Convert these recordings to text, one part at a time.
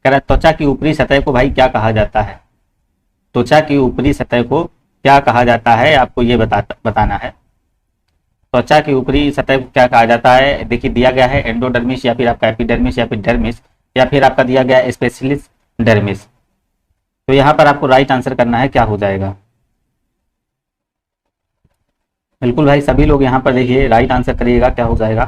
कह रहा है त्वचा की ऊपरी सतह को भाई क्या कहा जाता है, त्वचा की ऊपरी सतह को क्या कहा जाता है, आपको ये बताना है। त्वचा की ऊपरी सतह को क्या कहा जाता है, देखिए दिया गया है एंडोडर्मिस या फिर आपका एपिडर्मिस या फिर डर्मिस या फिर आपका दिया गया है स्पेशलिस्ट डर्मिस। तो यहाँ पर आपको राइट आंसर करना है, क्या हो जाएगा। बिल्कुल भाई सभी लोग यहाँ पर देखिए राइट आंसर करिएगा, क्या हो जाएगा।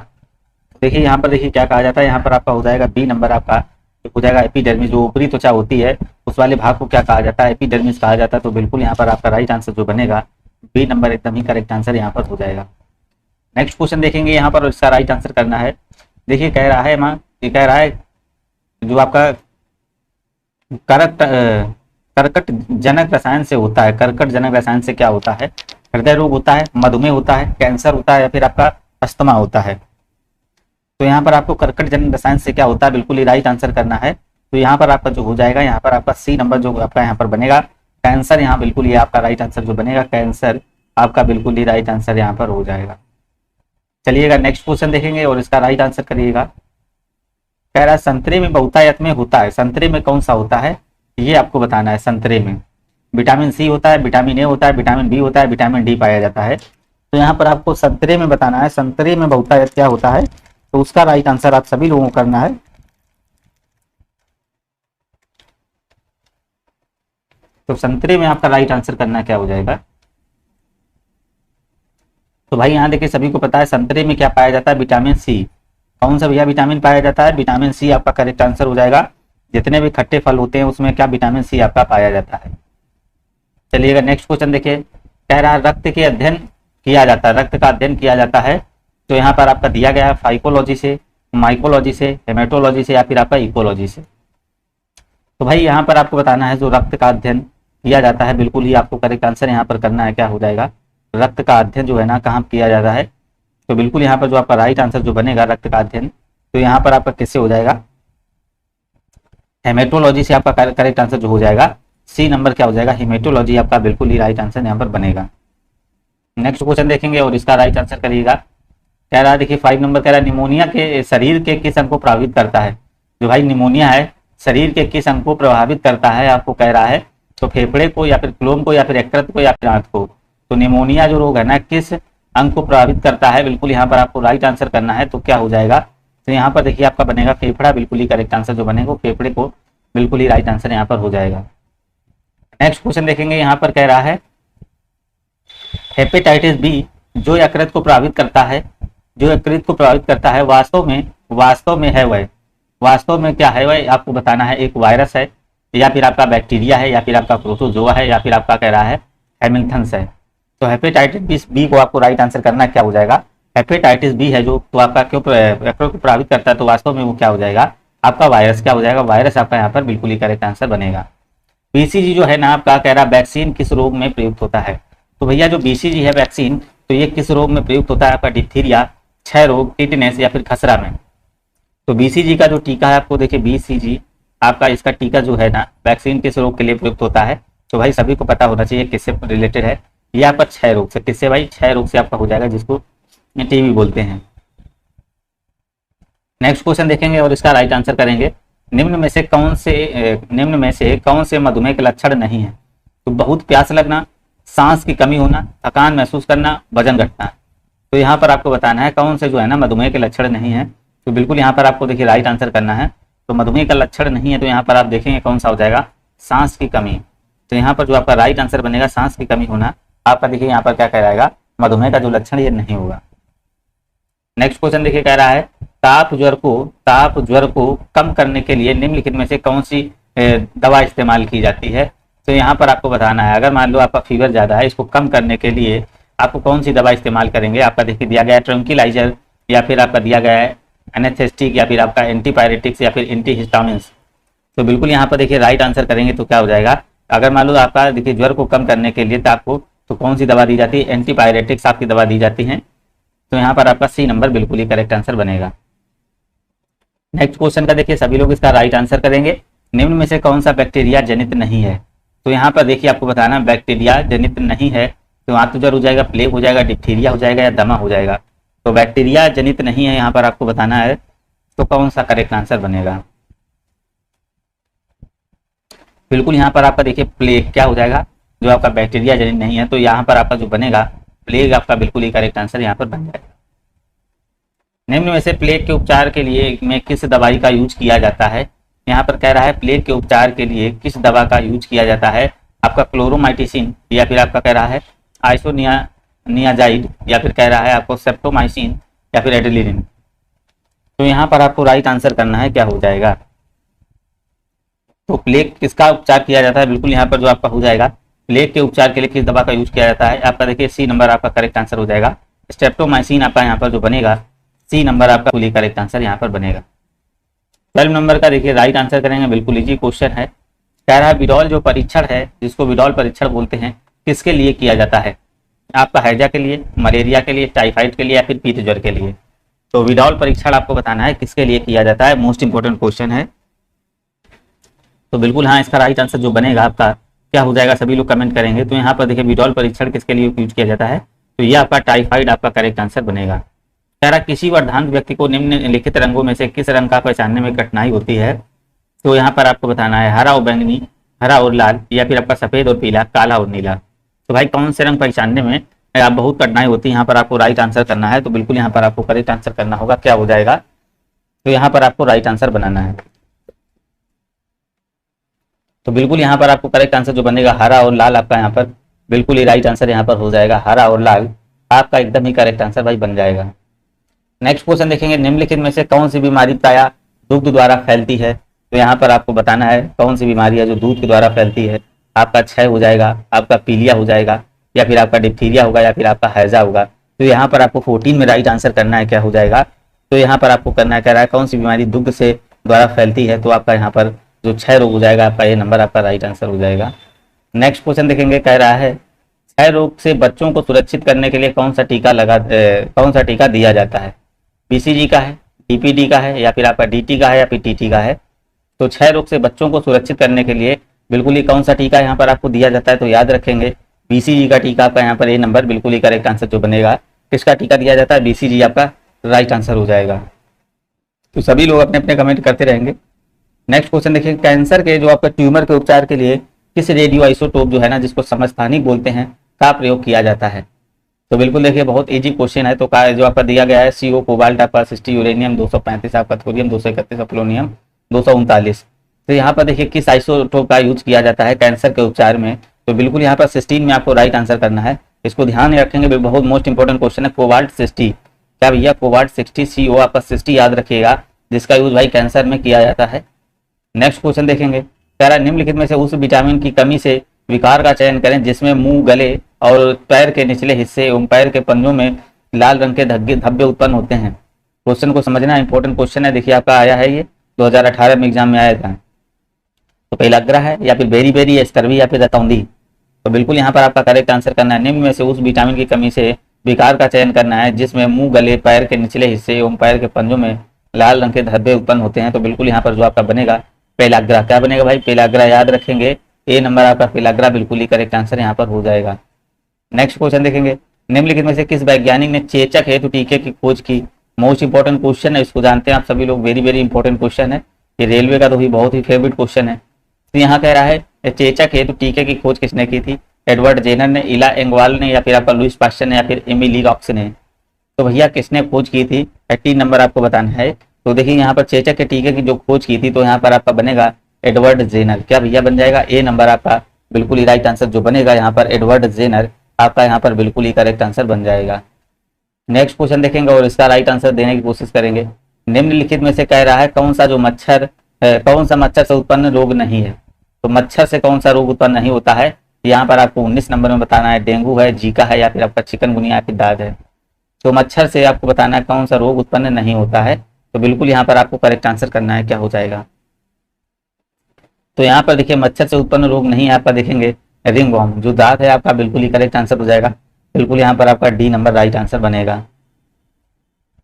देखिए यहाँ पर देखिए क्या कहा जाता है, यहाँ पर आपका हो जाएगा बी नंबर, आपका हो जाएगा एपिडर्मिस। जो ऊपरी त्वचा होती है उस वाले भाग को क्या कहा जाता है, एपिडर्मिस कहा जाता है। तो बिल्कुल यहाँ पर आपका राइट आंसर जो बनेगा बी नंबर एकदम ही करेक्ट आंसर यहाँ पर हो जाएगा। नेक्स्ट क्वेश्चन देखेंगे यहाँ पर, इसका राइट आंसर करना है। देखिए कह रहा है ये कह रहा है जो आपका कर्कट जनक रसायन से होता है, कर्कट जनक रसायन से क्या होता है, हृदय रोग होता है, मधुमेह होता है, कैंसर होता है या फिर आपका अस्थमा होता है। तो यहाँ पर आपको कर्कट जनक रसायन से क्या होता है, बिल्कुल ही राइट आंसर करना है। तो यहाँ पर आपका जो हो जाएगा, यहाँ पर आपका सी नंबर जो आपका यहाँ पर बनेगा कैंसर, यहाँ बिल्कुल ये आपका राइट आंसर जो बनेगा कैंसर आपका बिल्कुल ही राइट आंसर यहाँ पर हो जाएगा। चलिएगा नेक्स्ट क्वेश्चन देखेंगे और इसका राइट आंसर करिएगा। कह रहा है संतरे में बहुतायत में होता है, संतरे में कौन सा होता है ये आपको बताना है। संतरे में विटामिन सी होता है, विटामिन ए होता है, विटामिन बी होता है, विटामिन डी पाया जाता है। तो यहाँ पर आपको संतरे में बताना है, संतरे में बहुतायत क्या होता है, तो उसका राइट आंसर आप सभी लोगों को करना है। तो संतरे में आपका राइट आंसर करना क्या हो जाएगा। तो भाई यहाँ देखिए सभी को पता है संतरे में क्या पाया जाता है, विटामिन सी। कौन सा भैया विटामिन पाया जाता है, विटामिन सी आपका करेक्ट आंसर हो जाएगा। जितने भी खट्टे फल होते हैं उसमें क्या विटामिन सी आपका पाया जाता है। चलिएगा नेक्स्ट क्वेश्चन देखिए। कह रहा है रक्त के अध्ययन किया जाता है, रक्त का अध्ययन किया जाता है। तो यहाँ पर आपका दिया गया है फाइकोलॉजी से, माइकोलॉजी से, हेमेटोलॉजी से या फिर आपका इकोलॉजी से। तो भाई यहाँ पर आपको बताना है जो रक्त का अध्ययन किया जाता है, बिल्कुल ही आपको करेक्ट आंसर यहाँ पर करना है, क्या हो जाएगा। रक्त का अध्ययन जो है ना कहाँ किया जाता है, तो बिल्कुल यहाँ पर जो आपका राइट आंसर जो बनेगा रक्त का अध्ययन, तो यहाँ पर आपका किससे हो जाएगा, हेमेटोलॉजी से आपका करेक्ट आंसर जो हो जाएगा सी नंबर क्या हो जाएगा, हेमेटोलॉजी आपका बिल्कुल ही राइट आंसर यहाँ पर बनेगा। नेक्स्ट क्वेश्चन देखेंगे और इसका राइट आंसर करिएगा। कह रहा है देखिए 5 नंबर कह रहा है निमोनिया के शरीर के किस अंग को प्रभावित करता है। जो भाई निमोनिया है शरीर के किस अंग को प्रभावित करता है आपको कह रहा है, तो फेफड़े को या फिर क्लोम को या फिर यकृत को या फिर आंत को। तो निमोनिया जो रोग है ना किस अंग को प्रभावित करता है, बिल्कुल यहाँ पर आपको राइट आंसर करना है। तो क्या हो जाएगा, तो यहाँ पर देखिए आपका बनेगा फेफड़ा, बिल्कुल ही करेक्ट आंसर जो बनेगा फेफड़े को बिल्कुल ही राइट आंसर यहाँ पर हो जाएगा। नेक्स्ट क्वेश्चन देखेंगे। यहाँ पर कह रहा है हेपेटाइटिस बी जो यकृत को प्रभावित करता है, जो यकृत को प्रभावित करता है वास्तव में है वह, वास्तव में क्या है वह आपको बताना है। एक वायरस है या फिर आपका बैक्टीरिया है या फिर आपका प्रोटोजोआ है या फिर आपका कह रहा है हैमिल्टन्स है। तो हेपेटाइटिस बी को आपको राइट आंसर करना क्या हो जाएगा, हेपेटाइटिस बी है जो तो आपका क्यों यकृत को प्रभावित करता है, तो वास्तव में वो क्या हो जाएगा आपका वायरस, क्या हो जाएगा वायरस आपका यहाँ पर बिल्कुल ही करेक्ट आंसर बनेगा। बीसीजी जो है ना आपका कह रहा वैक्सीन किस रोग में प्रयुक्त होता है। तो भैया जो बीसीजी है वैक्सीन, तो ये किस रोग में प्रयुक्त होता है आपका, डिप्थीरिया, क्षय रोग, टिटनेस या फिर खसरा में। तो बीसीजी का जो टीका है आपको देखिए बीसीजी आपका इसका टीका जो है ना वैक्सीन किस रोग के लिए प्रयुक्त होता है, तो भाई सभी को पता होना चाहिए किससे रिलेटेड है, ये आपका क्षय रोग से। किससे भाई, क्षय रोग से आपका हो जाएगा जिसको टीबी बोलते हैं। नेक्स्ट क्वेश्चन देखेंगे और इसका राइट आंसर करेंगे। निम्न में से कौन से मधुमेह के लक्षण नहीं है। तो बहुत प्यास लगना, सांस की कमी होना, थकान महसूस करना, वजन घटना। तो यहाँ पर आपको बताना है कौन से जो है ना मधुमेह के लक्षण नहीं है। तो बिल्कुल यहाँ पर आपको देखिए राइट आंसर करना है। तो मधुमेह का लक्षण नहीं है तो यहाँ पर आप देखेंगे कौन सा हो जाएगा, सांस की कमी। तो यहाँ पर जो आपका राइट आंसर बनेगा सांस की कमी होना, आपका देखिए यहाँ पर क्या कहलाएगा, मधुमेह का जो लक्षण ये नहीं होगा। नेक्स्ट क्वेश्चन देखिए कह रहा है ताप ज्वर को कम करने के लिए निम्नलिखित में से कौन सी दवा इस्तेमाल की जाती है। तो यहाँ पर आपको बताना है अगर मान लो आपका फीवर ज्यादा है, इसको कम करने के लिए आपको कौन सी दवा इस्तेमाल करेंगे। आपका देखिए दिया गया है ट्रंक्विलाइजर या फिर आपका दिया गया है एनेस्थेटिक या फिर आपका एंटीपायरेटिक्स या फिर एंटीहिस्टामिन्स। तो बिल्कुल यहाँ पर देखिए राइट आंसर करेंगे तो क्या हो जाएगा, अगर मान लो आपका देखिए ज्वर को कम करने के लिए तो आपको तो कौन सी दवा दी जाती है, एंटीपायरेटिक्स आपकी दवा दी जाती है। तो यहाँ पर आपका सी नंबर बिल्कुल ही करेक्ट आंसर बनेगा। नेक्स्ट क्वेश्चन का देखिए सभी लोग इसका राइट आंसर करेंगे। निम्न में से कौन सा बैक्टीरिया जनित नहीं है। तो यहाँ पर देखिए आपको बताना बैक्टीरिया जनित नहीं है, तो आंतुज्वर हो जाएगा, प्लेग हो जाएगा, डिप्थीरिया हो जाएगा या दमा हो जाएगा। तो बैक्टीरिया जनित नहीं है यहाँ पर आपको बताना है, तो कौन सा करेक्ट आंसर बनेगा। बिल्कुल यहाँ पर आपका देखिए प्लेग क्या हो जाएगा, जो आपका बैक्टीरिया जनित नहीं है, तो यहाँ पर आपका जो बनेगा प्लेग आपका बिल्कुल ही करेक्ट आंसर यहाँ पर बन जाएगा। निम्न में से प्लेग के उपचार के लिए में किस दवाई का यूज किया जाता है। यहाँ पर कह रहा है प्लेग के उपचार के लिए किस दवा का यूज किया जाता है, आपका क्लोरोमाइटिसिन या फिर आपका कह रहा है आइसोनियाजाइड या फिर कह रहा है आपको सेप्टोमाइसिन या फिर एड्रेलिन। तो यहाँ पर आपको राइट आंसर करना है क्या हो जाएगा। तो प्लेग किसका उपचार किया जाता है, बिल्कुल यहाँ पर जो आपका हो जाएगा प्लेग के उपचार के लिए किस दवा का यूज किया जाता है, आपका देखिए सी नंबर आपका करेक्ट आंसर हो जाएगा। स्ट्रेप्टोमाइसिन आपका यहाँ पर जो बनेगा सी नंबर आपका फुली करेक्ट आंसर यहाँ पर बनेगा। 12 नंबर का देखिए राइट आंसर करेंगे, बिल्कुल इजी क्वेश्चन है। कह रहा है विडॉल जो परीक्षण है, जिसको विडॉल परीक्षण बोलते हैं, किसके लिए किया जाता है, आपका हैजा के लिए, मलेरिया के लिए, टाइफाइड के लिए या फिर पीत ज्वर के लिए। तो विडॉल परीक्षण आपको बताना है किसके लिए किया जाता है, मोस्ट इंपोर्टेंट क्वेश्चन है। तो बिल्कुल हाँ, इसका राइट आंसर जो बनेगा आपका क्या हो जाएगा, सभी लोग कमेंट करेंगे। तो यहाँ पर देखिए विडॉल परीक्षण किसके लिए यूज किया जाता है, तो ये आपका टाइफाइड आपका करेक्ट आंसर बनेगा। कह रहा किसी वर्धांत व्यक्ति को निम्नलिखित रंगों में से किस रंग का पहचानने में कठिनाई होती है। तो यहाँ पर आपको बताना है हरा और बैंगनी, हरा और लाल या फिर आपका सफेद और पीला, काला और नीला। तो भाई कौन से रंग पहचानने में आप बहुत कठिनाई होती है, यहाँ पर आपको राइट आंसर करना है। तो बिल्कुल यहाँ पर आपको करेक्ट आंसर करना होगा, क्या हो जाएगा, तो यहाँ पर आपको राइट आंसर बनाना है। तो बिल्कुल यहाँ पर आपको करेक्ट आंसर जो बनेगा हरा और लाल, आपका यहाँ पर बिल्कुल ही राइट आंसर यहाँ पर हो जाएगा। हरा और लाल आपका एकदम ही करेक्ट आंसर भाई बन जाएगा। नेक्स्ट क्वेश्चन देखेंगे, निम्नलिखित में से कौन सी बीमारी प्रायः दुग्ध द्वारा फैलती है। तो यहाँ पर आपको बताना है कौन सी बीमारी है जो दूध के द्वारा फैलती है। आपका क्षय हो जाएगा, आपका पीलिया हो जाएगा या फिर आपका डिप्थीरिया होगा या फिर आपका हैजा होगा। तो यहाँ पर आपको 14 में राइट आंसर करना है, क्या हो जाएगा। तो यहाँ पर आपको करना है, कह रहा है कौन सी बीमारी दुग्ध से द्वारा फैलती है। तो आपका यहाँ पर जो क्षय रोग हो जाएगा, आपका ये नंबर आपका राइट आंसर हो जाएगा। नेक्स्ट क्वेश्चन देखेंगे, कह रहा है क्षय रोग से बच्चों को सुरक्षित करने के लिए कौन सा टीका दिया जाता है। बीसीजी का है, डीपीडी का है या फिर आपका डीटी का है या फिर टीटी का है। तो क्षय रोग से बच्चों को सुरक्षित करने के लिए बिल्कुल ही कौन सा टीका यहाँ पर आपको दिया जाता है। तो याद रखेंगे बीसीजी का टीका आपका यहाँ पर ये नंबर बिल्कुल ही करेक्ट आंसर जो बनेगा। किसका टीका दिया जाता है, बीसीजी आपका राइट आंसर हो जाएगा। तो सभी लोग अपने अपने कमेंट करते रहेंगे। नेक्स्ट क्वेश्चन देखिए, कैंसर के जो आपका ट्यूमर के उपचार के लिए किस रेडियो आइसोटोप जो है ना, जिसको समस्थानिक बोलते हैं, का प्रयोग किया जाता है। तो बिल्कुल देखिए बहुत इजी क्वेश्चन है। तो जो आपका दिया गया है CO कोबाल्ट आपका 60, यूरेनियम 235, आपका थोरियम 231, पोलोनियम 239। तो यहाँ पर देखिए किस आइसोटोप का यूज किया जाता है कैंसर के उपचार में। तो बिल्कुल यहाँ पर 16 में आपको राइट आंसर करना है। इसको ध्यान में रखेंगे, बहुत मोस्ट इंपोर्टेंट क्वेश्चन है। कोबाल्ट 60, क्या भैया कोबाल्ट 60 CO आपका 60 याद रखिएगा, जिसका यूज भाई कैंसर में किया जाता है। नेक्स्ट क्वेश्चन देखेंगे, कह रहा है निम्नलिखित में से उस विटामिन की कमी से विकार का चयन करें जिसमें मुंह, गले और पैर के निचले हिस्से एवं पैर के पंजों में लाल रंग के धब्बे उत्पन्न होते हैं। क्वेश्चन को समझना इंपॉर्टेंट क्वेश्चन है। देखिए आपका आया है, ये 2018 में एग्जाम में आया था। तो पेलाग्रा है या फिर बेरी बेरी, स्कर्वी या फिर रतौंधी। तो बिल्कुल यहाँ पर आपका करेक्ट आंसर करना है, निम्न में से उस विटामिन की कमी से विकार का चयन करना है जिसमें मुंह, गले, पैर के निचले हिस्से एवं पैर के पंजों में लाल रंग के धब्बे उत्पन्न होते हैं। तो बिल्कुल यहाँ पर जो आपका बनेगा पेलाग्रा, क्या बनेगा भाई, पेलाग्रा याद रखेंगे। ए नंबर आपका पेलाग्रा बिल्कुल ही करेक्ट आंसर यहाँ पर हो जाएगा। नेक्स्ट क्वेश्चन देखेंगे, निम्नलिखित में से किस वैज्ञानिक ने चेचक हेतु टीके की खोज की। मोस्ट इंपोर्टेंट क्वेश्चन है, इसको जानते हैं आप सभी लोग, वेरी वेरी इंपॉर्टेंट क्वेश्चन है। ये रेलवे का तो ही बहुत ही फेवरेट क्वेश्चन है। तो यहाँ कह रहा है चेचक हेतु टीके की खोज किसने की थी। एडवर्ड जेनर ने, इला एंगवाल ने या फिर आपका लुइस पास्चर ने या फिर एमिली रॉक्स ने। तो भैया किसने खोज की थी, 18 नंबर आपको बताना है। तो देखिए यहाँ पर चेचक के टीके की जो खोज की थी, तो यहाँ पर आपका बनेगा एडवर्ड जेनर, क्या भैया बन जाएगा, ए नंबर आपका बिल्कुल ही राइट आंसर जो बनेगा यहाँ पर एडवर्ड जेनर आपका यहाँ पर बिल्कुल ही करेक्ट आंसर बन जाएगा। नेक्स्ट क्वेश्चन देखेंगे और इसका राइट आंसर देने की कोशिश करेंगे। निम्नलिखित में से कह रहा है कौन सा मच्छर से उत्पन्न रोग नहीं है। तो मच्छर से कौन सा रोग उत्पन्न नहीं होता है, यहाँ पर आपको 19 नंबर में बताना है। डेंगू है, जीका है या फिर आपका चिकनगुनिया या फिर दाद है। तो मच्छर से आपको बताना है कौन सा रोग उत्पन्न नहीं होता है। तो बिल्कुल यहाँ पर आपको करेक्ट आंसर करना है, क्या हो जाएगा। तो यहाँ पर देखिए मच्छर से उत्पन्न रोग नहीं है, आपका देखेंगे रिंगवॉर्म, जो दांत है आपका बिल्कुल ही करेक्ट आंसर हो जाएगा। बिल्कुल यहाँ पर आपका डी नंबर राइट आंसर बनेगा।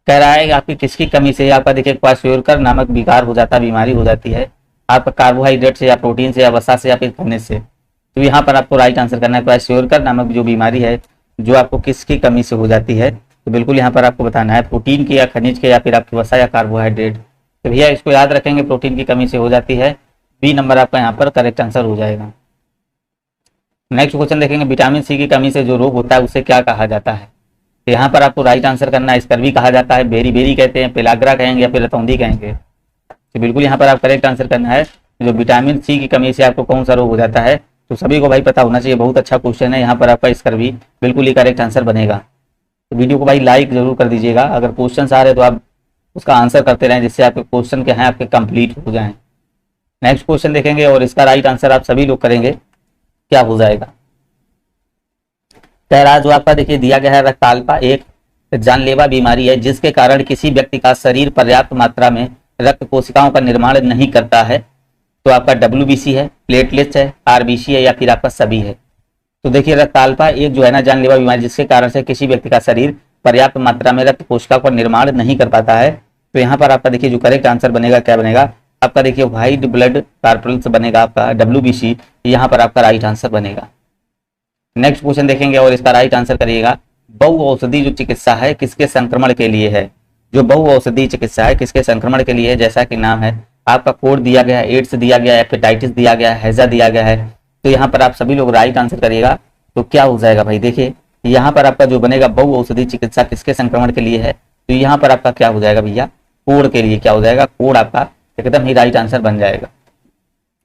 कह रहा है आपकी किसकी कमी से आपका देखिए क्वाशोरकर नामक विकार हो जाता है, बीमारी हो जाती है आपका कार्बोहाइड्रेट से या प्रोटीन से या वसा से या फिर खनिज से। तो यहाँ पर आपको राइट आंसर करना है, क्वाशोरकर नामक जो बीमारी है जो आपको किसकी कमी से हो जाती है। तो बिल्कुल यहाँ पर आपको बताना है प्रोटीन की या खनिज के या फिर आपकी वसा या कार्बोहाइड्रेट। तो भैया इसको याद रखेंगे, प्रोटीन की कमी से हो जाती है। बी नंबर आपका यहाँ पर करेक्ट आंसर हो जाएगा। नेक्स्ट क्वेश्चन देखेंगे, विटामिन सी की कमी से जो रोग होता है उसे क्या कहा जाता है। तो यहाँ पर आपको राइट आंसर करना है, स्कर्वी कहा जाता है, बेरी बेरी कहते हैं, पेलाग्रा कहेंगे या फिर रतौंधी कहेंगे। तो बिल्कुल यहाँ पर आप करेक्ट आंसर करना है, जो विटामिन सी की कमी से आपको कौन सा रोग हो जाता है। तो सभी को भाई पता होना चाहिए, बहुत अच्छा क्वेश्चन है, यहाँ पर आपका स्कर्वी बिल्कुल ही करेक्ट आंसर बनेगा। तो वीडियो को भाई लाइक जरूर कर दीजिएगा, अगर क्वेश्चन आ रहे तो आप उसका आंसर करते रहें, जिससे आपके क्वेश्चन के हैं आपके कंप्लीट हो जाएं। नेक्स्ट क्वेश्चन देखेंगे और इसका राइट आंसर आप सभी लोग करेंगे, क्या हो जाएगा। कह रहा जो आपका देखिए दिया गया है, रक्ताल्पा एक जानलेवा बीमारी है जिसके कारण किसी व्यक्ति का शरीर पर्याप्त मात्रा में रक्त कोशिकाओं का निर्माण नहीं करता है। तो आपका WBC है, प्लेटलेट्स है, RBC है या फिर आपका सभी है। तो देखिए रक्ताल्पा एक जो है ना जानलेवा बीमारी जिसके कारण से किसी व्यक्ति का शरीर पर्याप्त मात्रा में रक्त कोशिकाओं का निर्माण नहीं कर पाता है। तो यहाँ पर आपका देखिए जो करेक्ट आंसर बनेगा क्या बनेगा आपका, देखिए व्हाइट ब्लड कार्पल्स बनेगा आपका WBC, यहाँ पर आपका राइट आंसर बनेगा। नेक्स्ट क्वेश्चन देखेंगे और इसका राइट आंसर करिएगा, बहु औषधि जो चिकित्सा है किसके संक्रमण के लिए है। जो बहु औषधि चिकित्सा है किसके संक्रमण के लिए है, जैसा कि नाम है आपका कोड दिया गया है, एड्स दिया गया है, हेपेटाइटिस दिया गया है, हैजा दिया गया है। तो यहाँ पर आप सभी लोग राइट आंसर करिएगा, तो क्या हो जाएगा भाई। देखिए यहाँ पर आपका जो बनेगा बहु औषधि चिकित्सा किसके संक्रमण के लिए है, तो यहाँ पर आपका क्या हो जाएगा भैया, कोड के लिए क्या हो जाएगा, कोड आपका एकदम ही राइट आंसर बन जाएगा।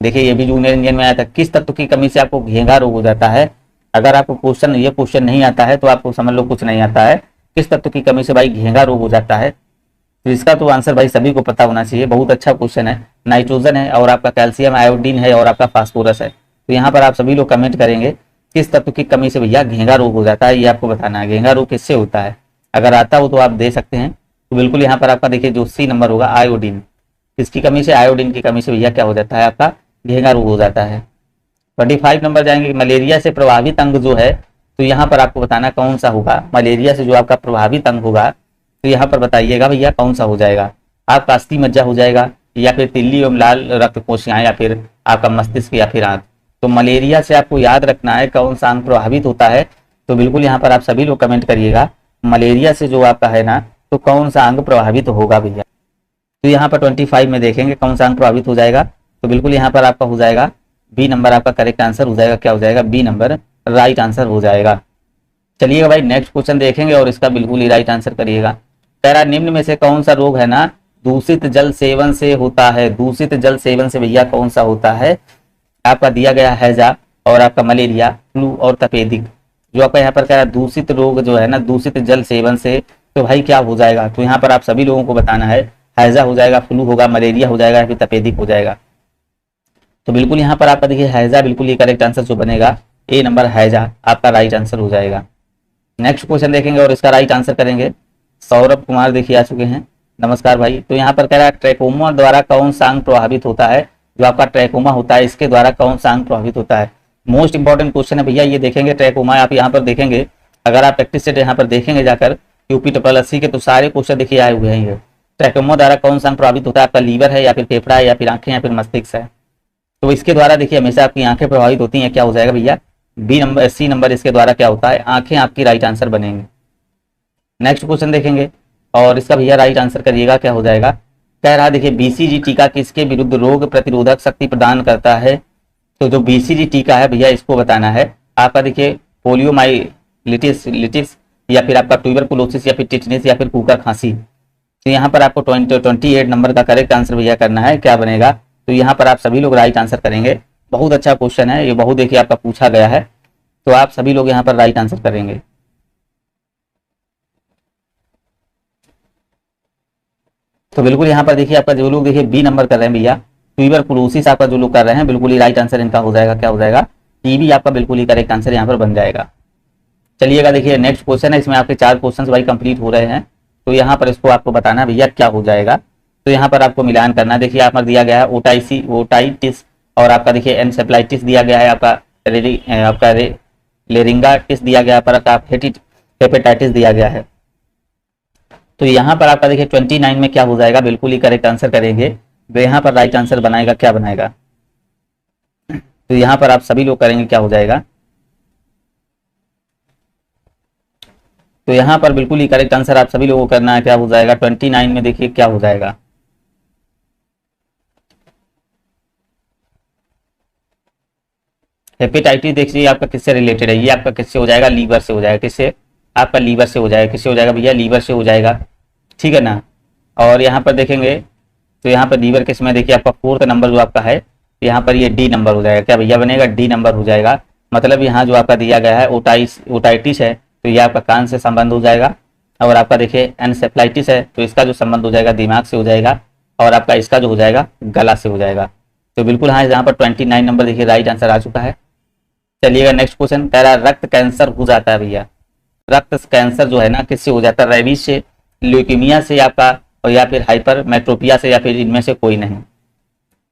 देखिए ये भी जूनियर इंजीनियर में आया था, किस तत्व की कमी से आपको घेंघा रोग हो जाता है। अगर आपको ये क्वेश्चन नहीं आता है तो आपको समझ लो कुछ नहीं आता है, किस तत्व की कमी से भाई घेंघा रोग हो जाता है। तो इसका तो आंसर भाई सभी को पता होना चाहिए, बहुत अच्छा क्वेश्चन है। नाइट्रोजन है और आपका कैल्शियम आयोडीन है और आपका फास्फोरस है। तो यहाँ पर आप सभी लोग कमेंट करेंगे किस तत्व की कमी से भैया घेंघा रोग हो जाता है, ये आपको बताना है। घेंघा रोग किससे होता है, अगर आता हो तो आप दे सकते हैं। तो बिल्कुल यहाँ पर आपका देखिए जो सी नंबर होगा आयोडीन, किसकी कमी से, आयोडीन की कमी से भैया क्या हो जाता है आपका घेंघा रोग हो जाता है। 25 नंबर जाएंगे, मलेरिया से प्रभावित अंग जो है, तो यहाँ पर आपको बताना कौन सा होगा। मलेरिया से जो आपका प्रभावित अंग होगा तो यहाँ पर बताइएगा भैया कौन सा हो जाएगा, आपका अस्थि मज्जा हो जाएगा या फिर तिल्ली एवं लाल रक्त कोशिकाएं या फिर आपका मस्तिष्क या फिर आंख। तो मलेरिया से आपको याद रखना है कौन सा अंग प्रभावित होता है। तो बिल्कुल यहाँ पर आप सभी लोग कमेंट करिएगा, मलेरिया से जो आपका है ना तो कौन सा अंग प्रभावित होगा भैया। तो यहाँ पर 25 में देखेंगे कौन सा अंग प्रभावित हो जाएगा। तो बिल्कुल यहाँ पर आपका हो जाएगा बी नंबर, आपका करेक्ट आंसर हो जाएगा, क्या हो जाएगा, बी नंबर राइट आंसर हो जाएगा। चलिएगा भाई नेक्स्ट क्वेश्चन देखेंगे और इसका बिल्कुल ही राइट आंसर करिएगा। कह रहा निम्न में से कौन सा रोग है ना दूषित जल सेवन से होता है। दूषित जल सेवन से भैया कौन सा होता है, आपका दिया गया हैजा और आपका मलेरिया, फ्लू और तपेदिक। जो आपका यहाँ पर कह रहा है दूषित रोग जो है ना दूषित जल सेवन से, तो भाई क्या हो जाएगा। तो यहाँ पर आप सभी लोगों को बताना है, हैजा हो जाएगा, फ्लू होगा, मलेरिया हो जाएगा या फिर तपेदिक हो जाएगा। तो बिल्कुल यहाँ पर आपका देखिए हैजा बिल्कुल ये करेक्ट आंसर जो बनेगा, ए नंबर हैजा आपका राइट आंसर हो जाएगा। नेक्स्ट क्वेश्चन देखेंगे और इसका राइट आंसर करेंगे। सौरभ कुमार देखिए आ चुके हैं, नमस्कार भाई। तो यहाँ पर कह रहा है ट्रैकोमा द्वारा कौन सा अंग प्रभावित होता है। जो आपका ट्रैकोमा होता है इसके द्वारा कौन सा अंग प्रभावित होता है। मोस्ट इंपॉर्टेंट क्वेश्चन है भैया, ये देखेंगे ट्रैकोमा आप यहाँ पर देखेंगे, अगर आप प्रैक्टिस सेट यहाँ पर देखेंगे जाकर यूपी 80 के, तो सारे क्वेश्चन देखिए आए हुए हैं। ट्रैकोमा द्वारा कौन सा अंग प्रभावित होता है, आपका लीवर है या फिर फेफड़ा है या फिर आंखें या फिर मस्तिष्क है। तो इसके द्वारा देखिए हमेशा आपकी आंखें प्रभावित होती हैं, क्या हो जाएगा भैया, बी नंबर, सी नंबर इसके द्वारा क्या होता है, आंखें आपकी राइट आंसर बनेंगे। नेक्स्ट क्वेश्चन देखेंगे और इसका भैया राइट आंसर करिएगा, क्या हो जाएगा। कह रहा देखिए BCG टीका किसके विरुद्ध रोग प्रतिरोधक शक्ति प्रदान करता है। तो जो BCG टीका है भैया इसको बताना है। आपका देखिए पोलियोमाइलिटिस या फिर आपका ट्यूबरकुलोसिस या फिर टिटनेस या फिर कुकर खांसी। तो यहाँ पर आपको 28 नंबर का करेक्ट आंसर भैया करना है, क्या बनेगा। तो यहाँ पर आप सभी लोग राइट आंसर करेंगे, बहुत अच्छा क्वेश्चन है ये, बहुत देखिए आपका पूछा गया है। तो आप सभी लोग यहाँ पर राइट आंसर करेंगे। तो बिल्कुल यहाँ पर देखिए आपका जो लोग देखिए बी नंबर कर रहे हैं भैया, ट्यूबरकुलोसिस आपका जो लोग कर रहे हैं, बिल्कुल ही राइट आंसर इनका हो जाएगा, क्या हो जाएगा, टीबी आपका बिल्कुल ही करेक्ट आंसर यहाँ पर बन जाएगा। चलिएगा देखिए नेक्स्ट क्वेश्चन है, इसमें आपके 4 क्वेश्चन भाई कंप्लीट हो रहे हैं। तो यहाँ पर इसको आपको बताना भैया क्या हो जाएगा। तो यहाँ पर आपको मिलान करना है। देखिए यहाँ पर दिया गया है ओटाइटिस और आपका देखिए एनसेफ्लाइटिस दिया गया है, आपका लेरिंगाटिस दिया गया है, पर आपका हेपेटाइटिस दिया गया है। तो यहाँ पर आपका देखिए 29 में क्या हो जाएगा, बिल्कुल ही करेक्ट आंसर करेंगे। तो यहाँ पर राइट आंसर बनाएगा, क्या बनाएगा। तो यहाँ पर आप सभी लोग करेंगे, क्या हो जाएगा। तो यहाँ पर बिल्कुल ही करेक्ट आंसर आप सभी लोगों को करना है, क्या हो जाएगा। 29 में देखिए क्या हो जाएगा। हेपेटाइटिस देखिए आपका किससे रिलेटेड है, ये आपका किससे हो जाएगा, लीवर से हो जाएगा। किससे, आपका लीवर से हो जाएगा। किससे हो जाएगा भैया, लीवर से हो जाएगा, ठीक है ना। और यहाँ पर देखेंगे तो यहाँ पर लीवर किस में, देखिए आपका फोर्थ नंबर जो आपका है, यहाँ पर ये डी नंबर हो जाएगा। क्या भैया बनेगा, डी नंबर हो जाएगा। मतलब यहाँ जो आपका दिया गया है ओटाइटिस है, तो ये आपका कान से संबंध हो जाएगा। और आपका देखिए एनसेफ्लाइटिस है, तो इसका जो संबंध हो जाएगा दिमाग से हो जाएगा। और आपका इसका जो हो जाएगा गला से हो जाएगा। तो बिल्कुल हाँ, यहाँ पर 29 नंबर देखिए राइट आंसर आ चुका है। चलिएगा नेक्स्ट क्वेश्चन, कह रहा है रक्त कैंसर हो जाता है भैया। रक्त कैंसर जो है ना किससे हो जाता है, रेबीज से, ल्यूकीमिया से आपका, और या फिर हाइपरमेट्रोपिया से, या फिर इनमें से कोई नहीं।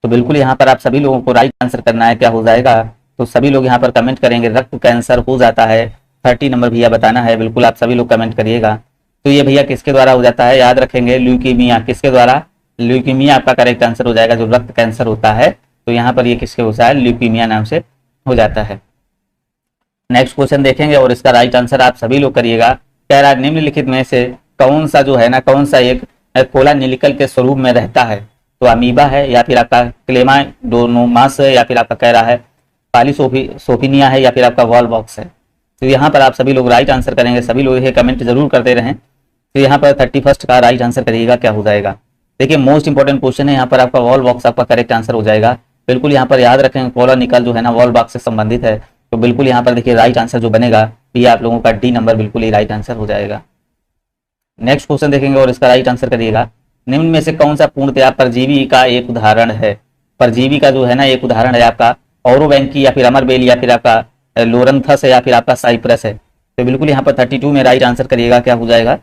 तो बिल्कुल यहाँ पर आप सभी लोगों को राइट आंसर करना है, क्या हो जाएगा। तो सभी लोग यहाँ पर कमेंट करेंगे रक्त कैंसर हो जाता है। 30 नंबर भैया बताना है, बिल्कुल आप सभी लोग कमेंट करिएगा। तो ये भैया किसके द्वारा हो जाता है, याद रखेंगे ल्यूकीमिया, किसके द्वारा, ल्यूकीमिया आपका करेक्ट आंसर हो जाएगा। जो रक्त कैंसर होता है तो यहाँ पर ये किसके होता है, ल्यूकीमिया नाम से हो जाता है। नेक्स्ट क्वेश्चन देखेंगे और इसका राइट आंसर आप सभी लोग करिएगा। कह रहा है निम्नलिखित में से कौन सा जो है ना, कौन सा एक कोला निलिकल के स्वरूप में रहता है। तो अमीबा है, या फिर आपका क्लेमाइडोनोमास है, या फिर आपका कह रहा है पॉलीसोफिनिया है, या फिर आपका वॉल बॉक्स है। तो यहाँ पर आप सभी लोग राइट आंसर करेंगे। सभी लोग ये कमेंट जरूर करते रहें। तो यहाँ पर 31 का राइट आंसर करिएगा, क्या हो जाएगा। देखिए मोस्ट इंपॉर्टेंट क्वेश्चन है, यहाँ पर आपका वॉल बॉक्स आपका करेक्ट आंसर हो जाएगा। बिल्कुल यहाँ पर याद रखें कोला निकल जो है ना वॉल बॉक्स से संबंधित है। तो बिल्कुल यहाँ पर देखिए राइट आंसर जो बनेगा ये आप लोगों का डी नंबर बिल्कुल ही राइट आंसर हो जाएगा। नेक्स्ट क्वेश्चन देखेंगे और इसका राइट आंसर करिएगा। निम्न में से कौन सा पूर्णतया परजीवी का एक उदाहरण है। परजीवी का जो है ना एक उदाहरण है आपका औरोबैंकी, या फिर अमरबेल, या फिर आपका लोरंथस है, या फिर आपका साइप्रस है। तो बिल्कुल यहाँ पर 32 में राइट आंसर करिएगा, क्या हो जाएगा।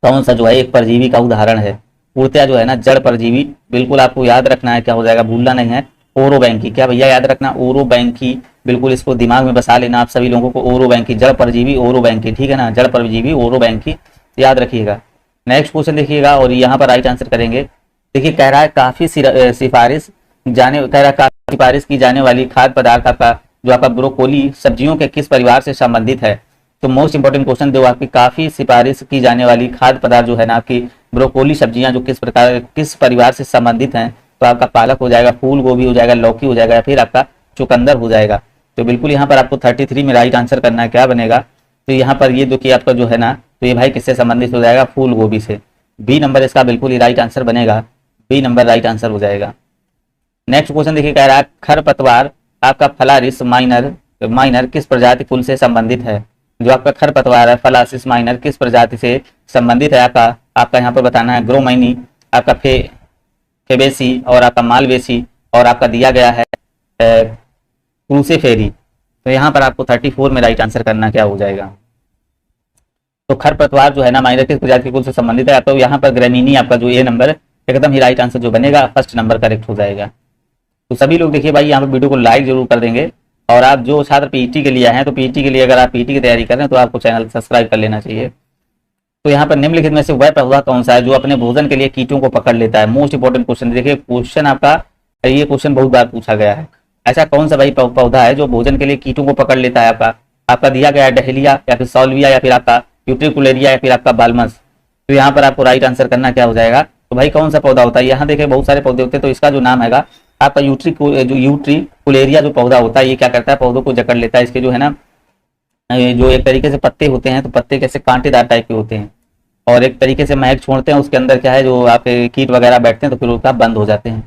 कौन सा जो है एक परजीवी का उदाहरण है, पूर्णतया जो है ना जड़ परजीवी। बिल्कुल आपको याद रखना है, क्या हो जाएगा, भूलना नहीं है। ओरोबैंकी, क्या भैया याद रखना, ओरोबैंकी, बिल्कुल इसको दिमाग में बसा लेना आप सभी लोगों को। ओरोबैंकी जड़ परजीवी ओरोबैंकी, ठीक है ना, जड़ परजीवी ओरोबैंकी याद रखिएगा। नेक्स्ट क्वेश्चन देखिएगा और यहाँ पर राइट आंसर करेंगे। देखिए कह रहा है काफी सिफारिश की जाने वाली खाद्य पदार्थ आपका जो आपका ब्रोकोली सब्जियों के किस परिवार से संबंधित है। तो मोस्ट इंपोर्टेंट क्वेश्चन जो आपकी काफी सिफारिश की जाने वाली खाद्य पदार्थ जो है ना आपकी ब्रोकोली सब्जियां जो किस परिवार से संबंधित हैं। तो आपका पालक हो जाएगा, फूल गोभी हो जाएगा, लौकी हो जाएगा, या फिर आपका चुकंदर हो जाएगा। तो बिल्कुल यहाँ पर आपको 33 में राइट आंसर करना है, क्या बनेगा। तो यहाँ पर ये जो कि आपका जो है ना, तो ये भाई किससे संबंधित हो जाएगा, फूल गोभी से। बी नंबर इसका बिल्कुल ही राइट आंसर बनेगा, बी नंबर राइट आंसर हो जाएगा। नेक्स्ट क्वेश्चन देखिए कह रहा है खरपतवार आपका फलारिस माइनर किस प्रजाति फूल से संबंधित है। जो आपका खरपतवार है फलासिस माइनर किस प्रजाति से संबंधित है आपका यहाँ पर बताना है। ग्रोमैनी, आपका फेबेसी, और आपका मालवेसी, और आपका दिया गया है क्रूसेफेरी। तो यहाँ पर आपको 34 में राइट आंसर करना क्या हो जाएगा। तो खरपतवार जो है ना माइनर किस प्रजाति के कुल से संबंधित है। तो यहाँ पर ग्रेमिनी आपका जो ए नंबर एकदम ही राइट आंसर जो बनेगा, फर्स्ट नंबर करेक्ट हो जाएगा। तो सभी लोग देखिए भाई यहाँ पर वीडियो को लाइक जरूर कर देंगे। और आप जो छात्र पीईटी के लिए हैं, तो पीईटी के लिए अगर आप पीईटी की तैयारी कर रहे हैं तो आपको चैनल सब्सक्राइब कर लेना चाहिए। तो यहाँ पर निम्नलिखित में से वह पौधा कौन सा है जो अपने भोजन के लिए कीटों को पकड़ लेता है। मोस्ट इंपोर्टेंट क्वेश्चन देखिए, क्वेश्चन आपका ये क्वेश्चन बहुत बार पूछा गया है। ऐसा कौन सा भाई पौधा है जो भोजन के लिए कीटों को पकड़ लेता है। आपका दिया गया है डहेलिया, या फिर सॉल्विया, या फिर आपका यूट्रिकुलेरिया, या फिर आपका बाल्मस। तो यहाँ पर आपको राइट आंसर करना क्या हो जाएगा। तो भाई कौन सा पौधा होता है, यहाँ देखिए बहुत सारे पौधे होते हैं। तो इसका जो नाम है आपका यूट्रिकुलेरिया जो पौधा होता है, ये क्या करता है, पौधों को जकड़ लेता है। इसके जो है ना जो एक तरीके से पत्ते होते हैं, तो पत्ते कैसे कांटेदार टाइप के होते हैं, और एक तरीके से महक छोड़ते हैं। उसके अंदर क्या है जो आपके कीट वगैरह बैठते हैं, तो फिर उसका बंद हो जाते हैं।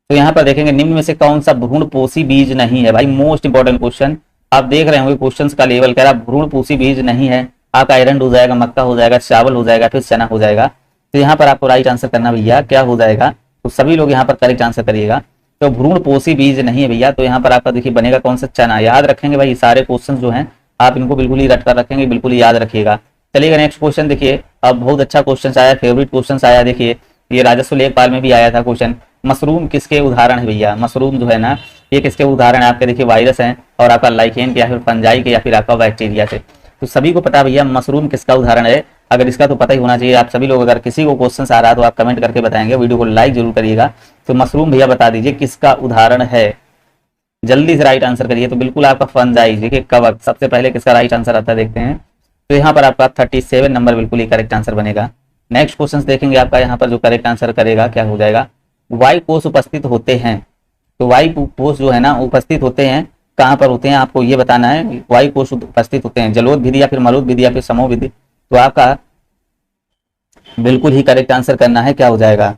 तो यहाँ पर देखेंगे निम्न में से कौन सा भ्रूणपोषी बीज नहीं है। भाई मोस्ट इंपोर्टेंट क्वेश्चन, आप देख रहे होंगे क्वेश्चन का लेवल कह रहा भ्रूणपोषी बीज नहीं है। आपका आयरन हो जाएगा, मक्का हो जाएगा, चावल हो जाएगा, फिर चना हो जाएगा। तो यहाँ पर आपको राइट आंसर करना भैया क्या हो जाएगा। तो सभी लोग यहाँ पर करेक्ट आंसर करिएगा। तो भ्रूणपोषी बीज नहीं है भैया। तो यहाँ पर आपका देखिए बनेगा कौन सा, चना। याद रखेंगे भाई सारे क्वेश्चन जो हैं आप इनको बिल्कुल ही रट कर रखेंगे, बिल्कुल ही याद रखिएगा। चलिएगा नेक्स्ट क्वेश्चन देखिए। अब बहुत अच्छा क्वेश्चन आया, फेवरेट क्वेश्चन आया। देखिए ये राजस्व लेखपाल में भी आया था क्वेश्चन। मशरूम किसके उदाहरण है भैया। मशरूम जो है ना ये किसके उदाहरण है आपके, देखिए वायरस है, और आपका लाइकेन के, या फिर फंजाई के, या फिर आपका बैक्टीरिया से। तो सभी को पता भैया मशरूम किसका उदाहरण है। अगर इसका तो पता ही होना चाहिए आप सभी लोग। अगर किसी को क्वेश्चन आ रहा है तो आप कमेंट करके बताएंगे, वीडियो को लाइक जरूर करिएगा। तो मशरूम भैया बता दीजिए किसका उदाहरण है, जल्दी से राइट आंसर करिए। तो बिल्कुल आपका फंजाई, देखिए कवक सबसे पहले किसका राइट आंसर आता है देखते हैं। तो यहाँ पर आपका 37 नंबर बिल्कुल ही करेक्ट आंसर बनेगा। नेक्स्ट क्वेश्चन देखेंगे आपका यहाँ पर जो करेक्ट आंसर करेगा क्या हो जाएगा। वायु कोष उपस्थित होते हैं। तो वायु कोष जो है ना उपस्थित होते हैं कहाँ पर होते हैं आपको ये बताना है। वायु कोश उपस्थित होते हैं, जलोद विधि या फिर मरुद विधि या फिर समूह विधि। तो आपका बिल्कुल ही करेक्ट आंसर करना है, क्या हो जाएगा।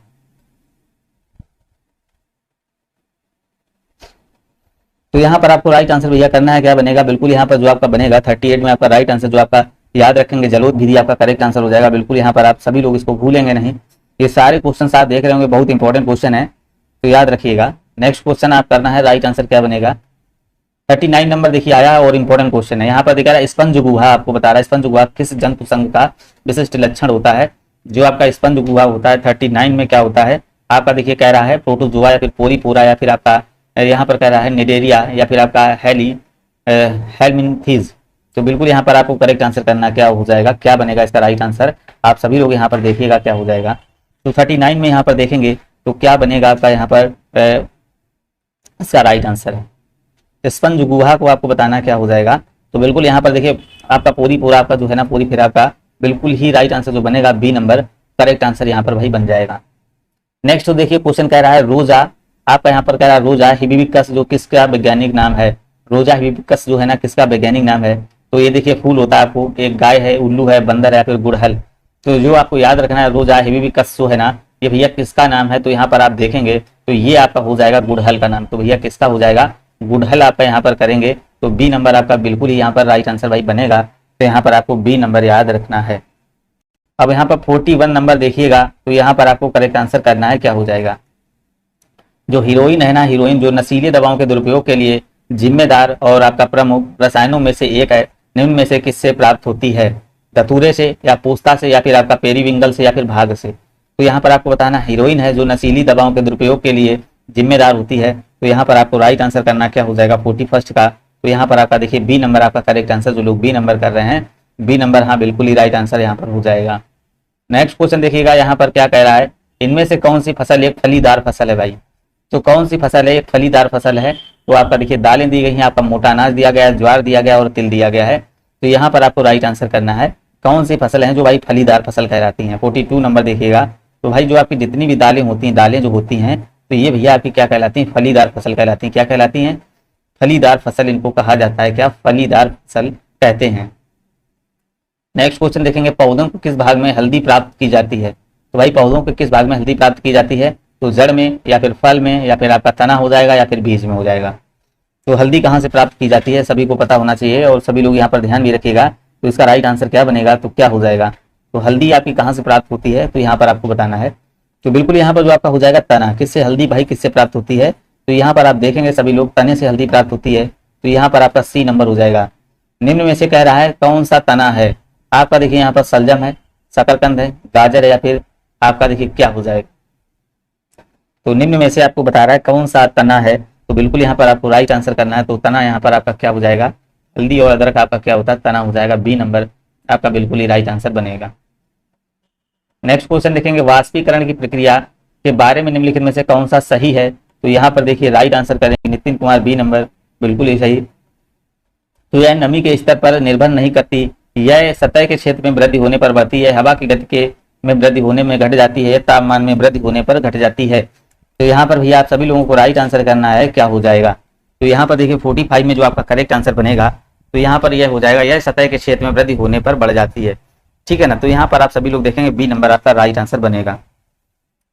तो यहाँ पर आपको राइट आंसर भैया करना है, क्या बनेगा, बिल्कुल यहाँ पर जो आपका बनेगा 38 में आपका राइट आंसर जो आपका याद रखेंगे जलोद विधि आपका करेक्ट आंसर हो जाएगा। बिल्कुल यहाँ पर आप सभी लोग इसको भूलेंगे नहीं। ये सारे क्वेश्चन आप देख रहे होंगे, बहुत इंपॉर्टेंट क्वेश्चन है, तो याद रखिएगा। नेक्स्ट क्वेश्चन आप करना है, राइट आंसर क्या बनेगा। 39 नंबर देखिए आया और इंपॉर्टेंट क्वेश्चन है। यहाँ पर दिखा रहा है स्पंज गुहा, आपको बता रहा है स्पंज गुहा किस जंतु संघ का विशिष्ट लक्षण होता है। जो आपका स्पंज गुहा होता है 39 में क्या होता है आपका, देखिए कह रहा है प्रोटोजोआ या फिर पोरीपोरा या फिर आपका यहाँ पर कह रहा है निडेरिया या फिर आपका हेलमिन्थीज। तो बिल्कुल यहाँ पर आपको करेक्ट आंसर करना क्या हो जाएगा, क्या बनेगा इसका राइट आंसर। आप सभी लोग यहाँ पर देखिएगा क्या हो जाएगा। तो 39 में यहाँ पर देखेंगे तो क्या बनेगा आपका यहाँ पर इसका राइट आंसर है स्पंज गुहा को आपको बताना क्या हो जाएगा। तो बिल्कुल यहाँ पर देखिए आपका पोरीपोरा आपका जो है ना पोरीफेरा का बिल्कुल ही राइट आंसर जो बनेगा बी नंबर करेक्ट आंसर यहाँ पर भाई बन जाएगा। नेक्स्ट तो देखिए क्वेश्चन कह रहा है रोजा, आपका यहाँ पर कह रहा है रोजा हिबिस्कस जो किसका वैज्ञानिक नाम है। रोजा हिबिस्कस जो है ना किसका वैज्ञानिक नाम है। तो ये देखिए फूल होता है, आपको एक गाय है, उल्लू है, बंदर है, फिर गुड़हल। तो जो आपको याद रखना है रोजा हिबिस्कस जो है ना ये भैया किसका नाम है। तो यहाँ पर आप देखेंगे तो ये आपका हो जाएगा गुड़हल का नाम। तो भैया किसका हो जाएगा, गुड़हल आपका यहाँ पर करेंगे तो बी नंबर आपका बिल्कुल ही यहाँ पर राइट आंसर भाई बनेगा। तो यहाँ पर आपको बी नंबर याद रखना है। अब यहाँ पर 41 नंबर देखिएगा तो यहाँ पर आपको करेक्ट आंसर करना है, क्या हो जाएगा। जो हीरोइन है ना, हीरोइन जो नशीली दवाओं के दुरुपयोग के लिए जिम्मेदार और आपका प्रमुख रसायनों में से एक है, निम्न में से किससे प्राप्त होती है। धतूरे से या पोस्ता से या फिर आपका पेरीविंगल से या फिर भाग से। तो यहाँ पर आपको बताना हीरोइन है जो नशीली दवाओं के दुरुपयोग के लिए जिम्मेदार होती है। तो यहाँ पर आपको राइट आंसर करना क्या हो जाएगा 41 का। तो यहाँ पर आपका देखिए बी नंबर आपका करेक्ट आंसर, जो लोग बी नंबर कर रहे हैं बी नंबर हाँ बिल्कुल ही राइट आंसर यहाँ पर हो जाएगा। नेक्स्ट क्वेश्चन देखिएगा यहाँ पर क्या कह रहा है, इनमें से कौन सी फसल एक फलीदार फसल है भाई। तो कौन सी फसल है एक फलीदार फसल है। तो आपका देखिए दालें दी गई हैं, आपका मोटा अनाज दिया गया है, ज्वार दिया गया और तिल दिया गया है। तो यहाँ पर आपको राइट आंसर करना है कौन सी फसल है जो भाई फलीदार फसल कहलाती हैं। 42 नंबर देखिएगा तो भाई जो आपकी जितनी भी दालें होती हैं, दालें जो होती हैं तो ये भैया आपकी क्या कहलाती हैं, फलीदार फसल कहलाती हैं। क्या कहलाती हैं, फलीदार फसल इनको कहा जाता है, क्या फलीदार फसल कहते हैं। नेक्स्ट क्वेश्चन देखेंगे, पौधों को किस भाग में हल्दी प्राप्त की जाती है। तो भाई पौधों के किस भाग में हल्दी प्राप्त की जाती है। तो जड़ में या फिर फल में या फिर आपका तना हो जाएगा या फिर बीज में हो जाएगा। तो हल्दी कहाँ से प्राप्त की जाती है सभी को पता होना चाहिए और सभी लोग यहाँ पर ध्यान भी रखिएगा। तो इसका राइट आंसर क्या बनेगा, तो क्या हो जाएगा। तो हल्दी आपकी कहाँ से प्राप्त होती है तो यहाँ पर आपको बताना है। तो बिल्कुल यहाँ पर जो आपका हो जाएगा तना, किससे हल्दी भाई किससे प्राप्त होती है। तो यहाँ पर आप देखेंगे सभी लोग तने से हल्दी प्राप्त होती है। तो यहाँ पर आपका सी नंबर हो जाएगा। निम्न में से कह रहा है कौन सा तना है। आपका देखिए यहाँ पर सलजम है, शकरकंद है, गाजर है या फिर आपका देखिए क्या हो जाएगा। तो निम्न में से आपको बता रहा है कौन सा तना है। तो बिल्कुल यहाँ पर आपको राइट आंसर करना है। तो तना यहाँ पर आपका क्या हो जाएगा, हल्दी और अदरक आपका क्या होता है तना हो जाएगा। बी नंबर आपका बिल्कुल ही राइट आंसर बनेगा। नेक्स्ट क्वेश्चन देखेंगे, वाष्पीकरण की प्रक्रिया के बारे में निम्नलिखित में से कौन सा सही है। तो यहाँ पर देखिए राइट आंसर करेंगे नितिन कुमार, बी नंबर बिल्कुल ही सही। तो यह नमी के स्तर पर निर्भर नहीं करती, यह सतह के क्षेत्र में वृद्धि होने पर बढ़ती है, हवा की गति के में वृद्धि होने में घट जाती है, तापमान में वृद्धि होने पर घट जाती है। तो यहाँ पर भैया आप सभी लोगों को राइट आंसर करना है, क्या हो जाएगा। तो यहाँ पर देखिए 45 में जो आपका करेक्ट आंसर बनेगा तो यहाँ पर यह हो जाएगा, यह सतह के क्षेत्र में वृद्धि होने पर बढ़ जाती है, ठीक है ना। तो यहाँ पर आप सभी लोग देखेंगे बी नंबर आपका राइट आंसर बनेगा।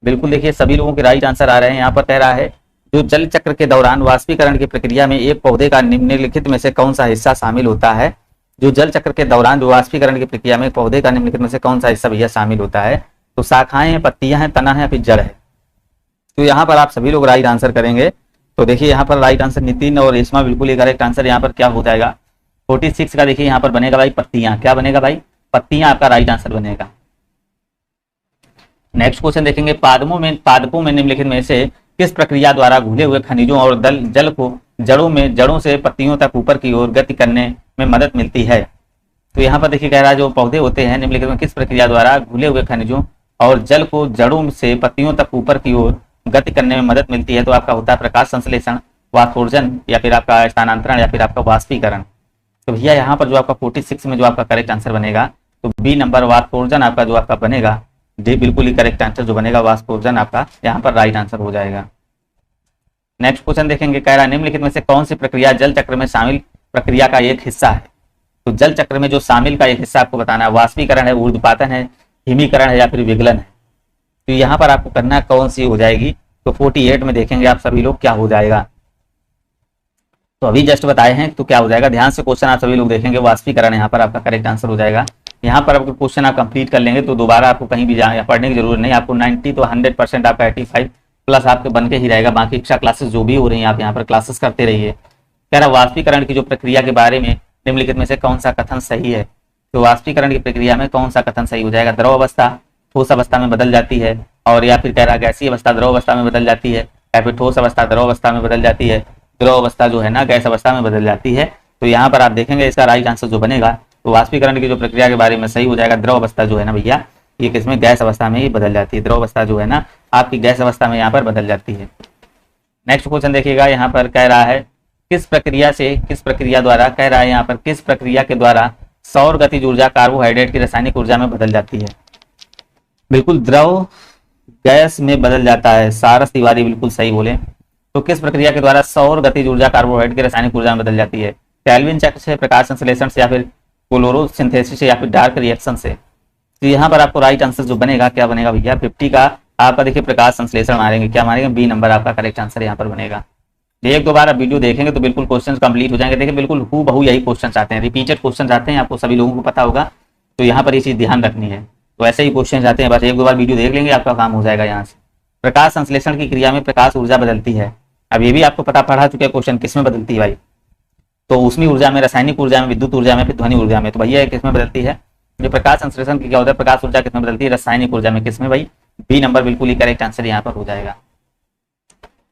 बिल्कुल देखिए सभी लोगों के राइट आंसर आ रहे हैं। यहाँ पर कह रहा है जो जल चक्र के दौरान वाष्पीकरण की प्रक्रिया में एक पौधे का निम्नलिखित में से कौन सा हिस्सा शामिल होता है। जो जल चक्र के दौरान जो वाष्पीकरण की प्रक्रिया में पौधे का निम्नलिखित में से कौन सा हिस्सा भैया शामिल होता है। तो शाखाएं हैं, पत्तियां हैं, तना है, फिर जड़ है। तो यहाँ पर आप सभी लोग राइट आंसर करेंगे। तो देखिए यहाँ पर राइट आंसर नितिन और रेशमा बिल्कुल ही करेक्ट आंसर यहाँ पर क्या हो जाएगा 46 का देखिए यहाँ पर बनेगा भाई पत्तियां। क्या बनेगा भाई, पत्तियां आपका राइट आंसर बनेगा। नेक्स्ट क्वेश्चन देखेंगे, पादपों में निम्नलिखित में से किस प्रक्रिया द्वारा घुले हुए खनिजों और जल को जड़ों से पत्तियों तक ऊपर की ओर गति करने में मदद मिलती है। तो यहाँ पर देखिए कह रहा है जो पौधे होते हैं निम्नलिखित में किस प्रक्रिया द्वारा घुले हुए खनिजों और जल को जड़ों से पत्तियों तक ऊपर की ओर गति करने में मदद मिलती है। तो आपका होता है प्रकाश संश्लेषण, वाष्पोर्जन या फिर आपका स्थानांतरण या फिर आपका वाष्पीकरण। तो भैया यहाँ पर जो आपका 46 में जो आपका करेक्ट आंसर बनेगा तो बी नंबर वाष्पोर्जन आपका जो आपका बनेगा, डी बिल्कुल ही करेक्ट आंसर जो बनेगा वाष्पोर्जन आपका यहाँ पर राइट आंसर हो जाएगा। नेक्स्ट क्वेश्चन देखेंगे, कह रहा है निम्नलिखित में से कौन सी प्रक्रिया जल चक्र में शामिल प्रक्रिया का एक हिस्सा है। तो जल चक्र में जो शामिल का एक हिस्सा आपको बताना है, वाष्पीकरण है, ऊर्ध्वपातन है, हिमीकरण है या फिर विगलन है। तो यहाँ पर आपको करना है कौन सी हो जाएगी। तो 48 में देखेंगे आप सभी लोग क्या हो जाएगा। तो अभी जस्ट बताए हैं तो क्या हो जाएगा, ध्यान से क्वेश्चन आप सभी लोग देखेंगे, वाष्पीकरण यहाँ पर आपका करेक्ट आंसर हो जाएगा। यहाँ पर आपको क्वेश्चन आप कंप्लीट कर लेंगे तो दोबारा आपको कहीं भी पढ़ने की जरूरत नहीं, आपको 90 तो 100% आपका 85 प्लस आपके बन के ही रहेगा। बाकी एक्स्ट्रा क्लासेस जो भी हो रही हैं आप यहाँ पर क्लासेस करते रहिए। कह रहा वाष्पीकरण की जो प्रक्रिया के बारे में निम्नलिखित में से कौन सा कथन सही है। तो वाष्पीकरण की प्रक्रिया में कौन सा कथन सही हो जाएगा, द्रव अवस्था ठोस अवस्था में बदल जाती है, और या फिर कह रहा गैसीय अवस्था द्रव अवस्था में बदल जाती है, या फिर ठोस अवस्था द्रव अवस्था में बदल जाती है, द्रव अवस्था जो है ना गैस अवस्था में बदल जाती है। तो यहाँ पर आप देखेंगे इसका राइट आंसर जो बनेगा तो वाष्पीकरण की जो प्रक्रिया के बारे में सही हो जाएगा, द्रव अवस्था जो है ना भैया ये किसमें गैस अवस्था में ही बदल जाती है। द्रव अवस्था जो है ना आपकी गैस अवस्था में यहाँ पर बदल जाती है। नेक्स्ट क्वेश्चन देखिएगा, यहाँ पर कह रहा है किस प्रक्रिया द्वारा, कह रहा है यहाँ पर किस प्रक्रिया के द्वारा सौर गतिज ऊर्जा कार्बोहाइड्रेट की रासायनिक ऊर्जा में बदल जाती है। बिल्कुल द्रव गैस में बदल जाता है, सारस तिवारी बिल्कुल सही बोले। तो किस प्रक्रिया के द्वारा सौर गतिज ऊर्जा कार्बोहाइड्रेट की रासायनिक ऊर्जा में बदल जाती है, कैल्विन चक्र से, प्रकाश संश्लेषण से, या फिर क्लोरोसिंथेसिस से, या फिर डार्क रिएक्शन से। तो यहाँ पर आपको राइट आंसर जो बनेगा क्या बनेगा भैया, 50 का आपका देखिए प्रकाश संश्लेषण मारेंगे, क्या मारेंगे, बी नंबर आपका करेक्ट आंसर यहाँ पर बनेगा। एक दो बार आप वीडियो देखेंगे तो बिल्कुल क्वेश्चन कंप्लीट हो जाएंगे। देखिए बिल्कुल हूबहू यही क्वेश्चन आते हैं, रिपीटेड क्वेश्चन आते हैं, आपको सभी लोगों को पता होगा। तो यहाँ पर ये चीज ध्यान रखनी है। तो ऐसे ही क्वेश्चन आते हैं, बस एक दो बार वीडियो देख लेंगे आपका काम हो जाएगा। यहाँ से प्रकाश संश्लेषण की क्रिया में प्रकाश ऊर्जा बदलती है। अब ये भी आपको पढ़ा चुके क्वेश्चन किसमें बदलती है भाई, तो उसमें ऊर्जा में, रासायनिक ऊर्जा में, विद्युत ऊर्जा में, फिर ध्वनि ऊर्जा में। तो भैया किसमें बदलती है, जो प्रकाश संश्लेषण की क्या होता है, प्रकाश ऊर्जा किसमें बदलती है, रासायनिक ऊर्जा में। किसमें भाई, बी नंबर बिल्कुल ही करेक्ट आंसर यहाँ पर हो जाएगा।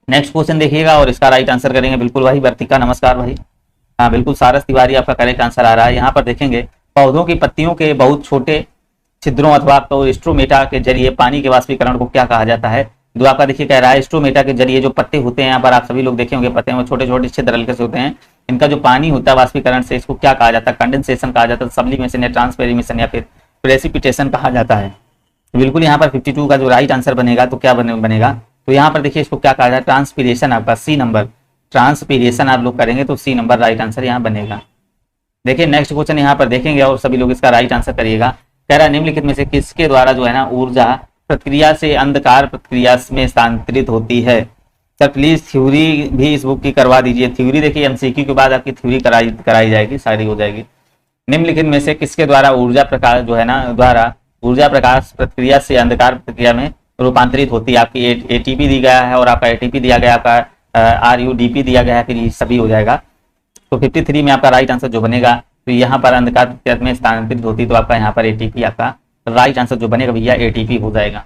नेक्स्ट क्वेश्चन देखिएगा और इसका राइट आंसर करेंगे बिल्कुल भाई वर्तिका, नमस्कार भाई। हाँ बिल्कुल सारस तिवारी आपका करेक्ट आंसर आ रहा है। यहाँ पर देखेंगे पौधों की पत्तियों के बहुत छोटे छिद्रों अथवा आपको स्ट्रोमेटा के जरिए पानी के वाष्पीकरण को क्या कहा जाता है। जो आपका देखिए कह रहा है स्ट्रोमेटा के जरिए जो पत्ते होते हैं, यहाँ पर आप सभी लोग देखे होंगे पत्ते में छोटे छोटे छिद्र हल्के से होते हैं, इनका जो पानी होता है वाष्पीकरण से, इसको क्या कहा जाता है, कंडेंसेशन कहा जाता है, सब्लिमेशन या ट्रांसपेरिमेशन या फिर प्रेसिपिटेशन कहा जाता है। तो बिल्कुल यहाँ पर 52 का जो राइट आंसर बनेगा तो क्या बनेगा, तो यहाँ पर देखिए इसको क्या कहा जाए, ट्रांसपीरेशन, आपका सी नंबर, ट्रांसपीरेशन आप लोग करेंगे तो सी नंबर राइट आंसर यहाँ बनेगा। देखिए नेक्स्ट क्वेश्चन यहाँ पर देखेंगे और सभी लोग इसका राइट आंसर करिएगा। कह रहा है निम्नलिखित में से किसके द्वारा जो है ना ऊर्जा प्रक्रिया से अंधकार प्रक्रिया में स्थानांतरित होती है। सर प्लीज थ्योरी भी इस बुक की करवा दीजिए। थ्योरी देखिए एमसीक्यू के बाद आपकी थ्योरी कराई जाएगी, सारी हो जाएगी। निम्नलिखित में से किसके द्वारा ऊर्जा प्रकाश जो है ना द्वारा ऊर्जा प्रकाश प्रक्रिया से अंधकार प्रक्रिया में रूपांतरित होती है। आपकी एटीपी दी गया है और आपका एटीपी दिया गया, आपका आरयूडीपी दिया गया है, फिर ये सभी हो जाएगा। तो 53 में आपका राइट आंसर जो बनेगा, तो यहाँ पर अंधकार प्रक्रिया में स्थानांतरित होती है, तो आपका यहाँ पर एटीपी आपका राइट आंसर जो बनेगा भैया एटीपी हो जाएगा।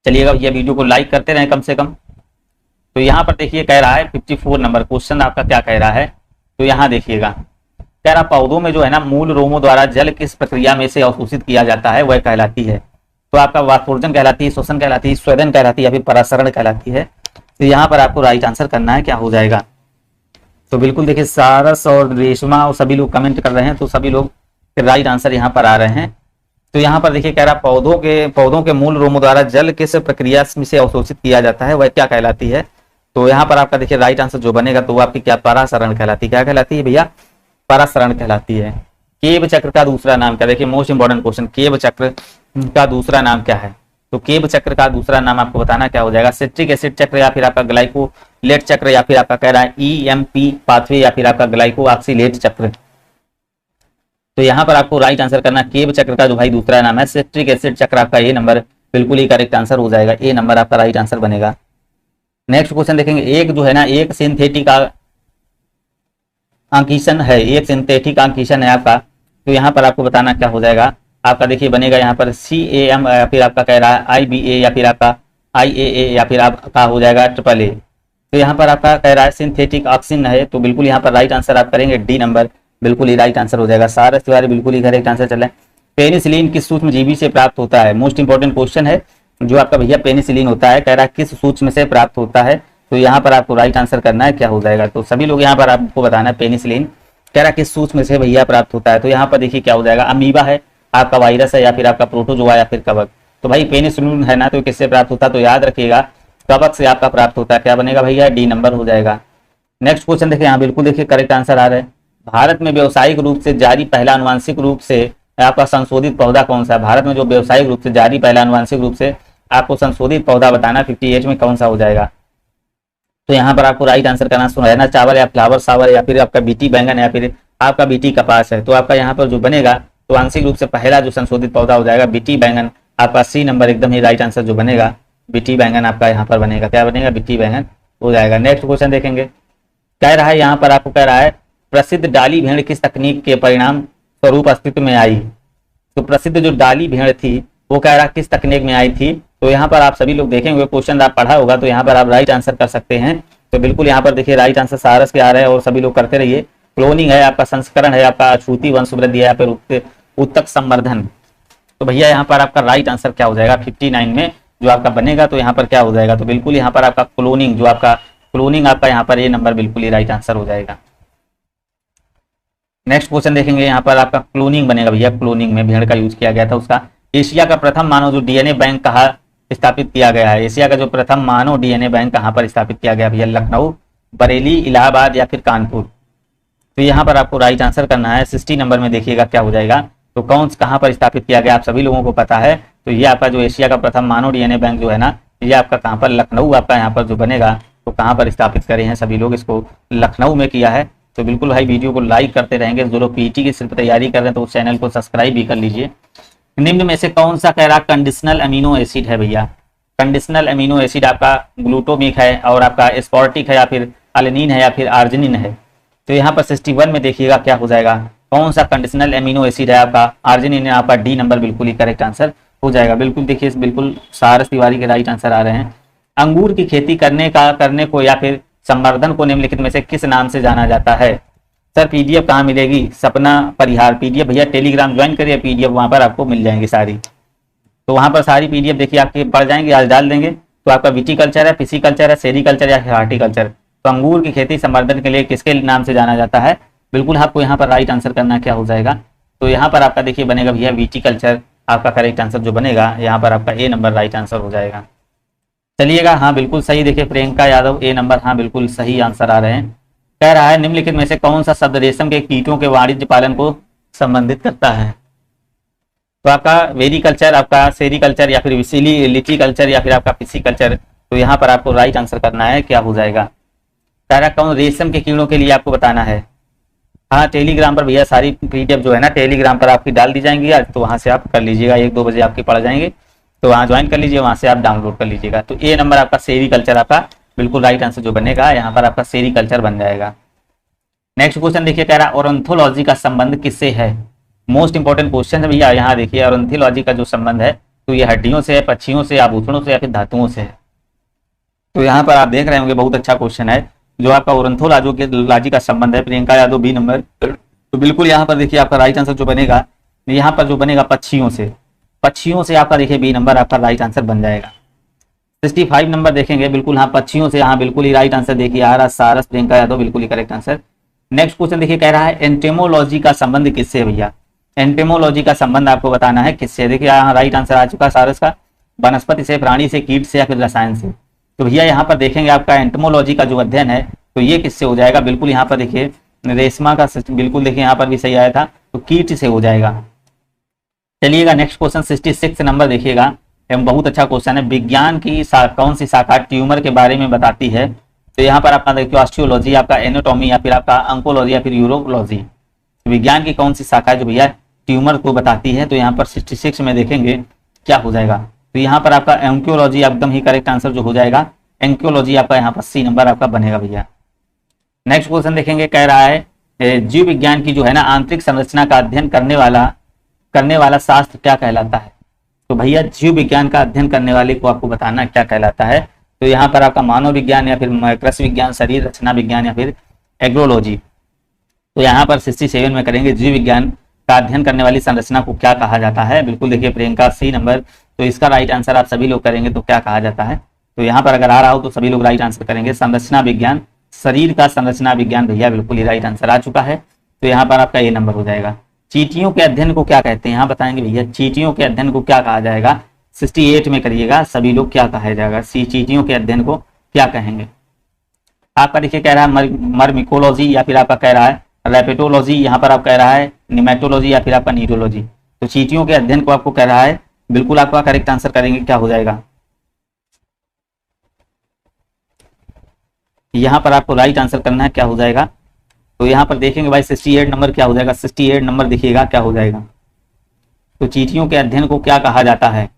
चलिएगा भैया वीडियो को लाइक करते रहें कम से कम। तो यहाँ पर देखिए कह रहा है 54 नंबर क्वेश्चन आपका क्या कह रहा है, तो यहाँ देखिएगा कह रहा पौधों में जो है ना मूल रोमों द्वारा जल किस प्रक्रिया में से अवशोषित किया जाता है, वह कहलाती है। तो आपका वाष्पोर्जन कहलाती है, श्वसन कहलाती है, स्वेदन कहलाती है, या फिर परासरण कहलाती है। तो यहाँ पर आपको राइट आंसर करना है, क्या हो जाएगा। तो बिल्कुल देखिए सारस और रेशमा और सभी लोग कमेंट कर रहे हैं, तो सभी लोग राइट आंसर यहाँ पर आ रहे हैं। तो यहाँ पर देखिए कह रहा पौधों के मूल रोमों द्वारा जल किस प्रक्रिया से अवशोषित किया जाता है, वह क्या कहलाती है। तो यहाँ पर आपका देखिए राइट आंसर जो बनेगा तो वो आपकी क्या परासरण कहलाती है। क्या कहलाती है भैया, परासरण कहलाती है। केव चक्र का दूसरा नाम क्या, देखिए मोस्ट इंपॉर्टेंट क्वेश्चन, केव चक्र का दूसरा नाम क्या है। तो केव चक्र का दूसरा नाम आपको बताना क्या हो जाएगा, सिट्रिक एसिड चक्र, या फिर आपका ग्लाइकोलेट चक्र, या फिर आपका कह रहा है ईएमपी पाथवे, या फिर आपका ग्लाइको ऑक्सीलेट चक्र। तो यहाँ पर आपको राइट आंसर करना केव चक्र का जो भाई दूसरा नाम है सिट्रिक एसिड चक्र, आपका ए नंबर बिल्कुल ही करेक्ट आंसर हो जाएगा, ए नंबर आपका राइट आंसर बनेगा। नेक्स्ट क्वेश्चन देखेंगे, एक जो है ना एक सिंथेटिक आंकीशन है, एक सिंथेटिक आंकीशन है आपका। तो यहाँ पर आपको बताना क्या हो जाएगा, आपका देखिए बनेगा यहाँ पर CAM, या फिर आपका कह रहा है IBA, या फिर आपका IAA, या फिर आपका हो जाएगा AAA। तो यहाँ पर आपका कह रहा है सिंथेटिक ऑक्सीजन है, तो बिल्कुल यहाँ पर राइट आंसर आप करेंगे डी नंबर, बिल्कुल ही राइट आंसर हो जाएगा। सारस तिवारी बिल्कुल ही करेक्ट आंसर चल रहा है। पेनिसिलिन किस सूक्ष्म जीवी से प्राप्त होता है, मोस्ट इंपॉर्टेंट क्वेश्चन है जो आपका भैया पेनिसिलिन होता है, कह रहा है किस सूक्ष्म से प्राप्त होता है। तो यहाँ पर आपको राइट आंसर करना है, क्या हो जाएगा। तो सभी लोग यहाँ पर आपको बताना है पेनिसिलिन कह रहा है किस सूक्ष्म से भैया प्राप्त होता है। तो यहाँ पर देखिए क्या हो जाएगा, अमीबा है, आपका वायरस है, या फिर आपका प्रोटोजोआ, या फिर कवक। तो भाई पेनिसिलिन है ना, तो किससे प्राप्त होता है, तो याद रखिएगा कवक से आपका प्राप्त होता है, क्या बनेगा भैया, डी नंबर हो जाएगा। नेक्स्ट क्वेश्चन देखिए, यहाँ बिल्कुल देखिए करेक्ट आंसर आ रहा है। भारत में व्यावसायिक रूप से जारी पहला आनुवांशिक रूप से आपका संशोधित पौधा कौन सा है? भारत में जो व्यावसायिक रूप से जारी पहला आनुवांशिक रूप से आपको संशोधित पौधा बताना 58 में कौन सा हो जाएगा? तो यहाँ पर आपको राइट आंसर करना सुनहरा चावल या फ्लावर सावर या फिर आपका बीटी बैंगन या फिर आपका बीटी कपास है। तो आपका यहाँ पर जो बनेगा तो आंशिक रूप से पहला जो संशोधित पौधा हो जाएगा बीटी बैंगन, आपका सी नंबर एकदम ही राइट आंसर जो बनेगा बीटी बैंगन आपका यहाँ पर बनेगा, क्या बनेगा, बीटी बैंगन हो जाएगा। नेक्स्ट क्वेश्चन देखेंगे, कह रहा है यहाँ पर आपको कह रहा है प्रसिद्ध डाली भेड़ किस तकनीक के परिणाम स्वरूप अस्तित्व में आई? तो प्रसिद्ध जो डाली भेड़ थी वो कह रहा किस तकनीक में आई थी? तो यहाँ पर आप सभी लोग देखेंगे क्वेश्चन आप पढ़ा होगा तो यहाँ पर आप राइट आंसर कर सकते हैं। तो बिल्कुल यहाँ पर देखिए राइट आंसर सारस के आ रहे हैं और सभी लोग करते रहिए। क्लोनिंग है, आपका संस्करण है, आपका अछूती वंशवृद्धि है या फिर उत्तक संवर्धन। तो भैया यहाँ पर आपका राइट आंसर क्या हो जाएगा 59 में जो आपका बनेगा? तो यहाँ पर क्या हो जाएगा? तो बिल्कुल यहाँ पर आपका क्लोनिंग, जो आपका क्लोनिंग आपका यहाँ पर ये नंबर बिल्कुल ही राइट आंसर हो जाएगा। नेक्स्ट क्वेश्चन देखेंगे, यहाँ पर आपका क्लोनिंग बनेगा भैया, क्लोनिंग में भेड़ का यूज किया गया था उसका। एशिया का प्रथम मानव जो डीएनए बैंक कहाँ स्थापित किया गया है? एशिया का जो प्रथम मानव डीएनए बैंक कहाँ पर स्थापित किया गया भैया? लखनऊ, बरेली, इलाहाबाद या फिर कानपुर? तो यहाँ पर आपको राइट आंसर करना है। 60 नंबर में देखिएगा क्या हो जाएगा। तो कौन कहाँ पर स्थापित किया गया आप सभी लोगों को पता है। तो ये आपका जो एशिया का प्रथम मानव डीएनए बैंक जो है ना, ये आपका कहाँ पर, लखनऊ आपका यहाँ पर जो बनेगा तो कहाँ पर स्थापित करे हैं सभी लोग, इसको लखनऊ में किया है। तो बिल्कुल भाई वीडियो को लाइक करते रहेंगे। जो लोग पीटी की सिर्फ तैयारी कर रहे हैं तो उस चैनल को सब्सक्राइब भी कर लीजिए। निम्न में से कौन सा कह रहा कंडीशनल अमीनो एसिड है भैया? कंडीशनल अमीनो एसिड आपका ग्लूटोमिक है और आपका एस्पार्टिक है या फिर अलेनिन है या फिर आर्जिनिन है? तो यहाँ पर 61 में देखिएगा क्या हो जाएगा, कौन सा कंडीशनल अमीनो एसिड है आपका? आर्जिनिन है आपका, डी नंबर बिल्कुल ही करेक्ट आंसर हो जाएगा। बिल्कुल देखिए बिल्कुल सारस तिवारी के राइट आंसर आ रहे हैं। अंगूर की खेती करने को या फिर संवर्धन को निम्नलिखित में से किस नाम से जाना जाता है? सर पीडीएफ कहाँ मिलेगी? सपना परिहार पीडीएफ भैया टेलीग्राम ज्वाइन करिए, पीडीएफ वहां पर आपको मिल जाएंगी सारी। तो वहां पर सारी पीडीएफ देखिए आपके पड़ जाएंगे, आज डाल देंगे। तो आपका विटीकल्चर है, पिसिकल्चर है, सेरिकल्चर या हार्टिकल्चर? तो अंगूर की खेती संवर्धन के लिए किसके नाम से जाना जाता है? बिल्कुल आपको यहाँ पर राइट आंसर करना क्या हो जाएगा? तो यहाँ पर आपका देखिए बनेगा भैया विटीकल्चर, आपका करेक्ट आंसर जो बनेगा यहाँ पर आपका ए नंबर राइट आंसर हो जाएगा। चलिएगा, हाँ बिल्कुल सही। देखिए प्रियंका यादव ए नंबर, हाँ बिल्कुल सही आंसर आ रहे हैं। कह रहा है निम्नलिखित में से कौन सा शब्द रेशम के कीटों के वाणिज्य पालन को संबंधित करता है? तो आपका वेरिकल्चर, आपका सेरिकल्चर या फिर लिटिकल्चर या फिर आपका पिसिकल्चर? तो यहाँ पर आपको राइट आंसर करना है, क्या हो जाएगा? कह रहा कौन रेशम के कीड़ों के लिए आपको बताना है। हाँ टेलीग्राम पर भैया सारी पीडीएफ जो है ना टेलीग्राम पर आपकी डाल दी जाएंगी आज, तो वहां से आप कर लीजिएगा। 1-2 बजे आपकी पढ़ जाएंगे तो वहाँ ज्वाइन कर लीजिए, वहां से आप डाउनलोड कर लीजिएगा। तो ए नंबर आपका सेरिकल्चर आपका बिल्कुल राइट आंसर जो बनेगा यहाँ पर आपका सेरिकल्चर बन जाएगा। नेक्स्ट क्वेश्चन देखिए, कह रहा ऑरंथोलॉजी का संबंध किससे है? मोस्ट इंपॉर्टेंट क्वेश्चन है भैया। यहाँ देखिए ऑरंथोलॉजी का जो संबंध है तो ये हड्डियों से है, पक्षियों से, आभूषणों से या फिर धातुओं से है? तो यहाँ पर आप देख रहे होंगे बहुत अच्छा क्वेश्चन है जो आपका ऑरंथोलॉजी का संबंध है। Priyanka Yadav B number. तो बिल्कुल यहाँ पर देखिए आपका राइट आंसर जो बनेगा यहाँ पर जो बनेगा पक्षियों से आपका देखिए बी नंबर आपका राइट आंसर बन जाएगा। 65 नंबर देखेंगे, बिल्कुल हाँ पक्षियों से, हाँ बिल्कुल ही राइट आंसर देखिए आ रहा सारस प्रियंका यादव, बिल्कुल ही करेक्ट आंसर। नेक्स्ट क्वेश्चन देखिए, कह रहा है एंटेमोलॉजी का संबंध किससे है भैया? एंटेमोलॉजी का संबंध आपको बताना है किससे? देखिए यहाँ राइट आंसर आ चुका सारस का, वनस्पति से, प्राणी से, कीट से या फिर रसायन से? तो भैया यहाँ पर देखेंगे आपका एंटेमोलॉजी का जो अध्ययन है तो ये किससे हो जाएगा? बिल्कुल यहाँ पर देखिए रेशमा का, बिल्कुल देखिए यहाँ पर भी सही आया था, तो कीट से हो जाएगा। चलिएगा नेक्स्ट क्वेश्चन 66 नंबर देखिएगा, एवं बहुत अच्छा क्वेश्चन है। विज्ञान की कौन सी शाखा ट्यूमर के बारे में बताती है? तो यहाँ पर आपका देखिए ऑस्टियोलॉजी, आपका एनाटॉमी या फिर आपका अंकोलॉजी या फिर यूरोलॉजी? विज्ञान की कौन सी शाखा है जो भैया ट्यूमर को बताती है? तो यहाँ पर 66 में देखेंगे क्या हो जाएगा। तो यहाँ पर आपका एंकोलॉजी एकदम ही करेक्ट आंसर जो हो जाएगा, एंकोलॉजी आपका यहाँ पर सी नंबर आपका बनेगा भैया। नेक्स्ट क्वेश्चन देखेंगे, कह रहा है जीव विज्ञान की जो है ना आंतरिक संरचना का अध्ययन करने वाला शास्त्र क्या कहलाता है? तो भैया जीव विज्ञान का अध्ययन करने वाले को आपको बताना क्या कहलाता है? तो यहाँ पर आपका मानव विज्ञान या फिर कृषि विज्ञान, शरीर रचना विज्ञान या फिर एग्रोलॉजी? तो यहाँ पर 67 में करेंगे जीव विज्ञान का अध्ययन करने वाली संरचना को क्या कहा जाता है? बिल्कुल देखिए प्रियंका सी नंबर। तो इसका राइट आंसर आप सभी लोग करेंगे तो क्या कहा जाता है? तो यहाँ पर अगर आ रहा हो तो सभी लोग राइट आंसर करेंगे संरचना विज्ञान, शरीर का संरचना विज्ञान। भैया बिल्कुल ही राइट आंसर आ चुका है, तो यहाँ पर आपका ये नंबर हो जाएगा। चींटियों के अध्ययन को क्या कहते हैं? यहाँ बताएंगे भैया चींटियों के अध्ययन को क्या कहा जाएगा? 68 में करिएगा सभी लोग क्या कहा जाएगा, चींटियों के अध्ययन को क्या कहेंगे। आपका देखिए कह रहा है मर्मिकोलॉजी या फिर आपका कह रहा है रेपेटोलॉजी, यहाँ पर आप कह रहा है निमेटोलॉजी या फिर आपका नीरोलॉजी। तो चींटियों के अध्ययन को आपको कह रहा है, बिल्कुल आपका करेक्ट आंसर करेंगे क्या हो जाएगा। यहाँ पर आपको राइट आंसर करना है, क्या हो जाएगा। तो यहाँ पर देखेंगे भाई 68 नंबर क्या हो जाएगा, 68 नंबर देखिएगा क्या हो जाएगा। तो चींटियों के अध्ययन को क्या कहा जाता है,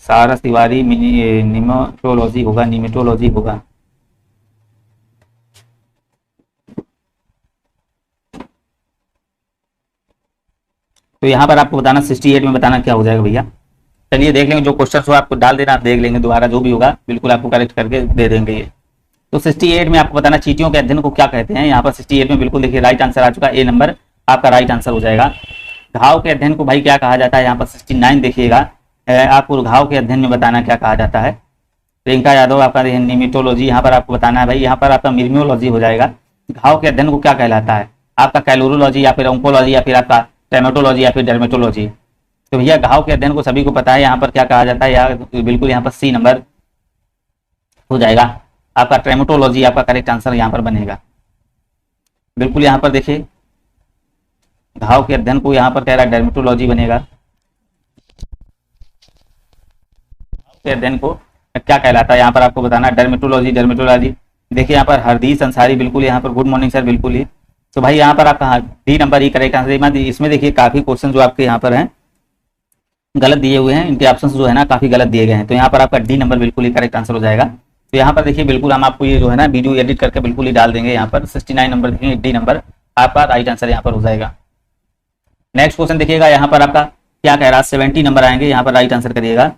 सारस तिवारी निमेटोलॉजी होगा, निमेटोलॉजी होगा। तो यहाँ पर आपको बताना 68 में बताना क्या हो जाएगा भैया। चलिए देख लेंगे, जो क्वेश्चन हो आपको डाल देना, आप देख लेंगे दोबारा जो भी होगा बिल्कुल आपको करेक्ट करके दे देंगे ये। तो 68 में आपको बताना चींटियों के अध्ययन को क्या कहते हैं। यहाँ पर 68 में बिल्कुल देखिए राइट आंसर आ चुका, ए नंबर आपका राइट आंसर हो जाएगा। घाव के अध्ययन को भाई क्या कहा जाता है, यहाँ पर 69 देखिएगा, आपको घाव के अध्ययन में बताना क्या कहा जाता है। प्रियंका यादव आपका निमेटोलॉजी, यहाँ पर आपको बताना है भाई, यहाँ पर आपका मिर्मियोलॉजी हो जाएगा। घाव के अध्ययन को क्या कहलाता है, आपका कैलोरोलॉजी या फिर ऑन्कोलॉजी या फिर आपका टेमेटोलॉजी या फिर डर्मेटोलॉजी। तो भैया घाव के अध्ययन को सभी को पता है, यहाँ पर क्या कहा जाता है, यार बिल्कुल यहाँ पर सी नंबर हो जाएगा आपका, ट्रेमेटोलॉजी आपका करेक्ट आंसर यहाँ पर बनेगा। बिल्कुल यहाँ पर देखिए घाव के अध्ययन को यहाँ पर कह रहा है डर्मेटोलॉजी बनेगा। घाव के अध्ययन को क्या कहलाता है यहाँ पर आपको बताना, डर्मेटोलॉजी, डर्मेटोलॉजी। देखिए यहाँ पर हरदीस अंसारी बिल्कुल यहाँ पर, गुड मॉर्निंग सर, बिल्कुल ही। तो भाई यहाँ पर आपका डी नंबर ही करेक्ट आंसर। इसमें देखिए काफी क्वेश्चन जो आपके यहाँ पर हैं गलत दिए हुए हैं, इनके ऑप्शंस जो है ना काफी गलत दिए गए हैं। तो यहाँ पर आपका डी नंबर बिल्कुल ही करेक्ट आंसर हो जाएगा। तो यहाँ पर देखिए बिल्कुल हम आपको ये जो है ना वीडियो एडिट करके बिल्कुल ही डाल देंगे। यहाँ पर 69 नंबर देखिए, डी नंबर आपका राइट आंसर यहाँ पर हो जाएगा। नेक्स्ट क्वेश्चन देखिएगा, यहाँ पर आपका क्या कह रहा है, 70 नंबर आएंगे, यहाँ पर राइट आंसर करिएगा।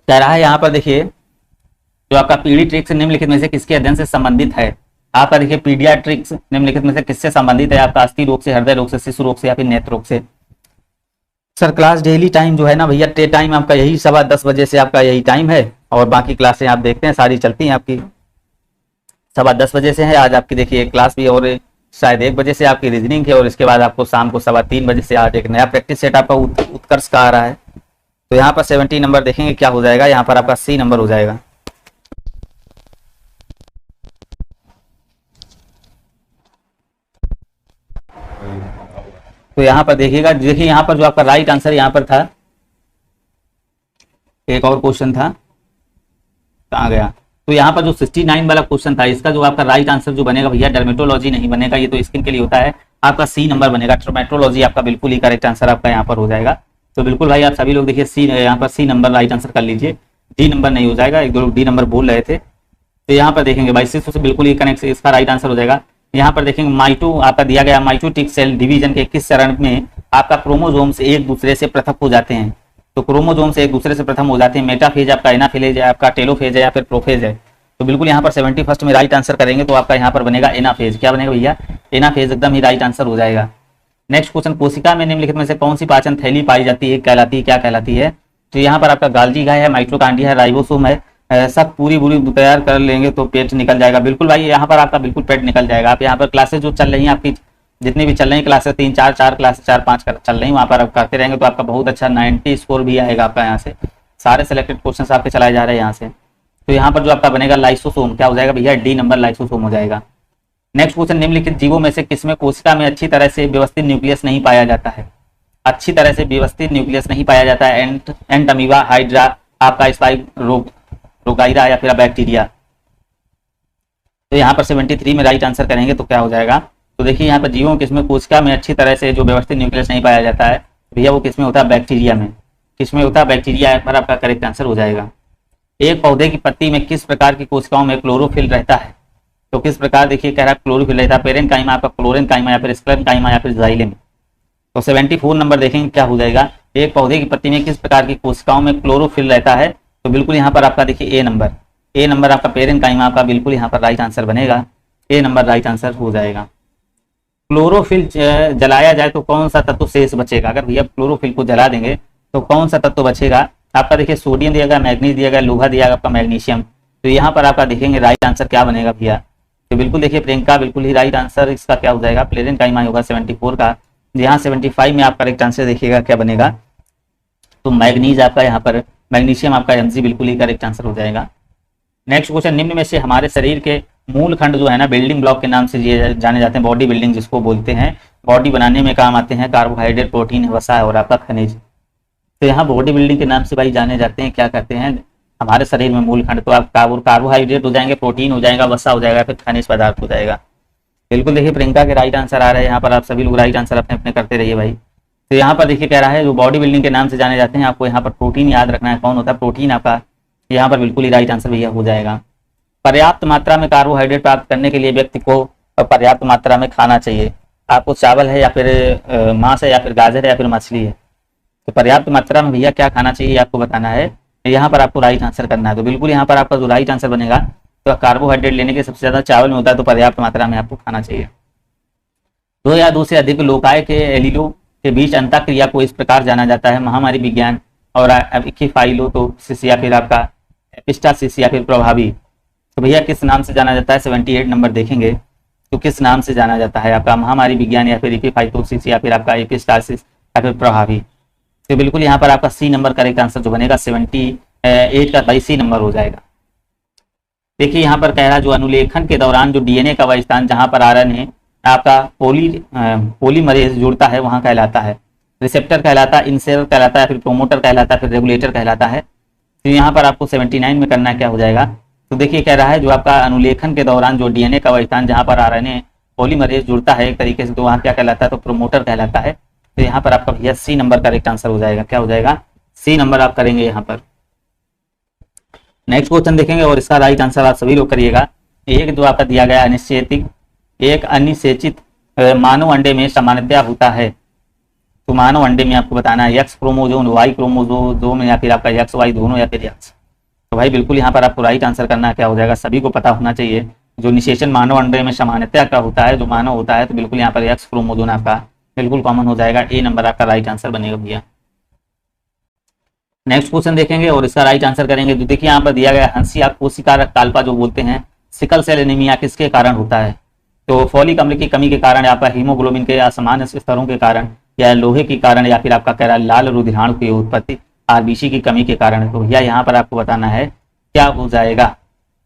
कह रहा है यहाँ पर देखिए जो आपका पीडियाट्रिक्स निम्नलिखित में से किसके अध्ययन से संबंधित है। आपका देखिए पीडियाट्रिक्स निम्नलिखित में से किससे संबंधित है, आपका अस्थि रोग से, हृदय रोग से, शिशु रोग से या फिर नेत्र रोग से। सर क्लास डेली टाइम जो है ना भैया, टाइम आपका यही 10:15 बजे से आपका यही टाइम है, और बाकी क्लासें आप देखते हैं सारी चलती हैं आपकी 10:15 बजे से है। आज आपकी देखिए क्लास भी, और शायद 1 बजे से आपकी रीजनिंग है, और इसके बाद आपको शाम को 3:15 बजे से आज एक नया प्रैक्टिस सेट आपका उत्कर्ष का आ रहा है। तो यहाँ पर 70 नंबर देखेंगे क्या हो जाएगा, यहाँ पर आपका सी नंबर हो जाएगा। तो यहाँ पर देखिएगा, देखिए यहाँ पर जो आपका राइट आंसर यहाँ पर था, एक और क्वेश्चन था, कहाँ गया। तो यहाँ पर जो 69 वाला क्वेश्चन था, इसका जो आपका राइट आंसर जो बनेगा भैया, डर्मेटोलॉजी नहीं बनेगा, ये तो स्किन के लिए होता है, आपका सी नंबर बनेगा। ट्रोमेटोलॉजी आपका बिल्कुल ही करेक्ट आंसर आपका यहाँ पर हो जाएगा। तो बिल्कुल भाई आप सभी लोग देखिए सी, यहाँ पर सी नंबर राइट आंसर कर लीजिए, डी नंबर नहीं हो जाएगा, एक दो लोग डी नंबर बोल रहे थे। तो यहाँ पर देखेंगे भाई शिशु से बिल्कुल ही कनेक्ट, इसका राइट आंसर हो जाएगा। यहाँ पर देखेंगे माइटो आपका दिया गया, माइटोटिक सेल डिवीजन के किस चरण में आपका क्रोमोसोम्स एक दूसरे से पृथक हो जाते हैं। तो क्रोमोसोम्स एक दूसरे से पृथक हो जाते हैं, मेटाफेज आपका, एनाफेज है आपका, टेलोफेज है या फिर प्रोफेज है। तो बिल्कुल यहाँ पर 71 में राइट आंसर करेंगे, तो आपका यहाँ पर बनेगा एनाफेज। क्या बनेगा भैया, एनाफेज एकदम ही राइट आंसर हो जाएगा। नेक्स्ट क्वेश्चन, कोशिका में निम्नलिखित में से कौन सी पाचन थैली पाई जाती है, कहलाती है, क्या कहलाती है। तो यहाँ पर आपका गाल्जी घाय है, माइटोकांड्रिया है, राइबोसोम है, सब पूरी तैयार कर लेंगे तो पेट निकल जाएगा। बिल्कुल भाई यहाँ पर आपका बिल्कुल पेट निकल जाएगा। आप यहाँ पर क्लासेस जो चल रही हैं आपकी, जितनी भी चल रही हैं क्लासेस, 3-4 क्लासेस 4-5 चल रही हैं, वहाँ पर आप करते रहेंगे तो आपका बहुत अच्छा 90 स्कोर भी आएगा आपका। यहाँ से सारे सिलेक्टेड क्वेश्चन आपके चलाए जा रहे हैं यहाँ से। तो यहाँ पर जो आपका बनेगा लाइसोसोम, क्या हो जाएगा भैया, डी नंबर लाइसोसोम हो जाएगा। नेक्स्ट क्वेश्चन, निम्नलिखित जीवों में से किसमें कोशिका में अच्छी तरह से व्यवस्थित न्यूक्लियस नहीं पाया जाता है। अच्छी तरह से व्यवस्थित न्यूक्लियस नहीं पाया जाता है। एंट अमीबा, हाइड्रा, आपका स्पाइक रोगाइरा या फिर बैक्टीरिया। तो यहाँ पर 73 में राइट आंसर करेंगे तो क्या हो जाएगा। तो देखिए यहाँ पर जीवों किसमें कोशिका में अच्छी तरह से जो व्यवस्थित न्यूक्लियस नहीं पाया जाता है भैया, वो किसमें होता है, बैक्टीरिया में। किसमें होता है, बैक्टीरिया पर आपका करेक्ट आंसर हो जाएगा। एक पौधे की पत्ती में किस प्रकार की कोशिकाओं में क्लोरोफिल रहता है। तो किस प्रकार, देखिए कह रहा है क्लोरोफिल रहता है, पेरेन्काइमा आपका, क्लोरेन्काइमा या फिर स्क्लेरेन्काइमा या फिर जाइलेम। तो 74 नंबर देखेंगे क्या हो जाएगा, एक पौधे की पत्ती में किस प्रकार की कोशिकाओं में क्लोरोफिल रहता है। तो बिल्कुल यहाँ पर आपका देखिए ए नंबर आपका पेरेन्काइमा आपका बिल्कुल यहाँ पर राइट आंसर बनेगा, ए नंबर राइट आंसर हो जाएगा। क्लोरोफिल जलाया जाए तो कौन सा तत्व शेष बचेगा। अगर भैया क्लोरोफिल को जला देंगे तो कौन सा तत्व बचेगा, आपका देखिए सोडियम दिया गया, मैग्नीज दिया गया, लोहा दिया गया, आपका मैग्नीशियम। तो यहाँ पर आपका देखेंगे राइट आंसर क्या बनेगा भैया। तो बिल्कुल देखिए प्रियंका बिल्कुल ही राइट आंसर इसका क्या हो जाएगा, पेरेन्काइमा होगा 74 का। यहाँ 75 में आप करेक्ट आंसर देखिएगा क्या बनेगा, तो मैग्नीज आपका यहाँ पर मैग्नीशियम आपका Mg बिल्कुल ही करेक्ट आंसर हो जाएगा। नेक्स्ट क्वेश्चन, निम्न में से हमारे शरीर के मूल खंड जो है ना बिल्डिंग ब्लॉक के नाम से ये जाने जाते हैं, बॉडी बिल्डिंग जिसको बोलते हैं, बॉडी बनाने में काम आते हैं, कार्बोहाइड्रेट, प्रोटीन, वसा और आपका खनिज। तो यहाँ बॉडी बिल्डिंग के नाम से भाई जाने जाते हैं, क्या करते हैं हमारे शरीर में मूल खंड, तो आप कार्बोहाइड्रेट हो जाएंगे, प्रोटीन हो जाएगा, वसा हो जाएगा, फिर खनिज पदार्थ हो जाएगा। बिल्कुल देखिए प्रियंका के राइट आंसर आ रहा है यहाँ पर, आप सभी लोग राइट आंसर अपने अपने करते रहिए भाई। तो यहाँ पर देखिए कह रहा है जो बॉडी बिल्डिंग के नाम से जाने जाते हैं, आपको यहाँ पर प्रोटीन याद रखना है, कौन होता है प्रोटीन आपका, यहाँ पर बिल्कुल ही राइट आंसर भैया हो जाएगा। पर्याप्त मात्रा में कार्बोहाइड्रेट प्राप्त करने के लिए व्यक्ति को पर्याप्त मात्रा में खाना चाहिए, आपको चावल है या फिर मांस है या फिर गाजर है या फिर मछली है, तो पर्याप्त मात्रा में भैया क्या खाना चाहिए आपको बताना है, यहाँ पर आपको राइट आंसर करना है। तो बिल्कुल यहाँ पर आपका जो राइट आंसर बनेगा, तो कार्बोहाइड्रेट लेने के सबसे ज्यादा चावल में होता है, तो पर्याप्त मात्रा में आपको खाना चाहिए। 2 या 2 से अधिक लोकाय के एलिलो के बीच अंतःक्रिया को इस प्रकार जाना जाता है, महामारी, विज्ञान और इक्कीफाइलोटोसिस या फिर आपका एपिस्टासिस या फिर प्रभावी। तो भैया किस नाम से जाना जाता है, 78 नंबर देखेंगे तो किस नाम से जाना जाता है आपका, महामारी, विज्ञान या फिर इक्कीफाइलोटोसिस या फिर आपका एपिस्टासिस या फिर प्रभावी। तो बिल्कुल यहाँ पर आपका सी नंबर करेक्ट आंसर जो बनेगा 78 का भाई सी नंबर हो जाएगा। देखिए यहाँ पर कह रहा है जो अनुलेखन के दौरान जो डीएनए का वह स्थान जहाँ पर आरएनए आपका पॉलीमरेज जुड़ता है वहाँ कहलाता है रिसेप्टर कहलाता है, इंसेलर कहलाता है, फिर प्रोमोटर कहलाता है, फिर रेगुलेटर कहलाता है। तो यहाँ पर आपको 79 में करना क्या हो जाएगा, तो देखिए कह रहा है जो आपका अनुलेखन के दौरान जो डीएनए का वह स्थान जहाँ पर आरएनए पॉलीमरेज जुड़ता है एक तरीके से, तो वहाँ क्या कहलाता है, तो प्रोमोटर कहलाता है। तो यहाँ पर आपका भैया सी नंबर करेक्ट आंसर हो जाएगा, क्या हो जाएगा, सी नंबर आप करेंगे यहाँ पर। नेक्स्ट क्वेश्चन देखेंगे और इसका राइट आंसर आप सभी लोग करिएगा। एक जो आपका दिया गया एक अनिषेचित मानव अंडे में सामान्यतया होता है, तो मानव अंडे में आपको बताना है एक्स क्रोमोजोम, वाई क्रोमोजोम या फिर आपका एक्स वाई दोनों या फिर एक्स। तो भाई बिल्कुल यहाँ पर आपको राइट आंसर करना क्या हो जाएगा, सभी को पता होना चाहिए जो निषेचन मानव अंडे में सामान्यतया का होता है, जो मानव होता है, तो बिल्कुल यहाँ पर एक्स क्रोमोजोम आपका बिल्कुल कॉमन हो जाएगा, ए नंबर आपका राइट आंसर बनेगा भैया। नेक्स्ट क्वेश्चन देखेंगे और इसका राइट आंसर करेंगे। तो देखिए यहाँ पर दिया गया हंसिया कोशिका रक्तताल्पा जो बोलते हैं, सिकल सेल एनीमिया किसके कारण होता है, तो फॉलिक अम्ल की कमी के कारण, आपका हीमोग्लोबिन के असमान स्तरों के कारण, या लोहे के कारण, या फिर आपका कह रहा है लाल रुधिराणु की उत्पत्ति आरबीसी की कमी के कारण। तो भैया यहाँ पर आपको बताना है क्या हो जाएगा,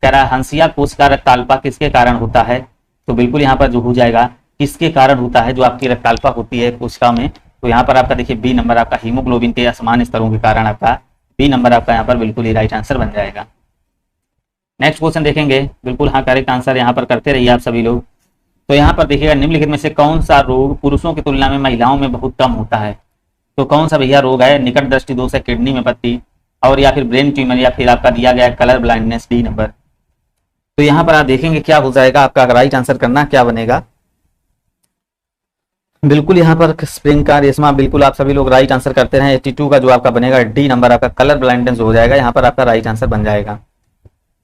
कह रहा है हंसिया कोशिका रक्तताल्पा किसके कारण होता है, तो बिल्कुल यहाँ पर जो हो जाएगा किसके कारण होता है, जो आपकी रक्तताल्पा होती है कोशिका में, तो यहाँ पर आपका देखिए बी नंबर आपका हीमोग्लोबिन के असमान स्तरों के कारण, आपका बी नंबर आपका यहाँ पर बिल्कुल ही राइट आंसर बन जाएगा। नेक्स्ट क्वेश्चन देखेंगे, बिल्कुल हाँ करेक्ट आंसर यहाँ पर करते रहिए आप सभी लोग। तो यहाँ पर देखिएगा निम्नलिखित में से कौन सा रोग पुरुषों की तुलना में महिलाओं में बहुत कम होता है, तो कौन सा भैया रोग है, निकट दृष्टि दोष है, किडनी में पत्ती, और या फिर ब्रेन ट्यूमर, या फिर आपका दिया गया कलर ब्लाइंडनेस, डी नंबर। तो यहाँ पर आप देखेंगे क्या हो जाएगा, आपका राइट आंसर करना क्या बनेगा, बिल्कुल यहाँ पर स्प्रिंग का रेशमा, बिल्कुल आप सभी लोग राइट आंसर करते हैं। 82 का जो आपका बनेगा डी नंबर आपका कलर ब्लाइंडनेस हो जाएगा, यहाँ पर आपका राइट आंसर बन जाएगा।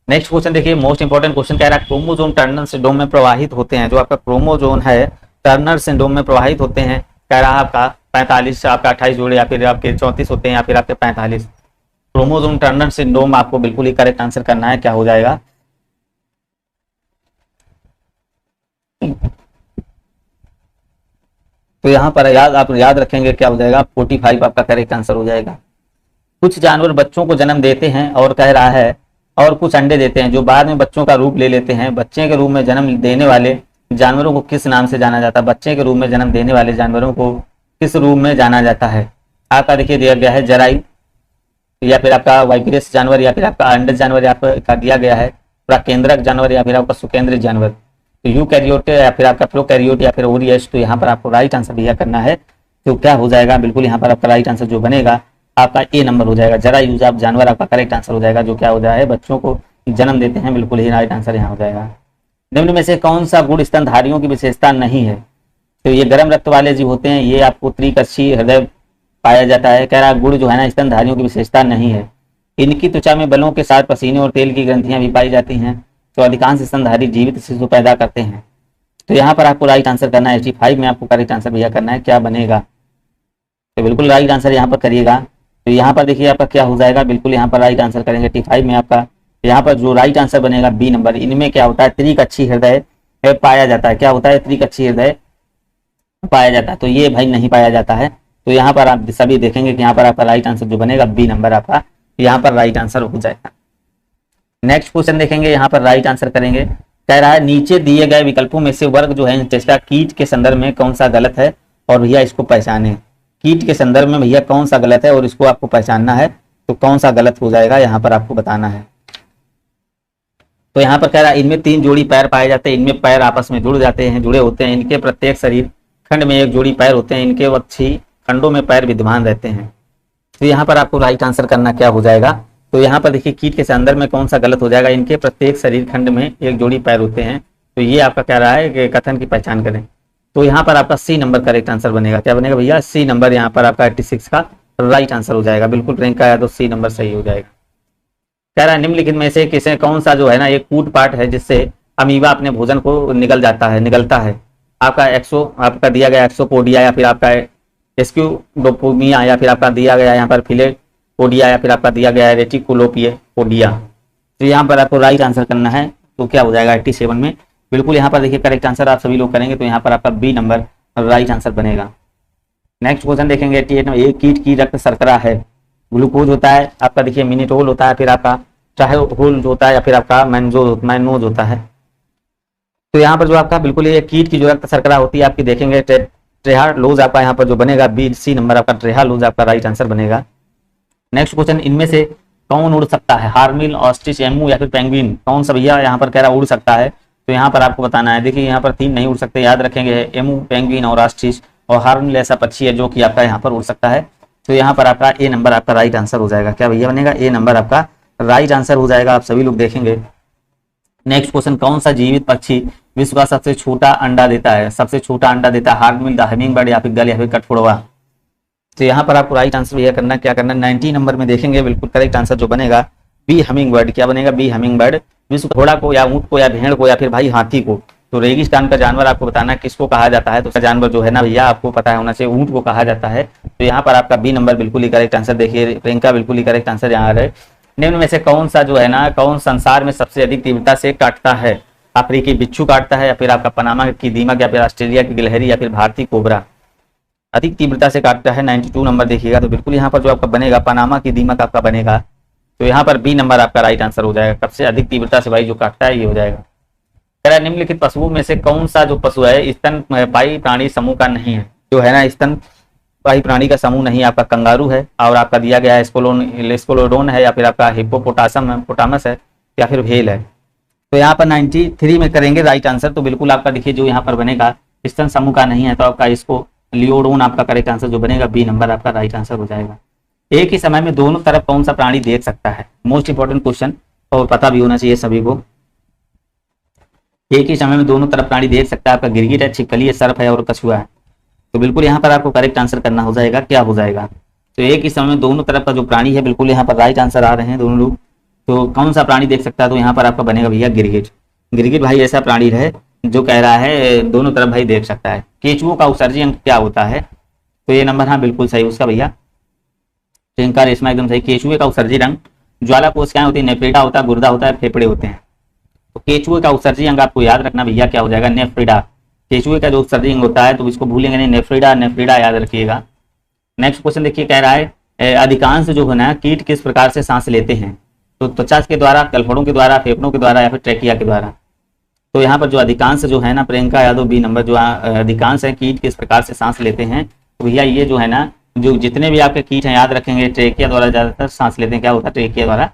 नेक्स्ट क्वेश्चन देखिए मोस्ट इंपोर्टेंट क्वेश्चन कह रहा है क्रोमोजोम टर्नर सिंड्रोम में प्रवाहित होते हैं, जो आपका क्रोमोजोम है टर्नर सिंड्रोम में प्रवाहित होते हैं, कह रहा है आपका 45 आपका 28 जोड़े या फिर आपके 34 होते हैं या फिर आपके 45। क्रोमोजोम टर्नर सिंड्रोम आपको बिल्कुल ही करेक्ट आंसर करना है, क्या हो जाएगा, तो यहाँ पर आप याद रखेंगे क्या हो जाएगा, 45 आपका करेक्ट आंसर हो जाएगा। कुछ जानवर बच्चों को जन्म देते हैं और कह रहा है और कुछ अंडे देते हैं जो बाद में बच्चों का रूप ले लेते हैं, बच्चे के रूप में जन्म देने वाले जानवरों को किस नाम से जाना जाता है, बच्चे के रूप में जन्म देने वाले जानवरों को किस रूप में जाना जाता है, आपका देखिए दिया गया है जराई, या फिर आपका वाइपरस जानवर, या फिर आपका अंडज जानवर, आपका दिया गया है प्राकेंद्रक जानवर, या फिर आपका सुकेंद्रित जानवर, तो यूकैरियोट या फिर आपका प्रोकैरियोट या फिर ओरियस। तो यहाँ पर आपको राइट आंसर भैया करना है, तो क्या हो जाएगा, बिल्कुल यहाँ पर आपका राइट आंसर जो बनेगा आपका ए नंबर हो जाएगा, जरा यूज आप जानवर आपका करेक्ट आंसर हो जाएगा, जो क्या हो जाए बच्चों को जन्म देते हैं, बिल्कुल ही राइट आंसर यहाँ हो जाएगा। निम्न में से कौन सा गुण स्तनधारियों की विशेषता नहीं है, तो ये गर्म रक्त वाले जीव होते हैं, ये आपको त्रिकक्षी हृदय पाया जाता है, कह रहा गुण जो है ना स्तनधारियों की विशेषता नहीं है, इनकी त्वचा में बलों के साथ पसीने और तेल की ग्रंथियां भी पाई जाती हैं, तो अधिकांश स्तनधारी जीवित शिशु पैदा करते हैं। तो यहाँ पर आपको राइट आंसर करना है, 85 में आपको करेक्ट आंसर भैया करना है, क्या बनेगा, तो बिल्कुल राइट आंसर यहाँ पर करिएगा। तो यहाँ पर देखिए आपका क्या हो जाएगा, बिल्कुल यहाँ पर राइट आंसर करेंगे 85 में आपका, यहाँ पर जो राइट आंसर बनेगा बी नंबर, इनमें क्या होता है त्रिकक्षी हृदय पाया जाता है, क्या होता है त्रिकक्षी हृदय पाया जाता है, तो ये भाई नहीं पाया जाता है। तो यहाँ पर आप सभी देखेंगे कि यहाँ पर आपका राइट आंसर जो बनेगा बी नंबर आपका यहाँ पर राइट आंसर हो जाएगा। नेक्स्ट क्वेश्चन देखेंगे, यहाँ पर राइट आंसर करेंगे। कह रहा है नीचे दिए गए विकल्पों में से वर्ग जो है चेष्टा कीट के संदर्भ में कौन सा गलत है और भैया इसको पहचाने। कीट के संदर्भ में भैया कौन सा गलत है और इसको आपको पहचानना है, तो कौन सा गलत हो जाएगा यहाँ पर आपको बताना है। तो यहाँ पर कह रहा है इनमें 3 जोड़ी पैर पाए जाते हैं, इनमें पैर आपस में जुड़ जाते हैं, जुड़े होते हैं, इनके प्रत्येक शरीर खंड में 1 जोड़ी पैर होते हैं, इनके वक्षी खंडों में पैर विद्यमान रहते हैं। तो यहाँ पर आपको राइट आंसर करना क्या हो जाएगा, तो यहाँ पर देखिए कीट के संदर्भ में कौन सा गलत हो जाएगा, इनके प्रत्येक शरीर खंड में 1 जोड़ी पैर होते हैं। तो ये आपका कह रहा है कि कथन की पहचान करें। तो यहाँ पर आपका सी नंबर करेक्ट आंसर बनेगा। क्या बनेगा भैया, सी नंबर यहाँ पर आपका 86 का राइट आंसर हो जाएगा। बिल्कुल प्रियंका यादव, सी नंबर सही हो जाएगा। कह रहा है निम्नलिखित में से किसे कौन सा जो है ना एक कूट पार्ट है जिससे अमीबा अपने भोजन को निगलता है। आपका आपका दिया गया एक्सोपोडिया या फिर आपका एस्क्यूडोपोमिया या फिर आपका दिया गया यहाँ पर फिलेपोडिया या फिर आपका दिया गया है रेटिकुलोपोडिया। तो यहाँ पर आपको राइट आंसर करना है, तो क्या हो जाएगा 87 में। बिल्कुल यहाँ पर देखिए करेक्ट आंसर आप सभी लोग करेंगे, तो यहाँ पर आपका बी नंबर राइट आंसर बनेगा। नेक्स्ट क्वेश्चन देखेंगे 88 में, एक कीट की रक्त शर्करा है। ग्लूकोज होता है, आपका देखिए मिनिटोल होता है, फिर आपका ट्रायोल होता है या फिर आपका मैनोज होता है। तो यहाँ पर जो आपका बिल्कुल ये कीट की जो रक्त शर्करा होती है आपकी देखेंगे ट्रेहालोज आपका यहाँ पर जो बनेगा बी सी नंबर आपका ट्रेहालोज आपका राइट आंसर बनेगा। नेक्स्ट क्वेश्चन, इनमें से कौन उड़ सकता है, हार्मिल, ऑस्ट्रिच, एमू या फिर पेंगुइन, कौन सा भैया यहाँ पर कह रहा उड़ सकता है। तो यहाँ पर आपको बताना है, देखिए यहाँ पर 3 नहीं उड़ सकते, याद रखेंगे एमू, पेंगुइन और ऑस्ट्रिच, और हार्मिल ऐसा पक्षी है जो कि आपका यहाँ पर उड़ सकता है। तो यहाँ पर आपका ए नंबर आपका राइट आंसर हो जाएगा। क्या भैया बनेगा, ए नंबर आपका राइट आंसर हो जाएगा। आप सभी लोग देखेंगे। नेक्स्ट क्वेश्चन, कौन सा जीवित पक्षी विश्व का सबसे छोटा अंडा देता है, सबसे छोटा अंडा देता है, हार्मिल, हमिंग बर्ड या फिर गल या फिर कठफोड़वा। तो यहाँ पर आपको राइट आंसर भैया करना क्या करना, 90 नंबर में देखेंगे बिल्कुल करेक्ट आंसर जो बनेगा बी हमिंग बर्ड। क्या बनेगा, बी हमिंग बर्ड। विश्व घोड़ा को या ऊंट को या भेड़ को या फिर भाई हाथी को। तो रेगिस्तान का जानवर आपको बताना है किसको कहा जाता है, तो उसका जानवर जो है ना भैया आपको पता होना चाहिए, ऊंट को कहा जाता है। तो यहाँ पर आपका बी नंबर बिल्कुल ही करेक्ट आंसर। देखिए प्रियंका बिल्कुल ही करेक्ट आंसर यहाँ रहे। निम्न में से कौन सा जो है ना कौन संसार में सबसे अधिक तीव्रता से काटता है, अफ्रीकी बिच्छू काटता है या फिर आपका पनामा की दीमक या फिर ऑस्ट्रेलिया की गिलहरी या फिर भारतीय कोबरा। अधिक तीव्रता से काटता है 92 नंबर देखिएगा। तो बिल्कुल यहाँ पर जो आपका बनेगा पनामा की दीमक आपका बनेगा। तो यहाँ पर बी नंबर आपका राइट आंसर हो जाएगा। सबसे अधिक तीव्रता से भाई जो काटता है ये हो जाएगा। कह रहा है निम्नलिखित पशुओं में से कौन सा जो पशु है स्तनपायी प्राणी समूह का नहीं है, जो है ना स्तनपायी प्राणी का समूह नहीं, आपका कंगारू है और आपका दिया गया है स्कोलोडोन है या फिर आपका हिप्पोपोटामस है या फिर व्हेल है। तो यहाँ पर 93 में करेंगे राइट आंसर। तो बिल्कुल आपका देखिए जो यहाँ पर बनेगा स्तन समूह का नहीं है, तो आपका इसको लियोडोन आपका करेक्ट आंसर जो बनेगा बी नंबर आपका राइट आंसर हो जाएगा। एक ही समय में दोनों तरफ कौन सा प्राणी देख सकता है, मोस्ट इंपॉर्टेंट क्वेश्चन और पता भी होना चाहिए सभी को। एक ही समय में दोनों तरफ प्राणी देख सकता है, आपका गिरगिट है, छिपकली है, सर्प है और कछुआ है। तो बिल्कुल यहाँ पर आपको करेक्ट आंसर करना हो जाएगा, क्या हो जाएगा। तो एक ही समय में दोनों तरफ का जो प्राणी है बिल्कुल यहाँ पर राइट आंसर आ रहे हैं दोनों लोग। तो कौन सा प्राणी देख सकता है, तो यहाँ पर आपका बनेगा भैया गिरगिट। गिरगिट भाई ऐसा प्राणी है जो कह रहा है दोनों तरफ भाई देख सकता है। केचुओं का उत्सर्जी अंग क्या होता है, तो ये नंबर हाँ बिल्कुल सही उसका भैया, प्रियंका रेशमा एकदम सही। केचुए का उत्सर्जी अंग ज्वाला कोशिकाएं होती है, नेफ्रिडा होता है, गुर्दा होता है, फेफड़े होते हैं। तो केचुए का उत्सर्जी अंग आपको याद रखना भैया क्या हो जाएगा, नेफ्रिडा। केचुए का जो उत्सर्जी अंग होता है तो इसको भूलेंगे नहीं, नेफ्रिडा याद रखिएगा। नेक्स्ट क्वेश्चन देखिए, कह रहा है अधिकांश जो है ना कीट किस प्रकार से सांस लेते हैं, तो त्वचा के द्वारा, गलफड़ों के द्वारा, फेफड़ों के द्वारा या फिर ट्रेकिया के द्वारा। तो यहाँ पर जो अधिकांश जो है ना प्रियंका यादव बी नंबर, जो अधिकांश है कीट किस प्रकार से सांस लेते हैं, तो भैया ये जो है ना जो जितने भी आपके कीट हैं याद रखेंगे ट्रेकिया द्वारा ज्यादातर सांस लेते हैं। क्या होता है, ट्रेकिया द्वारा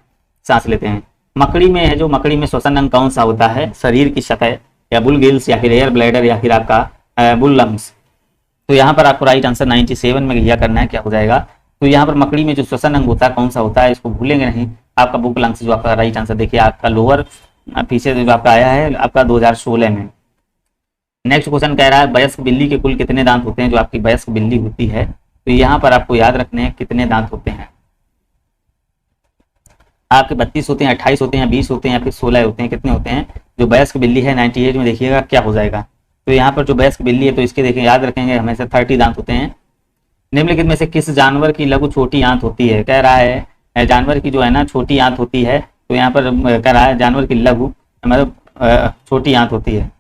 सांस लेते हैं। मकड़ी में है जो मकड़ी में श्वसन अंग कौन सा होता है, शरीर की सतह या बुल गिल्स या फिर एयर ब्लैडर या फिर आपका बुल लंग्स। तो यहाँ पर आपको राइट आंसर 97 में भैया करना है, क्या हो जाएगा। तो यहाँ पर मकड़ी में जो श्वसन अंग होता है कौन सा होता है, इसको भूलेंगे नहीं, आपका बुक लंग्स जो आपका राइट आंसर। देखिए आपका लोअर पीछे जो आपका आया है आपका 2016 में। नेक्स्ट क्वेश्चन कह रहा है वयस्क बिल्ली के कुल कितने दांत होते हैं, जो आपकी वयस्क बिल्ली होती है। तो यहाँ पर आपको याद रखने हैं कितने दांत होते हैं, आपके 32 होते हैं, 28 होते हैं, 20 होते हैं या फिर 16 होते हैं, कितने होते हैं। जो वयस्क बिल्ली है 98 में देखिएगा क्या हो जाएगा। तो यहाँ पर जो वयस्क बिल्ली है तो इसके देखिए याद रखेंगे हमेशा 30 दांत होते हैं। निम्नलिखित में से किस जानवर की लघु छोटी आंत होती है, कह रहा है जानवर की जो है ना छोटी आंत होती है। तो यहाँ पर कह रहा है जानवर की लघु मतलब छोटी आंत होती है।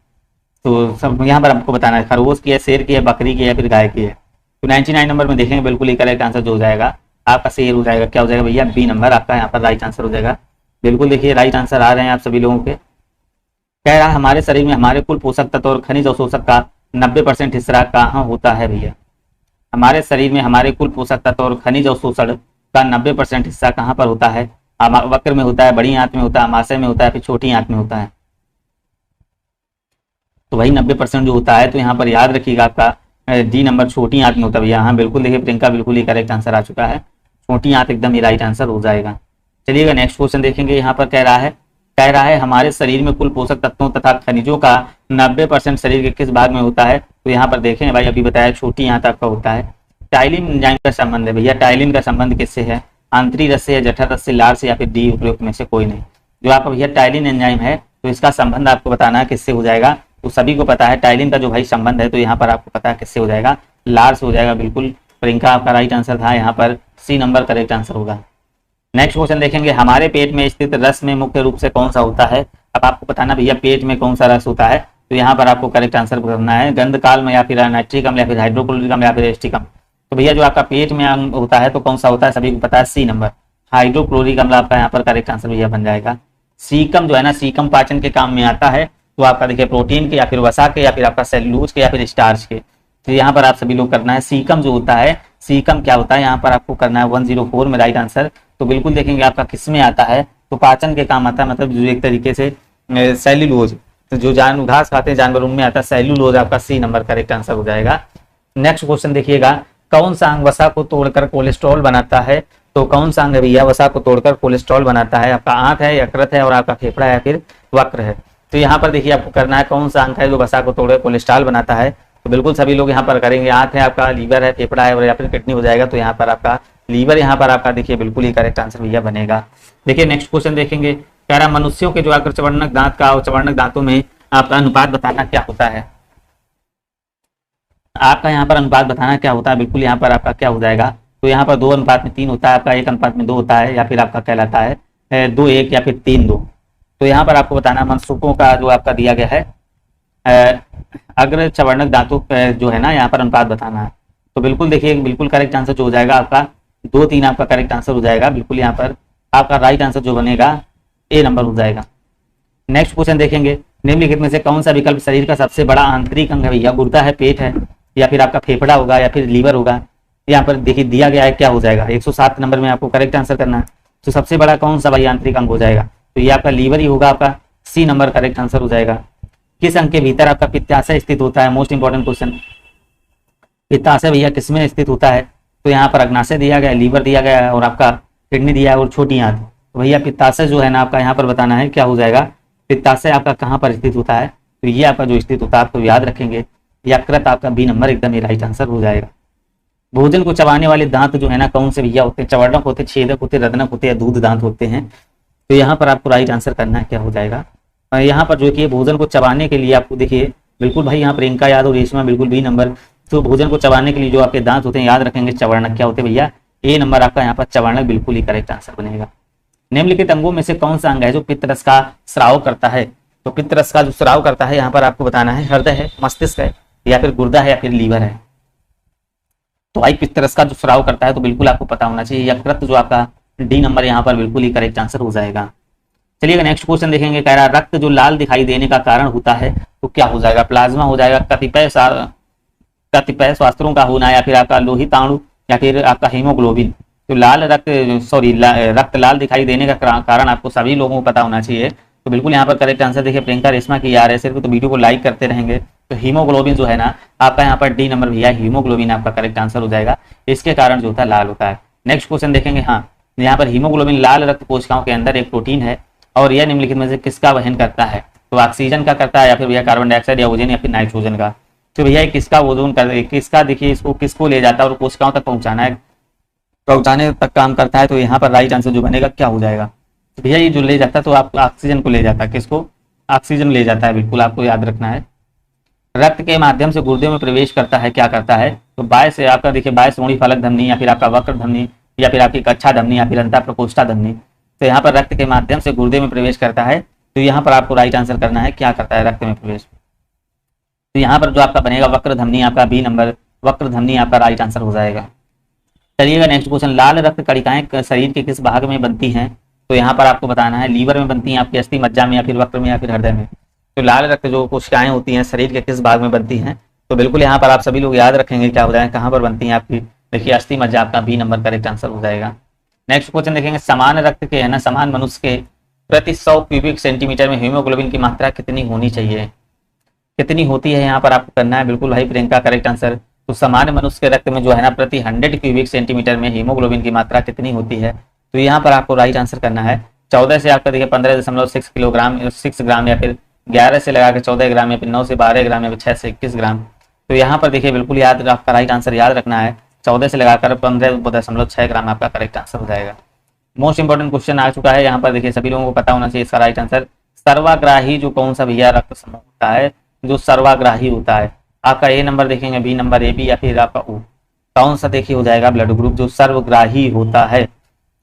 तो सब यहाँ पर आपको बताना है खरगोश की है, शेर की है, बकरी की है, फिर गाय की है। तो 99 नंबर में देखेंगे बिल्कुल ही करेक्ट आंसर जो हो जाएगा आपका शेर हो जाएगा। क्या हो जाएगा भैया? बी नंबर आपका यहाँ पर राइट आंसर हो जाएगा। बिल्कुल देखिए राइट आंसर आ रहे हैं आप सभी लोगों के। कह रहा है हमारे शरीर में हमारे कुल पोषक तत्व और खनिज अवशोषक का 90% हिस्सा कहाँ होता है भैया? हमारे शरीर में हमारे कुल पोषक तत्व और खनिज अवशोषण का 90% हिस्सा कहाँ पर होता है? वक्र में होता है, बड़ी आंत में होता है, आमाशय में होता है, फिर छोटी आंत में होता है। तो वही 90% जो होता है, तो यहाँ पर याद रखिएगा आपका डी नंबर छोटी आंत में होता है भैया। हाँ बिल्कुल देखिए प्रियंका बिल्कुल ही करेक्ट आंसर आ चुका है, छोटी आंत एकदम ही राइट आंसर हो जाएगा। चलिएगा नेक्स्ट क्वेश्चन देखेंगे। यहाँ पर कह रहा है हमारे शरीर में कुल पोषक तत्वों तथा खनिजों का 90% शरीर के किस भाग में होता है? तो यहाँ पर देखें भाई, अभी बताया छोटी आंत आपका होता है। टाइलिन एंजाइम का संबंध है भैया। टाइलिन का संबंध किससे है? आंतरिक रस से या जठर रस से, लार से, या फिर डी उपयुक्त में से कोई नहीं। जो आपका भैया टाइलिन एंजाइम है, तो इसका संबंध आपको बताना है किससे हो जाएगा। तो सभी को पता है टाइलिन का जो भाई संबंध है, तो यहाँ पर आपको पता है किससे हो जाएगा, लार से हो जाएगा। बिल्कुल प्रियंका आपका राइट आंसर था, यहाँ पर सी नंबर करेक्ट आंसर होगा। नेक्स्ट क्वेश्चन देखेंगे। हमारे पेट में स्थित रस में मुख्य रूप से कौन सा होता है? अब आपको बताना भैया पेट में कौन सा रस होता है, तो यहाँ पर आपको करेक्ट आंसर करना है गंधकाल में, या फिर नाइट्रिक अम्ल, या फिर हाइड्रोक्लोरिक अम्ल, या फिर एस्टिक अम्ल। तो भैया जो आपका पेट में होता है तो कौन सा होता है? सभी को पता है सी नंबर हाइड्रोक्लोरिक अम्ल आपका यहाँ पर करेक्ट आंसर भैया बन जाएगा। सीकम जो है ना, सीकम पाचन के काम में आता है। तो आपका देखिए प्रोटीन के, या फिर वसा के, या फिर आपका सेलुलोज के, या फिर स्टार्च के। तो यहाँ पर आप सभी लोग करना है सीकम जो होता है, सीकम क्या होता है यहाँ पर आपको करना है 104 में राइट आंसर। तो बिल्कुल देखेंगे आपका किस में आता है, तो पाचन के काम आता है, मतलब जो एक तरीके से सेल्यूलोज, तो जो घास खाते हैं जानवर उनमें आता है सेल्यूलोज, आपका सी नंबर करेक्ट आंसर हो जाएगा। नेक्स्ट क्वेश्चन देखिएगा। कौन सा अंग वसा को तोड़कर कोलेस्ट्रॉल बनाता है? तो कौन सा अंग भैया वसा को तोड़कर कोलेस्ट्रॉल बनाता है? आपका आंत है, यकृत है, और आपका फेफड़ा है, या फिर वक्र है। तो यहाँ पर देखिए आपको करना है कौन सा अंग है जो वसा को तोड़कर कोलेस्ट्रॉल बनाता है। तो बिल्कुल सभी लोग यहाँ पर करेंगे, आंत है आपका, लीवर है, फेफड़ा है, और या फिर किडनी हो जाएगा। तो यहाँ पर आपका लीवर यहाँ पर आपका देखिए बिल्कुल ही करेक्ट आंसर भैया बनेगा। देखिए नेक्स्ट क्वेश्चन देखेंगे। कह रहा मनुष्यों के जो आकर चवर्णक दांत का और चवर्णक दांतों में आपका अनुपात बताना क्या होता है? आपका यहाँ पर अनुपात बताना क्या होता है। बिल्कुल यहाँ पर आपका क्या हो जाएगा, तो यहाँ पर 2:3 होता है, आपका 1:2 होता है, या फिर आपका कहलाता है 2:1 या फिर 3:2। तो यहाँ पर आपको बताना मनुष्यों का जो आपका दिया गया है अग्र चवर्णक दांतों जो है ना, यहाँ पर अनुपात बताना है। तो बिल्कुल देखिए बिल्कुल करेक्ट आंसर जो हो जाएगा आपका 2:3 आपका करेक्ट आंसर हो जाएगा। बिल्कुल यहाँ पर आपका राइट आंसर जो बनेगा ए नंबर हो जाएगा। नेक्स्ट क्वेश्चन देखेंगे। निम्नलिखित में से कौन सा विकल्प शरीर का सबसे बड़ा आंतरिक अंग है भैया? गुर्दा है, पेट है, या फिर आपका फेफड़ा होगा, या फिर लीवर होगा। यहाँ पर देखिए दिया गया है क्या हो जाएगा, 107 नंबर में आपको करेक्ट आंसर करना है। तो सबसे बड़ा कौन सा भाई आंतरिक अंग हो जाएगा? तो ये आपका लीवर ही होगा, आपका सी नंबर करेक्ट आंसर हो जाएगा। किस अंग के भीतर आपका पित्ताशय स्थित होता है? Most important question. पित्ताशय भैया किसमें स्थित होता है? तो यहाँ पर अग्नाशय दिया गया है, लीवर दिया गया है, और आपका किडनी दिया है, और छोटी आंत। तो भैया पित्ताशय जो है ना आपका यहाँ पर बताना है क्या हो जाएगा, पित्ताशय आपका कहाँ पर स्थित होता है? तो ये आपका जो स्थित होता है आपको याद रखेंगे, यकृत आपका बी नंबर एकदम ही राइट आंसर हो जाएगा। भोजन को चबाने वाले दांत जो है ना कौन से भैया होते हैं? चवर्णक होते, छेदक होते, रत्नक होते, या दूध दांत होते हैं। तो यहाँ पर आपको राइट आंसर करना है क्या हो जाएगा। यहाँ पर जो कि भोजन को चबाने के लिए आपको देखिए बिल्कुल भाई यहाँ प्रियंका यादव, रेशमा बिल्कुल बी नंबर। तो भोजन को चबाने के लिए जो आपके दांत होते हैं याद रखेंगे चवर्णक क्या होते हैं भैया? ए नंबर आपका यहाँ पर चवर्णक बिल्कुल ही करेक्ट आंसर बनेगा। निम्नलिखित अंगों में से कौन सा अंग है जो पित्तरस का स्राव करता है? तो पित्तरस का जो स्राव करता है यहाँ पर आपको बताना है हृदय है, मस्तिष्क है, या फिर गुर्दा है, या फिर लीवर है। तो भाई पित्तरस का जो स्राव करता है तो बिल्कुल आपको पता होना चाहिए यकृत, जो आपका डी नंबर यहाँ पर बिल्कुल ही करेक्ट आंसर हो जाएगा। चलिए नेक्स्ट क्वेश्चन देखेंगे। कह रहा रक्त जो लाल दिखाई देने का कारण होता है तो क्या हो जाएगा? प्लाज्मा हो जाएगा, कतिपय स्वास्थ्यों का होना, या फिर आपका लोहिताणु, या फिर आपका हीमोग्लोबिन। तो रक्त लाल दिखाई देने का कारण आपको सभी लोगों को पता होना चाहिए। तो बिल्कुल यहाँ पर करेक्ट आंसर देखिए प्रियंका रेशमा की आ रहे सिर्फ, तो वीडियो को लाइक करते रहेंगे। तो हीमोग्लोबिन जो है ना आपका यहाँ पर डी नंबर भैया हीमोग्लोबिन आपका करेक्ट आंसर हो जाएगा। इसके कारण जो होता है लाल होता है। नेक्स्ट क्वेश्चन देखेंगे। हाँ, यहाँ पर हीमोग्लोबिन लाल रक्त कोशिकाओं के अंदर एक प्रोटीन है, और यह निम्नलिखित में से किसका वहन करता है? तो ऑक्सीजन का करता है, या फिर भैया कार्बन डाइऑक्साइड, या ओजोन, या फिर नाइट्रोजन का। तो भैया किसका ओजोन कर, किसका देखिए इसको किसको ले जाता है और कोशिकाओं तक पहुंचाने तक काम करता है। तो यहाँ पर राइट आंसर जो बनेगा क्या हो जाएगा? तो भैया ये जो ले जाता है तो आप ऑक्सीजन को ले जाता है, किसको? ऑक्सीजन ले जाता है, बिल्कुल आपको याद रखना है। रक्त के माध्यम से गुर्दे में प्रवेश करता है, क्या करता है? तो बाय से आपका देखिए बाय श्रोणि फलक धमनी, या फिर आपका वक्र धमनी, या फिर आपकी कच्छा धमनी, या फिर अंतः प्रकोष्ठा धमनी। तो यहाँ पर रक्त के माध्यम से गुर्दे में प्रवेश करता है। तो यहाँ पर आपको राइट आंसर करना है क्या करता है रक्त में प्रवेश। तो यहाँ पर जो आपका बनेगा वक्र धमनी आपका बी नंबर, वक्र धमनी आपका राइट आंसर हो जाएगा। चलिएगा नेक्स्ट क्वेश्चन, लाल रक्त कणिकाएं शरीर के किस भाग में बनती हैं? तो यहाँ पर आपको बताना है लीवर में बनती हैं, आपकी अस्थि मज्जा में, या फिर वक्र में, या फिर हृदय में। तो लाल रक्त जो कोशिकाएं होती हैं शरीर के किस भाग में बनती हैं? तो बिल्कुल यहाँ पर आप सभी लोग याद रखेंगे क्या हो जाएगा, कहाँ पर बनती हैं आपकी, देखिए अस्थि मज्जा आपका बी नंबर करेक्ट आंसर हो जाएगा। नेक्स्ट क्वेश्चन देखेंगे, समान रक्त के है ना, समान मनुष्य के प्रति 100 क्यूबिक सेंटीमीटर में हीमोग्लोबिन की मात्रा कितनी होनी चाहिए? कितनी होती है यहाँ पर आपको करना है, बिल्कुल भाई प्रियंका करेक्ट आंसर। तो सामान्य मनुष्य के रक्त में जो है ना प्रति 100 क्यूबिक सेंटीमीटर में हीमोग्लोबिन की मात्रा कितनी होती है? तो यहाँ पर आपको राइट आंसर करना है 14 से आपका देखिए 15.6 किलोग्राम 6 ग्राम, या फिर 11 से लगा के 14 ग्राम, या फिर 9 से 12 ग्राम, या फिर 6 से 21 ग्राम। तो यहाँ पर देखिए बिल्कुल याद, आपका राइट आंसर याद रखना है 14 से लगाकर 15.6 ग्राम आपका करेक्ट आंसर हो जाएगा। मोस्ट इंपॉर्टेंट क्वेश्चन आ चुका है यहाँ पर, देखिए सभी लोगों को पता होना चाहिए इसका राइट आंसर। सर्वाग्राही जो कौन सा भैया रक्त समूह होता है, जो सर्वाग्राही होता है, आपका ए नंबर देखेंगे, बी नंबर, ए बी, या फिर आपका ओ, कौन सा देखिए हो जाएगा ब्लड ग्रुप जो सर्वग्राही होता है,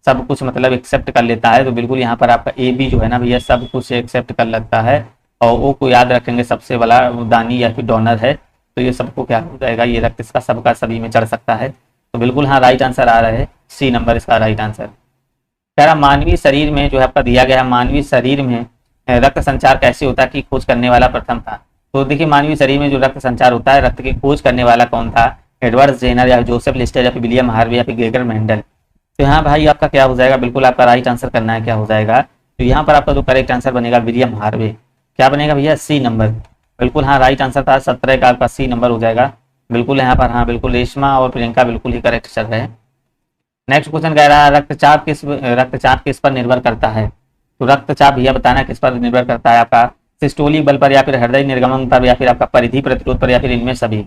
सब कुछ मतलब एक्सेप्ट कर लेता है। तो बिल्कुल यहाँ पर आपका ए बी जो है ना भैया सब कुछ एक्सेप्ट कर लेता है, और ओ को याद रखेंगे सबसे बड़ा दानी या फिर डोनर है। तो ये सबको क्या हो जाएगा, ये रक्त इसका सबका सभी में चढ़ सकता है। तो बिल्कुल हाँ राइट आंसर आ रहा है सी नंबर इसका राइट आंसर। कह रहा मानवीय शरीर में जो है आपका दिया गया है, मानवीय शरीर में रक्त संचार कैसे होता है की खोज करने वाला प्रथम था? तो देखिए मानवीय शरीर में जो रक्त संचार होता है, रक्त की खोज करने वाला कौन था? एडवर्ड जेनर, या जोसेफ लिस्टर, या फिर विलियम हार्वे, या फिर ग्रेगर मेंडल। तो यहाँ भाई आपका क्या हो जाएगा, बिल्कुल आपका राइट आंसर करना है क्या हो जाएगा। तो यहाँ पर आपका जो करेक्ट आंसर बनेगा विलियम हार्वे, क्या बनेगा भैया सी नंबर। बिल्कुल हाँ राइट आंसर था 17 का आपका सी नंबर हो जाएगा। बिल्कुल यहाँ पर हाँ बिल्कुल रेशमा और प्रियंका बिल्कुल ही करेक्ट चल रहे हैं। नेक्स्ट क्वेश्चन कह रहा है रक्तचाप किस पर निर्भर करता है? तो रक्तचाप भैया बताना किस पर निर्भर करता है, आपका सिस्टोलिक बल पर, या फिर हृदय निर्गमन पर, या फिर आपका परिधि प्रतिरोध पर, या फिर इनमें सभी।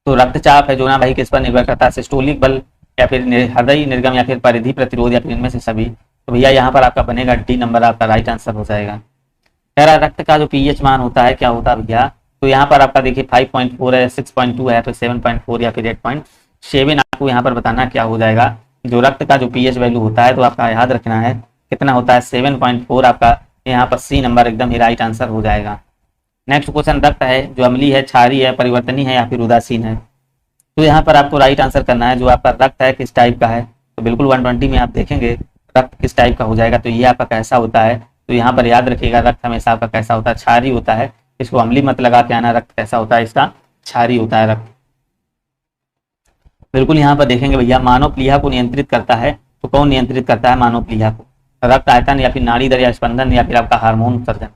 तो रक्तचाप है जो ना भाई किस पर निर्भर करता है, सिस्टोलिक बल, या फिर हृदय निर्गम, या फिर परिधि प्रतिरोध, या फिर इनमें से सभी। तो भैया यहाँ पर आपका बनेगा डी नंबर आपका राइट आंसर हो जाएगा। कह रहा रक्त का जो पीएच मान होता है क्या होता है भैया? तो यहाँ पर आपका देखिए 5.4 है, 6.2 है, फिर 7.4 या फिर 8.7 आपको यहाँ पर बताना क्या हो जाएगा। जो रक्त का जो पीएच वैल्यू होता है तो आपका याद रखना है कितना होता है 7.4 आपका यहाँ पर सी नंबर एकदम ही राइट आंसर हो जाएगा। नेक्स्ट क्वेश्चन, रक्त है जो अम्लीय है, क्षारीय है, परिवर्तनीय है, या फिर उदासीन है? तो यहाँ पर आपको राइट आंसर करना है जो आपका रक्त है किस टाइप का है। तो बिल्कुल 120 में आप देखेंगे रक्त किस टाइप का हो जाएगा, तो ये आपका कैसा होता है। तो यहाँ पर याद रखिएगा रक्त हमेशा आपका कैसा होता है, क्षारीय होता है। इसको अम्लीय मत लगा के आना, रक्त कैसा होता है इसका क्षारीय होता है रक्त। बिल्कुल यहाँ पर देखेंगे भैया मानव प्लीहा को नियंत्रित करता है, तो कौन नियंत्रित करता है मानव प्लीहा को? रक्त आयतन, या फिर नाड़ी दर, या स्पंदन, या फिर आपका हार्मोन उत्सर्जन।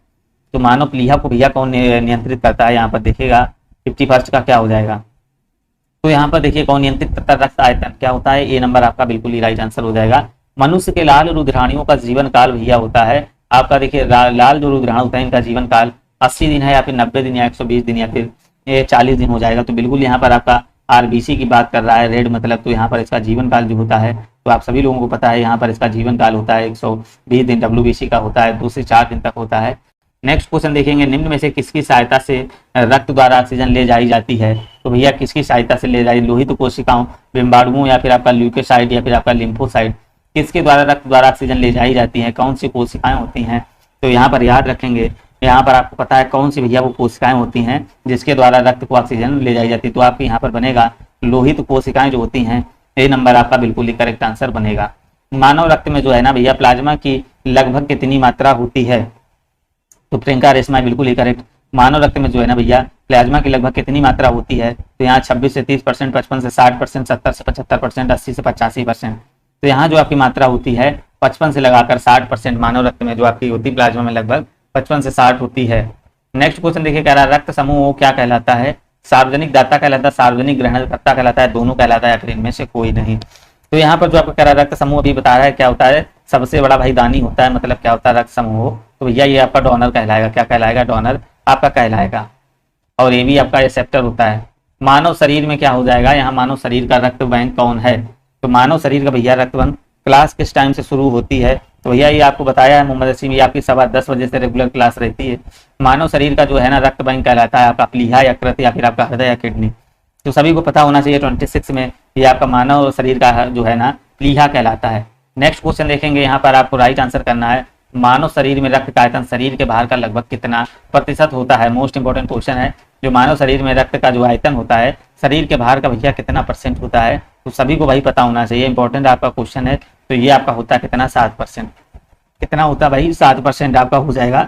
तो मानव प्लीहा को भैया कौन नियंत्रित करता है, यहाँ पर देखिएगा 51 का क्या हो जाएगा। तो यहाँ पर देखिए कौन नियंत्रित करता है, रक्त आयतन क्या होता है, ए नंबर आपका बिल्कुल ही राइट आंसर हो जाएगा। मनुष्य के लाल रुधिराणुओं का जीवन काल भैया होता है आपका देखिए लाल जो रुधिराणु होता है इनका जीवन काल 80 दिन है, या फिर 90 दिन, या 120 दिन, या फिर 40 दिन हो जाएगा। तो बिल्कुल यहाँ पर आपका आरबीसी की बात कर रहा है रेड मतलब, तो यहाँ पर इसका जीवन काल जो होता है तो आप सभी लोगों को पता है यहाँ पर इसका जीवन काल होता है 120 दिन, डब्ल्यूबीसी का होता है 2 से 4 दिन तक होता है। नेक्स्ट क्वेश्चन देखेंगे, निम्न में से किसकी सहायता से रक्त द्वारा ऑक्सीजन ले जाई जाती है? तो भैया किसकी सहायता से ले जाई, लोहित कोशिकाओं, बिम्बाणुओं, या फिर आपका ल्यूकोसाइट, या फिर आपका लिम्फोसाइट, किसके द्वारा रक्त द्वारा ऑक्सीजन ले जाई जाती है, कौन सी कोशिकाएं होती हैं? तो यहाँ पर याद रखेंगे, यहाँ पर आपको पता है कौन सी भैया वो कोशिकाएं होती हैं जिसके द्वारा रक्त को ऑक्सीजन ले जाई जाती है। तो आपके यहाँ पर बनेगा लोहित कोशिकाएं जो होती हैं, ए नंबर आपका बिल्कुल ही करेक्ट आंसर बनेगा। मानव रक्त में जो है ना भैया प्लाज्मा की लगभग कितनी मात्रा होती है? तो प्रियंका रेशमा बिल्कुल ही करेक्ट। मानव रक्त में जो है ना भैया प्लाज्मा की लगभग कितनी मात्रा होती है? तो यहाँ 26 से 30%, 55 से 60%, 70 से 75%, 80 से 85%। तो यहाँ जो आपकी मात्रा होती है 55 से लगाकर 60% मानव रक्त में जो आपकी होती है प्लाज्मा में लगभग 55 से 60 होती है। नेक्स्ट क्वेश्चन देखिए, कह रहा है रक्त समूह क्या कहलाता है? सार्वजनिक दाता कहलाता है, सार्वजनिक ग्रहणकर्ता कहलाता है, दोनों कहलाता है, या फिर इनमें से कोई नहीं? तो यहाँ पर जो आपको कह रहा है रक्त समूह अभी बता रहा है क्या होता है, सबसे बड़ा भाई दानी होता है, मतलब क्या होता है रक्त समूह। तो भैया ये आपका डोनर कहलाएगा, क्या कहलाएगा, डोनर आपका कहलाएगा। और ये भी आपका एक्सेप्टर होता है। मानव शरीर में क्या हो जाएगा, यहाँ मानव शरीर का रक्त बैंक कौन है? तो मानव शरीर का भैया रक्त बैंक क्लास किस टाइम से शुरू होती है? तो भैया ये आपको बताया है मोहम्मद असीम, ये आपकी 10:15 बजे से रेगुलर क्लास रहती है। मानव शरीर का जो है ना रक्त बैंक कहलाता है आपका प्लीहा, यकृत, या फिर आपका हृदय या किडनी। तो सभी को पता होना चाहिए 26 में ये आपका मानव शरीर का जो है ना प्लीहा कहलाता है। नेक्स्ट क्वेश्चन देखेंगे, यहाँ पर आपको राइट आंसर करना है मानव शरीर में रक्त का आयतन शरीर के बाहर का लगभग कितना प्रतिशत होता है। मोस्ट इंपॉर्टेंट क्वेश्चन है, जो मानव शरीर में रक्त का जो आयतन होता है शरीर के बाहर का भैया कितना परसेंट होता है, तो सभी को भाई पता होना चाहिए। इंपॉर्टेंट आपका क्वेश्चन है। तो ये आपका होता है कितना, 7%। कितना होता है भाई, 7% आपका हो जाएगा।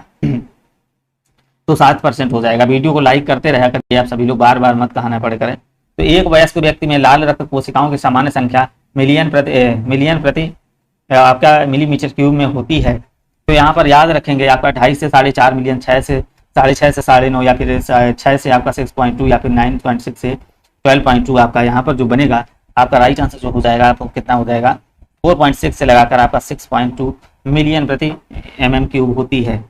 तो 7% हो जाएगा। वीडियो को लाइक करते रहा करिए आप सभी लोग, बार बार मत कहना पड़े करें। तो एक वयस्क व्यक्ति में लाल रक्त कोशिकाओं की सामान्य संख्या मिलियन प्रति आपका मिलीमीटर क्यूब में होती है। तो यहाँ पर याद रखेंगे आपका 2.5 से 4.5 मिलियन, 6 से 6.5 से 9.5 या फिर 6 से आपका 6.2 या फिर 9.6 से 12.2 आपका यहाँ पर जो बनेगा आपका राइट आंसर जो हो जाएगा आपको कितना हो जाएगा, 4.6 से लगाकर आपका 6.2 मिलियन प्रति mm³ होती है।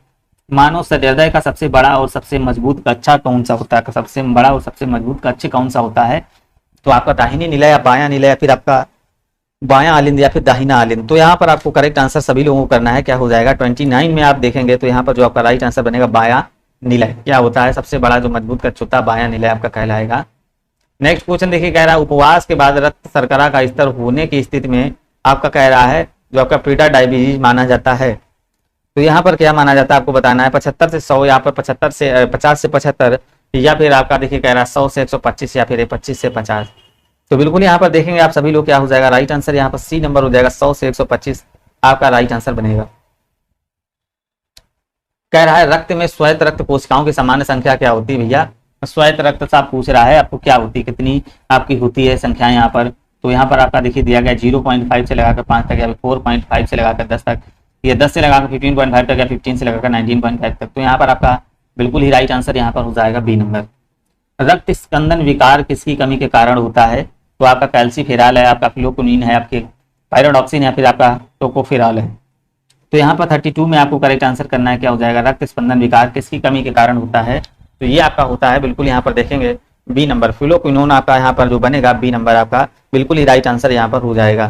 मानव हृदय का सबसे बड़ा और सबसे मजबूत कक्षा कौन सा होता है, सबसे बड़ा और सबसे मजबूत कक्ष कौन सा होता है, तो आपका दाहिनी नीला या बायां नीला या फिर आपका बायां आलिंद या फिर दाहिना आलिंद। तो यहाँ पर आपको करेक्ट आंसर सभी लोगों को करना है, क्या हो जाएगा 29 में आप देखेंगे तो यहाँ पर जो आपका राइट आंसर बनेगा बायां नीला। क्या होता है, सबसे बड़ा जो मजबूत कक्ष होता है बायां नीला आपका कहलाएगा। नेक्स्ट क्वेश्चन देखिए, कह रहा है उपवास के बाद रक्त शर्करा का स्तर होने की स्थिति में आपका कह रहा है जो आपका प्री डायबिटीज माना जाता है। तो यहाँ पर क्या माना जाता है आपको बताना है, 75 से 100 यहाँ पर 50 से 75 या फिर आपका देखिए कह रहा है 100 से 125 या फिर 25 से 50। तो बिल्कुल यहाँ पर देखेंगे आप सभी लोग क्या हो जाएगा, राइट आंसर यहाँ पर सी नंबर हो जाएगा, 100 से 125 आपका राइट आंसर बनेगा। कह रहा है रक्त में श्वेत रक्त कोशिकाओं की सामान्य संख्या क्या होती है भैया, श्वेत रक्त से आप पूछ रहा है आपको क्या होती है, कितनी आपकी होती है संख्या यहाँ पर। तो यहाँ पर आपका देखिए दिया गया 0.5 से लगाकर 5 तक या 4.5 से लगाकर 10 तक, ये 10 से लगाकर 15.5 तक या 15 से लगाकर 19.5 तक। तो यहाँ पर आपका बिल्कुल ही राइट आंसर यहाँ पर हो जाएगा बी नंबर। रक्त स्कंदन विकार किसकी कमी के कारण होता है, तो आपका कैल्सीफेरॉल है, आपका फ्लोक्विनिन है, आपके पायरोडॉक्सिन या फिर आपका टोकोफेरॉल है। तो यहाँ पर 32 में आपको करेक्ट आंसर करना है, क्या हो जाएगा, रक्त स्पंदन विकार किसकी कमी के कारण होता है, तो ये आपका होता है बिल्कुल यहाँ पर देखेंगे बी नंबर, फ्लोक्विनोन आपका यहाँ पर जो बनेगा बी नंबर आपका बिल्कुल ही राइट आंसर यहाँ पर हो जाएगा।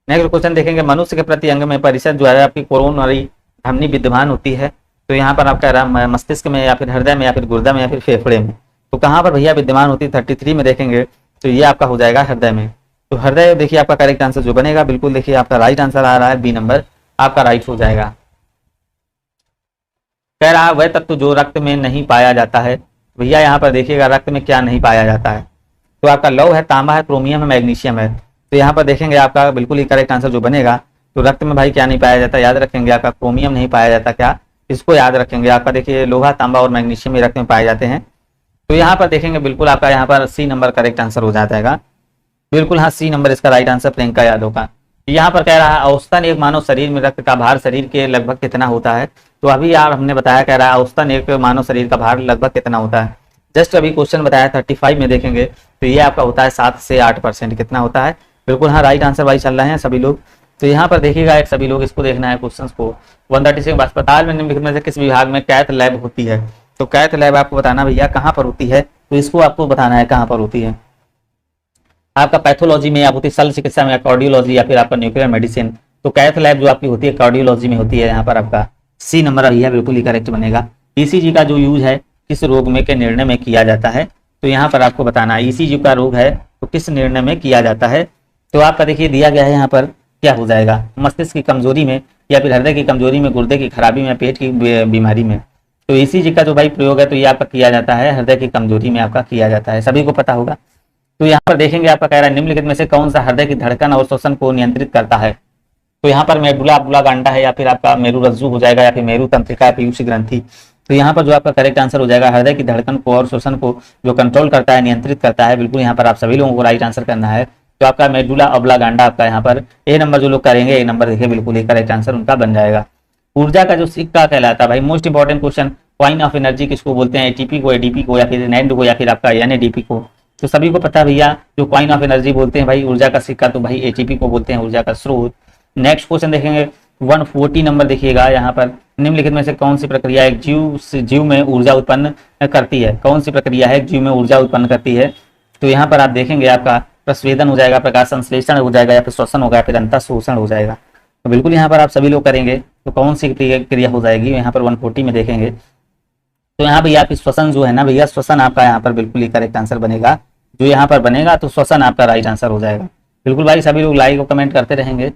नेक्स्ट क्वेश्चन देखेंगे, मनुष्य के प्रति अंग में प्रतिशत जो है आपकी कोरोनरी धमनी विद्यमान होती है। तो यहाँ पर आपका मस्तिष्क में या फिर हृदय में या फिर गुर्दा में या फिर फेफड़े में, तो कहाँ पर भैया विद्यमान होती है, 33 में देखेंगे तो ये आपका हो जाएगा हृदय में। तो हृदय देखिए आपका करेक्ट आंसर जो बनेगा बिल्कुल देखिए आपका राइट आंसर आ रहा है बी नंबर आपका राइट हो जाएगा। कह रहा है वह तत्व जो रक्त में नहीं पाया जाता है, भैया यहाँ पर देखिएगा रक्त में क्या नहीं पाया जाता है, तो आपका लौह है, तांबा है, क्रोमियम है, मैग्नीशियम है। तो यहाँ पर देखेंगे आपका बिल्कुल ही करेक्ट आंसर जो बनेगा, तो रक्त में भाई क्या नहीं पाया जाता, याद रखेंगे आपका क्रोमियम नहीं पाया जाता, क्या इसको याद रखेंगे आपका देखिए लोहा, तांबा और मैग्नीशियम ही रक्त में पाए जाते हैं। तो यहाँ पर देखेंगे बिल्कुल आपका यहाँ पर सी नंबर करेक्ट आंसर हो जाता है, बिल्कुल हाँ सी नंबर इसका राइट आंसर प्रियंका यादव का। यहाँ पर कह रहा है औसतन एक मानव शरीर में रक्त का भार शरीर के लगभग कितना होता है, तो अभी यार हमने बताया कह रहा है औसतन एक मानव शरीर का भार लगभग कितना होता है, जस्ट अभी क्वेश्चन बताया 35 में देखेंगे तो ये आपका होता है 7 से 8%, कितना होता है, बिल्कुल हाँ राइट आंसर भाई चल रहे हैं सभी लोग। तो यहाँ पर देखिएगा एक सभी लोग इसको देखना है क्वेश्चन को 136 अस्पताल में निम्नलिखित में से किस विभाग में कैथ लैब होती है, तो कैथ लैब आपको बताना भैया कहाँ पर होती है, तो इसको आपको बताना है कहाँ पर होती है, आपका पैथोलॉजी में आप होती है, शल्य चिकित्सा में, कार्डियोलॉजी या फिर आपका न्यूक्लियर मेडिसिन। तो कैथ लैब जो आपकी होती है कार्डियोलॉजी में होती है, यहाँ पर आपका सी नंबर भैया बिल्कुल ही करेक्ट बनेगा। ईसीजी का जो यूज है किस रोग में के निर्णय में किया जाता है, तो यहाँ पर आपको बताना है ईसीजी का रोग है तो किस निर्णय में किया जाता है, तो आपका देखिए दिया गया है यहाँ पर क्या हो जाएगा, मस्तिष्क की कमजोरी में या फिर हृदय की कमजोरी में, गुर्दे की खराबी में, पेट की बीमारी में। तो ईसीजी का जो भाई प्रयोग है तो ये आपका किया जाता है हृदय की कमजोरी में आपका किया जाता है, सभी को पता होगा। तो यहाँ पर देखेंगे आपका कह रहा है निम्नलिखित में से कौन सा हृदय की धड़कन और श्वसन को नियंत्रित करता है, तो यहाँ पर मेडुला ऑब्लांगेटा है या फिर आपका मेरुरज्जु हो जाएगा या फिर मेरु तंत्रिका या पीयूष ग्रंथि। तो यहाँ पर जो आपका करेक्ट आंसर हो जाएगा हृदय की धड़कन को और श्वसन को जो कंट्रोल करता है, नियंत्रित करता है, बिल्कुल यहाँ पर आप सभी लोगों को राइट आंसर करना है। तो आपका मेडुला ऑब्लांगेटा आपका यहाँ पर ए नंबर जो लोग करेंगे ए नंबर देखिए बिल्कुल ही करेक्ट आंसर उनका बन जाएगा। ऊर्जा का जो सिक्का कहलाता है भाई most important question, point of energy किसको बोलते हैं, एटीपी को, एडीपी को या फिर नेट को या फिर आपका एनएडीपी को। तो सभी को पता भैया जो कॉइन ऑफ एनर्जी बोलते हैं भाई ऊर्जा का सिक्का, तो भाई एटीपी को बोलते हैं ऊर्जा का स्रोत। नेक्स्ट क्वेश्चन देखेंगे 140 नंबर देखिएगा, यहाँ पर निम्नलिखित में से कौन सी प्रक्रिया एक जीव में ऊर्जा उत्पन्न करती है, कौन सी प्रक्रिया है जीव में ऊर्जा उत्पन्न करती है, तो यहाँ पर आप देखेंगे आपका प्रस्वेदन हो जाएगा, प्रकाश संश्लेषण हो जाएगा या फिर श्वसन होगा या फिर अंतः शोषण हो जाएगा। तो बिल्कुल यहाँ पर आप सभी लोग करेंगे तो कौन सी क्रिया हो जाएगी, यहाँ पर 140 में देखेंगे तो यहाँ भैया आपकी श्वसन जो है ना भैया, श्वसन आपका यहाँ पर बिल्कुल ही करेक्ट आंसर बनेगा, जो यहाँ पर बनेगा तो श्वसन आपका राइट आंसर हो जाएगा। बिल्कुल भाई सभी लोग लाइक और कमेंट करते रहेंगे।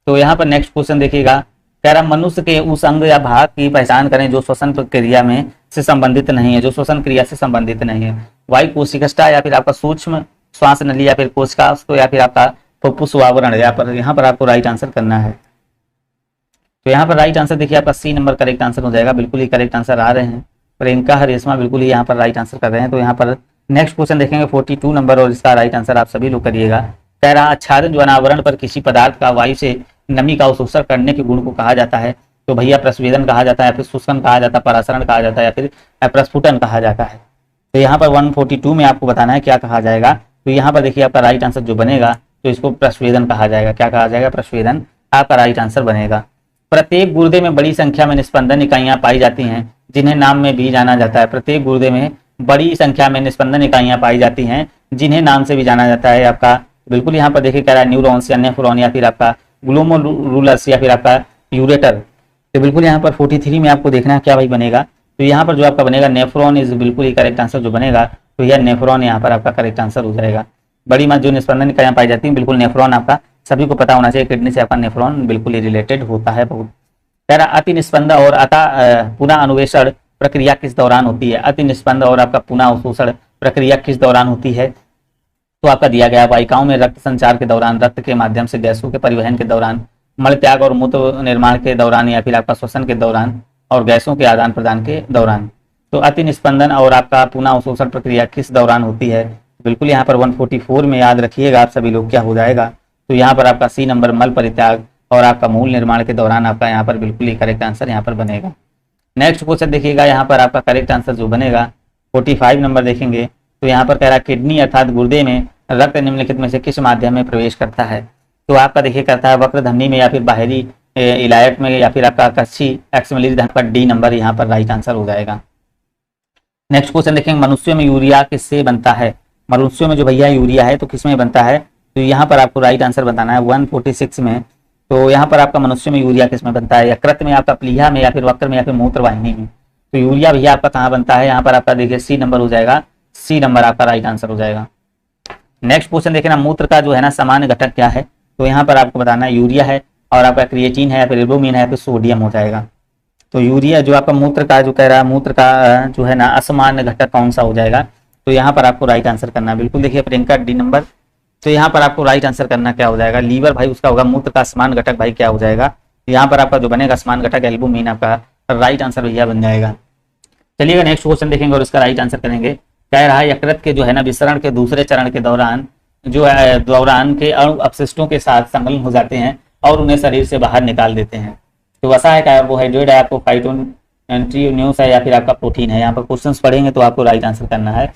तो यहाँ पर नेक्स्ट क्वेश्चन देखिएगा कह रहा मनुष्य के उस अंग या भाग की पहचान करें जो श्वसन प्रक्रिया में से संबंधित नहीं है, जो श्वसन क्रिया से संबंधित नहीं है। वायु कोशिका या फिर आपका सूक्ष्म श्वास नली या फिर कोशिकास्थ या फिर आपका फुफ्फुस आवरण, यहाँ पर आपको राइट आंसर करना है। तो यहाँ पर राइट आंसर देखिए आपका सी नंबर करेक्ट आंसर हो जाएगा। बिल्कुल ही करेक्ट आंसर आ रहे हैं। प्रियंका हरेशमा बिल्कुल ही यहाँ पर राइट आंसर कर रहे हैं। तो यहाँ पर नेक्स्ट क्वेश्चन देखेंगे 42 नंबर और इसका राइट आंसर आप सभी लोग करिएगा। कह रहा आच्छादन जो अनावरण पर किसी पदार्थ का वायु से नमी का अवशोषण करने के गुण को कहा जाता है। तो भैया प्रस्वेदन कहा जाता है, या फिर शुष्कन कहा जाता है, परासरण कहा जाता है, या फिर प्रस्फुटन कहा जाता है। तो यहाँ पर 142 में आपको बताना है क्या कहा जाएगा। तो यहाँ पर देखिए आपका राइट आंसर जो बनेगा तो इसको प्रस्वेदन कहा जाएगा। क्या कहा जाएगा? प्रस्वेदन आपका राइट आंसर बनेगा। प्रत्येक गुर्दे में बड़ी संख्या में निस्पंदन इकाइयां पाई जाती हैं जिन्हें नाम में भी जाना जाता है। प्रत्येक गुर्दे में बड़ी संख्या में निस्पंदन इकाइयां पाई जाती हैं जिन्हें नाम से भी जाना जाता है आपका। बिल्कुल यहाँ पर देखिए कह रहा है न्यूरॉन्स या नेफ्रॉन या फिर आपका ग्लोमेरुलस या फिर आपका यूरेटर। तो बिल्कुल यहाँ पर 43 में आपको देखना है क्या भाई बनेगा। तो यहाँ पर जो आपका बनेगा नेफ्रॉन इज बिल्कुल ही करेक्ट आंसर जो बनेगा। तो यह नेफ्रॉन यहाँ पर आपका करेक्ट आंसर हो जाएगा। बड़ी मात्रा जो निस्पंदन इकाइयां पाई जाती हैं बिल्कुल नेफ्रॉन आपका सभी को पता होना चाहिए। किडनी से आपका नेफ्रॉन बिल्कुल ही रिलेटेड होता है बहुत। कह रहा अति निस्पंद और पुनः अनुवेशन प्रक्रिया किस दौरान होती है। अति निस्पंद और आपका पुनः अवशोषण प्रक्रिया किस दौरान होती है। तो आपका दिया गया वाहिकाओं में रक्त संचार के दौरान, रक्त के माध्यम से गैसों के परिवहन के दौरान, मल त्याग और मूत्र निर्माण के दौरान, या फिर आपका श्वसन के दौरान और गैसों के आदान प्रदान के दौरान। तो अति निस्पंदन और आपका पुनः अवशोषण प्रक्रिया किस दौरान होती है। बिल्कुल यहाँ पर 144 में याद रखिएगा आप सभी लोग क्या हो जाएगा। तो यहाँ पर आपका सी नंबर मल परित्याग और आपका मूल निर्माण के दौरान आपका यहाँ पर बिल्कुल ही करेक्ट आंसर यहाँ पर बनेगा। नेक्स्ट क्वेश्चन देखिएगा यहाँ पर आपका करेक्ट आंसर जो बनेगा 45 नंबर देखेंगे। तो यहाँ पर कह रहा है किडनी अर्थात गुर्दे में रक्त निम्नलिखित में से किस माध्यम में प्रवेश करता है। तो आपका देखिए करता है वक्र धमनी में या फिर बाहरी इलायट में या फिर आपका कच्ची एक्समिलरी धमनी पर डी नंबर यहाँ पर राइट आंसर हो जाएगा। नेक्स्ट क्वेश्चन देखेंगे मनुष्यों में यूरिया किससे बनता है। मनुष्यों में जो भैया यूरिया है तो किसमें बनता है। तो यहाँ पर आपको राइट आंसर बताना है 146 में। तो यहाँ पर आपका मनुष्य में यूरिया किसमें बनता है। यकृत में, आपका प्लीहा में, या फिर वक्र में, या फिर मूत्र वाहिनी में। तो यूरिया भैया आपका कहाँ बनता है। यहाँ पर आपका देखिए सी नंबर हो जाएगा। सी नंबर आपका राइट आंसर हो जाएगा। नेक्स्ट क्वेश्चन देखिए ना मूत्र का जो है ना सामान्य घटक क्या है। तो यहाँ पर आपको बताना है यूरिया है और आपका क्रिएटिन है या फिर एल्बुमिन है या फिर सोडियम हो जाएगा। तो यूरिया जो आपका मूत्र का जो कह रहा है मूत्र का जो है ना असामान्य घटक कौन सा हो जाएगा। तो यहाँ पर आपको राइट आंसर करना है। बिल्कुल देखिए प्रियंका डी नंबर। तो यहाँ पर आपको राइट आंसर करना क्या हो जाएगा। लीवर भाई उसका होगा। मूत्र का समान घटक भाई क्या हो जाएगा। यहाँ पर आपका जो बनेगा समान घटक एल्बुमिन आपका राइट आंसर भैया बन जाएगा। चलिएगा नेक्स्ट क्वेश्चन देखेंगे और इसका राइट आंसर करेंगे। कह रहा है यकृत के जो है ना विसरण के दूसरे चरण के दौरान जो है दौरान के अणु अपशिष्टों के साथ संलग्न हो जाते हैं और उन्हें शरीर से बाहर निकाल देते हैं। तो वसा है, कार्बोहाइड्रेट है, आपको फाइटोन्यूट्रिएंट्स है या फिर आपका प्रोटीन है। यहाँ पर क्वेश्चन पढ़ेंगे तो आपको राइट आंसर करना है।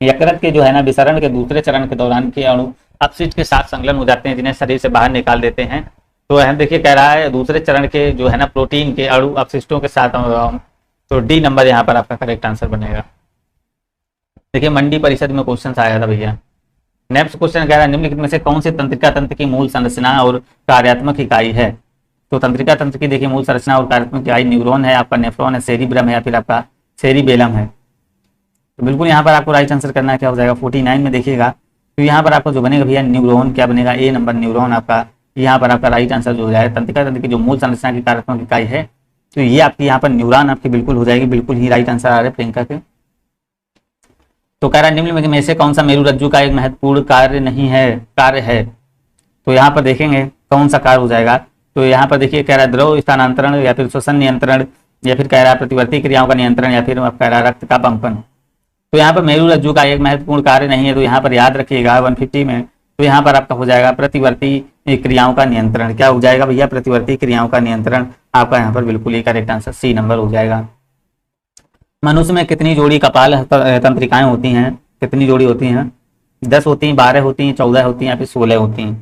यकृत के जो है ना विसरण के दूसरे चरण के दौरान के अणु अपशिष्ट के साथ संलग्न हो जाते हैं जिन्हें शरीर से बाहर निकाल देते हैं। तो हम देखिए कह रहा है दूसरे चरण के जो है ना प्रोटीन के अणु अपशिष्टों के साथ। तो डी नंबर यहाँ पर आपका करेक्ट आंसर बनेगा। देखिए मंडी परिषद में क्वेश्चन आया था भैया। नेक्स्ट क्वेश्चन कह रहा है निम्नलिखित में से कौन से तंत्रिका तंत्र की मूल संरचना और कार्यात्मक इकाई है। तो तंत्रिका तंत्र की देखिए मूल संरचना और कार्यात्मक इकाई न्यूरॉन है, आपका नेफ्रॉन है, सेरिब्रम है या फिर आपका सेरिबेलम है। तो बिल्कुल यहाँ पर आपको राइट आंसर करना है क्या हो जाएगा 49 में देखिएगा। तो यहाँ पर आपको जो बनेगा भैया न्यूरॉन क्या बनेगा ए नंबर न्यूरॉन आपका यहाँ पर आपका राइट आंसर जो हो जाएगा। तंत्रिका तंत्र की जो मूल संरचना की कार्यात्मक इकाई है तो ये आपकी यहाँ पर न्यूरॉन आपकी बिल्कुल हो जाएगी। बिल्कुल ही राइट आंसर आ रहा है प्रियंका के। तो कह रहा है निम्न में से कौन सा मेरुरज्जु का एक महत्वपूर्ण कार्य है। तो यहाँ पर देखेंगे कौन सा कार्य हो जाएगा। तो यहाँ पर देखिए कह रहा है द्रव स्थानांतरण या फिर श्वसन नियंत्रण या फिर कह रहा है प्रतिवर्ती क्रियाओं का नियंत्रण या फिर कह रहा है रक्त का पंपन। तो यहाँ पर मेरुरज्जु का एक महत्वपूर्ण कार्य नहीं है। तो यहाँ पर याद रखिएगा 150 में। तो यहाँ पर आपका हो जाएगा प्रतिवर्ती क्रियाओं का नियंत्रण। क्या हो जाएगा भैया प्रतिवर्ती क्रियाओं का नियंत्रण आपका यहाँ पर बिल्कुल ही करेक्ट आंसर सी नंबर हो जाएगा। मनुष्य में कितनी जोड़ी कपाल तंत्रिकाएं होती हैं। कितनी जोड़ी होती हैं 10 होती हैं, 12 होती हैं, 14 होती हैं या फिर 16 होती हैं।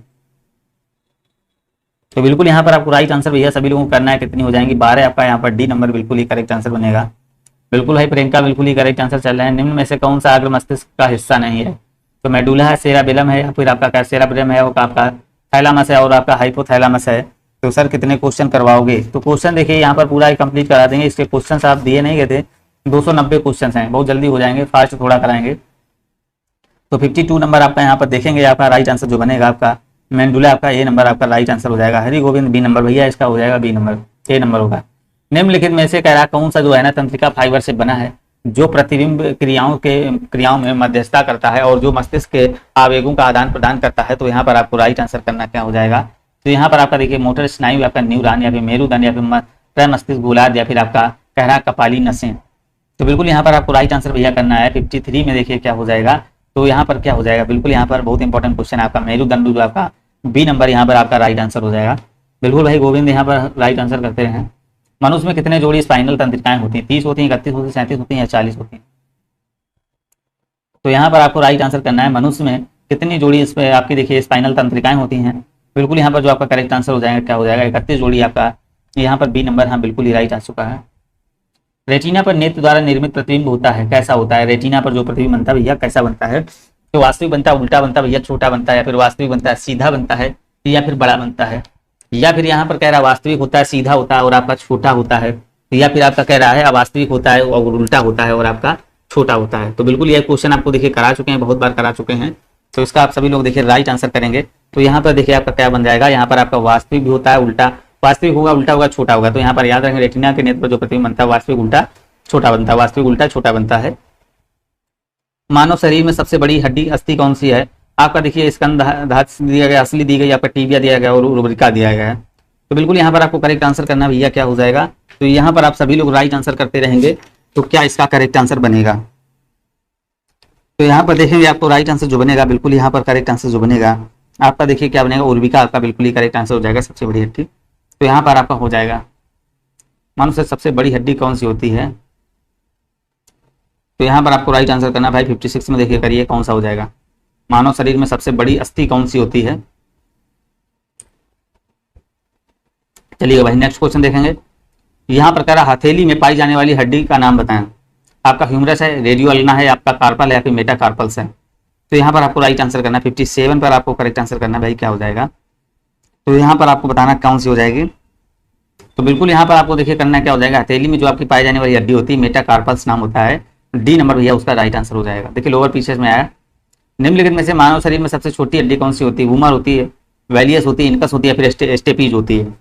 तो बिल्कुल यहाँ पर आपको राइट आंसर भैया सभी लोगों को करना है। कितनी हो जाएंगी 12 आपका यहाँ पर डी नंबर बिल्कुल ही करेक्ट आंसर बनेगा। बिल्कुल भाई प्रियंका बिल्कुल ही करेक्ट आंसर चल रहा है। निम्न में से कौन सा अग्र मस्तिष्क का हिस्सा नहीं है। तो मेडुला है, सेराबेलम है या फिर आपका सेराब्रम है और आपका थैलामस है और आपका हाइपोथैलामस है। तो सर कितने क्वेश्चन करवाओगे। तो क्वेश्चन देखिए यहाँ पर पूरा ही कंप्लीट करा देंगे। इसके क्वेश्चन आप दिए नहीं गए थे 290 क्वेश्चन हैं, बहुत जल्दी हो जाएंगे, फास्ट थोड़ा कराएंगे। तो 52 नंबर आपका यहाँ पर देखेंगे आपका राइट आंसर जो बनेगा आपका मेंडुला आपका ए नंबर आपका राइट आंसर हो जाएगा। हरि गोविंद बी नंबर भैया इसका हो जाएगा बी नंबर। ए नंबर होगा। निम्नलिखित में से कह रहा कौन सा जो है ना तंत्रिका फाइबर से बना है जो प्रतिबिंब क्रियाओं में मध्यस्थता करता है और जो मस्तिष्क के आवेगों का आदान प्रदान करता है। तो यहाँ पर आपको राइट आंसर करना क्या हो जाएगा, तो यहाँ पर आपका देखिए मोटर स्नायु, आपका न्यूरॉन या फिर मेरुदंड या फिर प्रमस्तिष्क गोलार्ध या फिर आपका कह रहा कपाली नसें। तो बिल्कुल यहाँ पर आपको राइट आंसर भैया करना है 53 में। देखिए क्या हो जाएगा, तो यहाँ पर क्या हो जाएगा, बिल्कुल यहाँ पर बहुत इंपॉर्टेंट क्वेश्चन है आपका मेरुदंड जो आपका बी नंबर यहाँ पर आपका राइट आंसर हो जाएगा। बिल्कुल भाई गोविंद यहाँ पर राइट आंसर करते हैं। मनुष्य में कितने जोड़ी स्पाइनल तंत्रिकाएं होती हैं, 30 होती हैं, 31 होती हैं, 37 होती हैं या 40 होती हैं। तो यहाँ पर आपको राइट आंसर करना है मनुष्य में कितनी जोड़ी इस पर आपकी देखिए स्पाइनल तंत्रिकाएं होती हैं। बिल्कुल यहाँ पर जो आपका करेक्ट आंसर हो जाएगा क्या हो जाएगा 31 जोड़ी आपका यहाँ पर बी नंबर हाँ बिल्कुल ही राइट आ चुका है। रेटिना पर नेत्र द्वारा निर्मित प्रतिबिंब होता है, कैसा होता है, रेटिना पर जो प्रतिबिंब बनता है भैया कैसा बनता है, तो वास्तविक बनता है, उल्टा बनता है भैया, छोटा बनता है, या फिर वास्तविक बनता है सीधा बनता है, या फिर बड़ा बनता है, या फिर यहाँ पर कह रहा है वास्तविक होता है सीधा होता है और आपका छोटा होता है, या फिर आपका कह रहा है अवास्तविक होता है और उल्टा होता है और आपका छोटा होता है। तो बिल्कुल ये क्वेश्चन आपको देखिए करा चुके हैं, बहुत बार करा चुके हैं, तो इसका आप सभी लोग देखिए राइट आंसर करेंगे। तो यहाँ पर देखिए आपका क्या बन जाएगा, यहाँ पर आपका वास्तविक भी होता है, उल्टा वास्तविक होगा, उल्टा होगा, छोटा होगा। तो यहाँ पर याद रखेंगे रेटिना के नेत्र पर जो प्रतिबिंब बनता है वास्तविक उल्टा छोटा बनता है, वास्तविक उल्टा छोटा बनता है। मानव शरीर में सबसे बड़ी हड्डी अस्थि कौन सी है, आपका देखिए स्कंद दिया गया, असली दी गई, आपका टीबिया दिया गया और उर्वरिका दिया गया है। तो बिल्कुल यहाँ पर आपको करेक्ट आंसर करना भैया क्या हो जाएगा, तो यहाँ पर आप सभी लोग राइट आंसर करते रहेंगे तो क्या इसका करेक्ट आंसर बनेगा। तो यहाँ पर देखेंगे आपको राइट आंसर जो बनेगा, बिल्कुल यहाँ पर करेक्ट आंसर जो बनेगा आपका देखिए क्या बनेगा, उर्विका आपका बिल्कुल ही करेक्ट आंसर हो जाएगा, सबसे बड़ी हड्डी। तो यहाँ पर आपका हो जाएगा मनुष्य सबसे बड़ी हड्डी कौन सी होती है, तो यहाँ पर आपको राइट आंसर करना भाई 56 में देखिए करिए कौन सा हो जाएगा। मानव शरीर में सबसे बड़ी अस्थि कौन सी होती है। चलिए भाई नेक्स्ट क्वेश्चन देखेंगे। यहाँ पर कह रहा हथेली में पाई जाने वाली हड्डी का नाम बताएं, आपका ह्यूमरस है, रेडियो अल्ना है, आपका कार्पल है या फिर मेटाकार्पल्स है। तो यहाँ पर आपको राइट आंसर करना 57 पर आपको करेक्ट आंसर करना भाई क्या हो जाएगा, तो यहाँ पर आपको बताना कौन सी हो जाएगी। तो बिल्कुल यहाँ पर आपको देखिए करना क्या हो जाएगा, हथेली में जो आपकी पाई जाने वाली हड्डी होती है मेटाकार्पल्स नाम होता है, डी नंबर भैया उसका राइट आंसर हो जाएगा। देखिए लोअर पीसेस में आया। निम्नलिखित में से मानव शरीर में सबसे छोटी हड्डी कौन सी होती है, वूमर होती है, वेलियस होती है, इनकस होती है, फिर स्टेपीज होती है।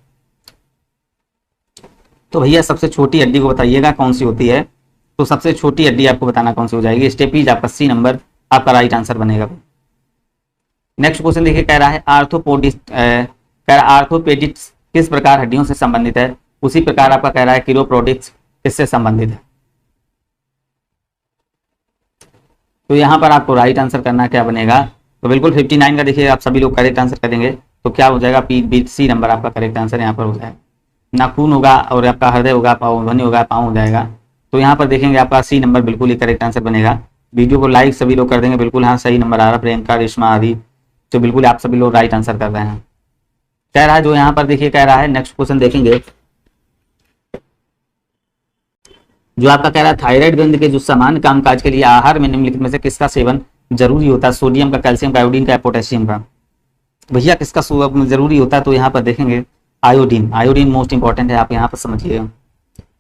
तो भैया सबसे छोटी हड्डी को बताइएगा कौन सी होती है, तो सबसे छोटी हड्डी आपको बताना कौन सी हो जाएगी, स्टेपीज आपका सी नंबर आपका राइट आंसर बनेगा। नेक्स्ट क्वेश्चन देखिए कह रहा है आर्थोपेडिक्स किस प्रकार हड्डियों से संबंधित है, उसी प्रकार आपका कह रहा है किरोप्रोडिक्स किससे संबंधित है। तो यहाँ पर आपको राइट आंसर करना क्या बनेगा, तो बिल्कुल 59 का देखिए आप सभी लोग करेक्ट आंसर करेंगे तो क्या हो जाएगा, पी बी सी नंबर आपका करेक्ट आंसर यहाँ पर हो जाएगा। नाखून होगा और आपका हृदय होगा, ध्वनि होगा, पाँव हो जाएगा। तो यहाँ पर देखेंगे आपका सी नंबर बिल्कुल ही करेक्ट आंसर बनेगा। वीडियो को लाइक सभी लोग कर देंगे, बिल्कुल हाँ सही नंबर आ रहा, प्रियंका, रेशमा आदि, तो बिल्कुल आप सभी लोग राइट आंसर कर रहे हैं। कह रहा है जो यहाँ पर देखिए कह रहा है नेक्स्ट क्वेश्चन देखेंगे, जो आपका कह रहा है थायराइड ग्रंथि के जो सामान्य कामकाज के लिए आहार में निम्नलिखित में से किसका सेवन जरूरी होता है, सोडियम का, कैल्शियम का, आयोडीन का, पोटेशियम का। भैया किसका जरूरी होता है, तो यहाँ पर देखेंगे आयोडीन, आयोडीन मोस्ट इंपॉर्टेंट है, आप यहाँ पर समझिएगा।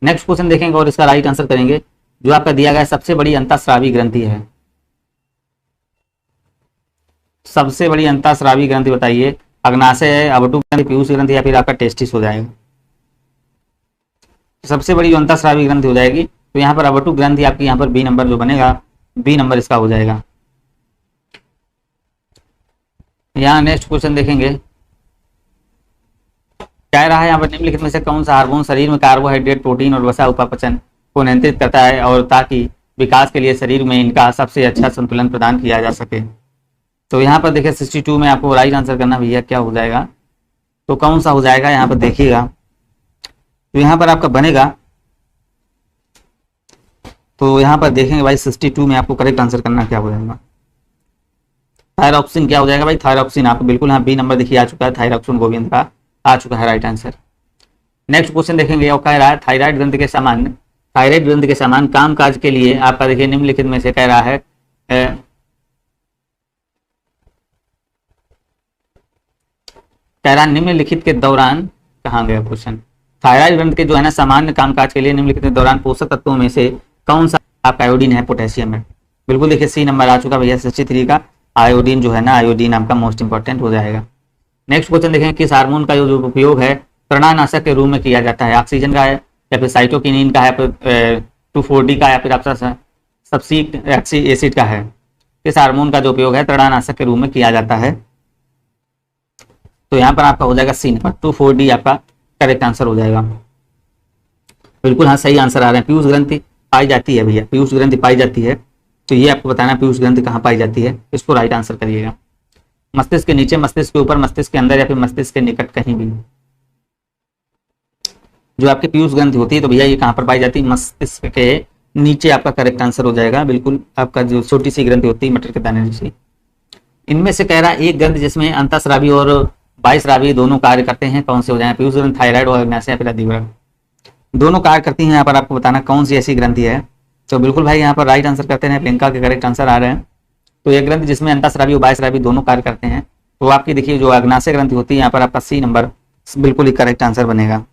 नेक्स्ट क्वेश्चन देखेंगे और इसका राइट आंसर करेंगे, जो आपका दिया गया सबसे बड़ी अंतःस्रावी ग्रंथि है, सबसे बड़ी अंतःस्रावी ग्रंथि बताइए, अग्नाशय है, अवटु ग्रंथि, पीयूष ग्रंथि या फिर आपका टेस्टिस हो जाएगा। सबसे बड़ी जो अंतःस्रावी ग्रंथि हो जाएगी, तो यहाँ पर अवटु ग्रंथि आपकी यहाँ पर बी नंबर जो बनेगा, बी नंबर इसका हो जाएगा। यहाँ नेक्स्ट क्वेश्चन देखेंगे, कह रहा है यहाँ पर निम्नलिखित में से कौन सा हार्मोन शरीर में कार्बोहाइड्रेट, प्रोटीन और वसा उपापचय को नियंत्रित करता है और ताकि विकास के लिए शरीर में इनका सबसे अच्छा संतुलन प्रदान किया जा सके। तो यहाँ पर देखिए 62 में आपको राइट आंसर करना भैया क्या हो जाएगा, तो कौन सा हो जाएगा यहाँ पर देखिएगा। तो यहाँ पर आपका बनेगा, तो यहाँ पर देखेंगे भाई 62 में आपको करेक्ट आंसर करना क्या हो जाएगा, थायरॉक्सिन क्या हो जाएगा भाई, थायरॉक्सिन आपको बिल्कुल यहाँ बी नंबर देखिए आ चुका है, थायरॉक्सिन गोविंद का आ चुका है राइट आंसर। नेक्स्ट क्वेश्चन देखेंगे और कह रहा है थायराइड ग्रंथि के समान कामकाज के लिए आपका देखिए निम्नलिखित में से कह रहा है निम्नलिखित के दौरान, कहाँ गया क्वेश्चन, थायराइड ग्रंथि के जो है ना सामान्य कामकाज के लिए निम्नलिखित के दौरान पोषक तत्वों में से कौन सा आपका आयोडीन है, पोटेशियम है। बिल्कुल देखिए सी नंबर आ चुका भैया 63 का, आयोडीन जो है ना, आयोडीन आपका मोस्ट इंपॉर्टेंट हो जाएगा। नेक्स्ट क्वेश्चन देखें, किस हार्मोन का जो उपयोग है तृणानाशक के रूप में किया जाता है? ऑक्सीजन का है या फिर साइटोकिनिन का है, या फिर 2,4-D का, या फिर आपका सब्सिक एसिड का है? किस हार्मोन का जो उपयोग है तृणानाशक के रूप में किया जाता है? तो यहाँ पर आपका हो जाएगा सी नंबर, 2,4-D आपका करेक्ट आंसर हो जाएगा। बिल्कुल हाँ, सही आंसर आ रहे हैं। पीयूष ग्रंथि पाई जाती है भैया, पीयूष ग्रंथि पाई जाती है, तो ये आपको बताना है पीयूष ग्रंथि कहाँ पाई जाती है, इसको राइट आंसर करिएगा। मस्तिष्क के नीचे, मस्तिष्क के ऊपर, मस्तिष्क के अंदर, या फिर मस्तिष्क के निकट, कहीं भी जो आपकी पीयूष ग्रंथि होती है, तो भैया ये कहाँ पर पाई जाती है? मस्तिष्क के नीचे आपका करेक्ट आंसर हो जाएगा। बिल्कुल आपका जो छोटी सी ग्रंथि होती है मटर के दाने जैसी। इनमें से कह रहा है एक ग्रंथि जिसमें अंतःस्रावी और बाह्यस्रावी दोनों कार्य करते हैं, कौन से हो जाए? पीयूष ग्रंथि, थायराइड और अग्नाशय या फिर अधिवृक्क, दोनों कार्य करती हैं। यहाँ पर आपको बताना कौन सी ऐसी ग्रंथि है। तो बिल्कुल भाई यहाँ पर राइट आंसर करते हैं, प्रियंका के करेक्ट आंसर आ रहे हैं। तो ये ग्रंथि जिसमें अंतःस्रावी और बाह्यस्रावी दोनों कार्य करते हैं, तो आपकी देखिए जो अग्नाशय ग्रंथि होती है, यहाँ पर आपका सी नंबर बिल्कुल ही करेक्ट आंसर बनेगा।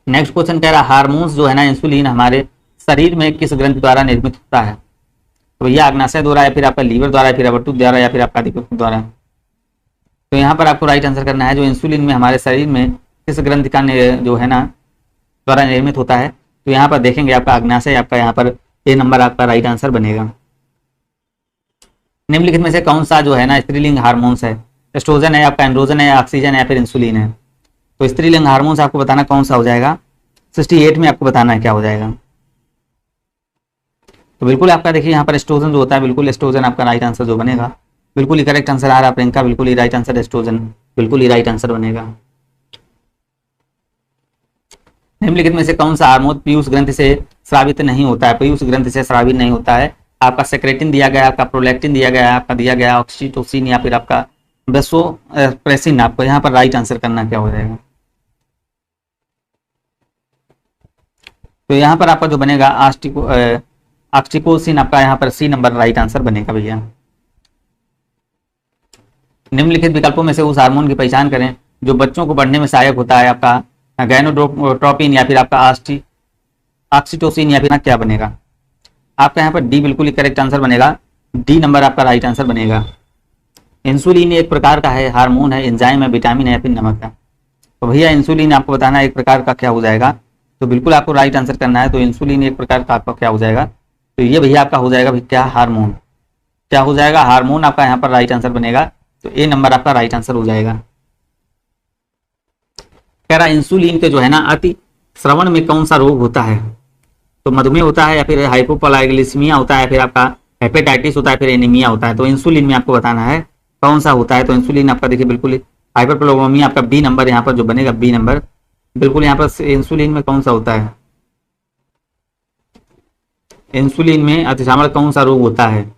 नेक्स्ट क्वेश्चन कह रहा है हार्मोन्स जो है ना, इंसुलिन हमारे शरीर में किस ग्रंथि द्वारा निर्मित होता है? तो भैया अग्नाशय द्वारा, या फिर आपका लीवर द्वारा, या फिर अवटुत द्वारा, या फिर आपका अधिवृक्क द्वारा? तो यहाँ पर आपको राइट आंसर करना है जो इंसुलिन में हमारे शरीर में किस ग्रंथि का जो है ना द्वारा निर्मित होता है। तो यहाँ पर देखेंगे आपका अग्नाशय, आपका यहाँ पर ए नंबर आपका राइट आंसर बनेगा। निम्नलिखित में से कौन सा जो है ना स्त्रीलिंग हार्मोन्स है? एस्ट्रोजन है, आपका एंड्रोजन है, ऑक्सीजन है, या फिर इंसुलिन है? तो स्त्रीलिंग हार्मोन्स आपको बताना कौन सा हो जाएगा? 68 में आपको बताना है क्या हो जाएगा। तो बिल्कुल आपका देखिए यहाँ पर एस्ट्रोजन जो होता है, बिल्कुल एस्ट्रोजन आपका राइट आंसर जो बनेगा। बिल्कुल ही करेक्ट आंसर आ रहा है प्रियंका, बिल्कुल ही राइट आंसर एस्ट्रोजन, बिल्कुल ही राइट आंसर बनेगा। निम्नलिखित में से कौन सा हार्मोन पीयूष ग्रंथि से स्रावित नहीं होता है? पीयूष ग्रंथि से स्रावित नहीं होता है। आपका सेक्रेटिन दिया गया है, आपका प्रोलैक्टिन दिया गया है, आपका दिया गया ऑक्सीटोसिन, या फिर आपका वेसोप्रेसिन। आपको यहाँ पर राइट आंसर करना क्या हो जाएगा? तो यहाँ पर आपका जो बनेगा ऑक्सीटोसिन, आपका यहाँ पर सी नंबर राइट आंसर बनेगा भैया। निम्नलिखित विकल्पों में से उस हार्मोन की पहचान करें जो बच्चों को बढ़ने में सहायक होता है। आपका गैनोट्रोपिन, या फिर आपका ऑक्सीटोसिन, या फिर क्या बनेगा? आपका यहाँ पर डी बिल्कुल ही करेक्ट आंसर बनेगा। डी नंबर आपका राइट आंसर बनेगा। इंसुलिन एक प्रकार का है हार्मोन है, एंजाइम है, विटामिन है, या फिर नमक है? तो भैया इंसुलिन आपको बताना एक प्रकार का क्या हो जाएगा, तो बिल्कुल आपको राइट आंसर करना है। तो इंसुलिन एक प्रकार का आपका क्या हो जाएगा? तो ये भैया आपका हो जाएगा क्या? हार्मोन। क्या हो जाएगा? हार्मोन आपका यहाँ पर राइट आंसर बनेगा। तो ए नंबर आपका राइट आंसर हो जाएगा। कह रहा इंसुलिन के जो है ना अति श्रवण में कौन सा रोग होता है? तो मधुमेह होता है, या फिर हाइपोप्लाइग्लिसीमिया होता है, फिर आपका हेपेटाइटिस होता है, फिर एनीमिया होता है? तो इंसुलिन में आपको बताना है कौन सा होता है। तो इंसुलिन आपका देखिए बिल्कुल हाइपरप्लेगोमिया, आपका बी नंबर यहाँ पर जो बनेगा, बी नंबर बिल्कुल। यहाँ पर इंसुलिन में कौन सा होता है? इंसुलिन में अतिश्रवण कौन सा रोग होता है?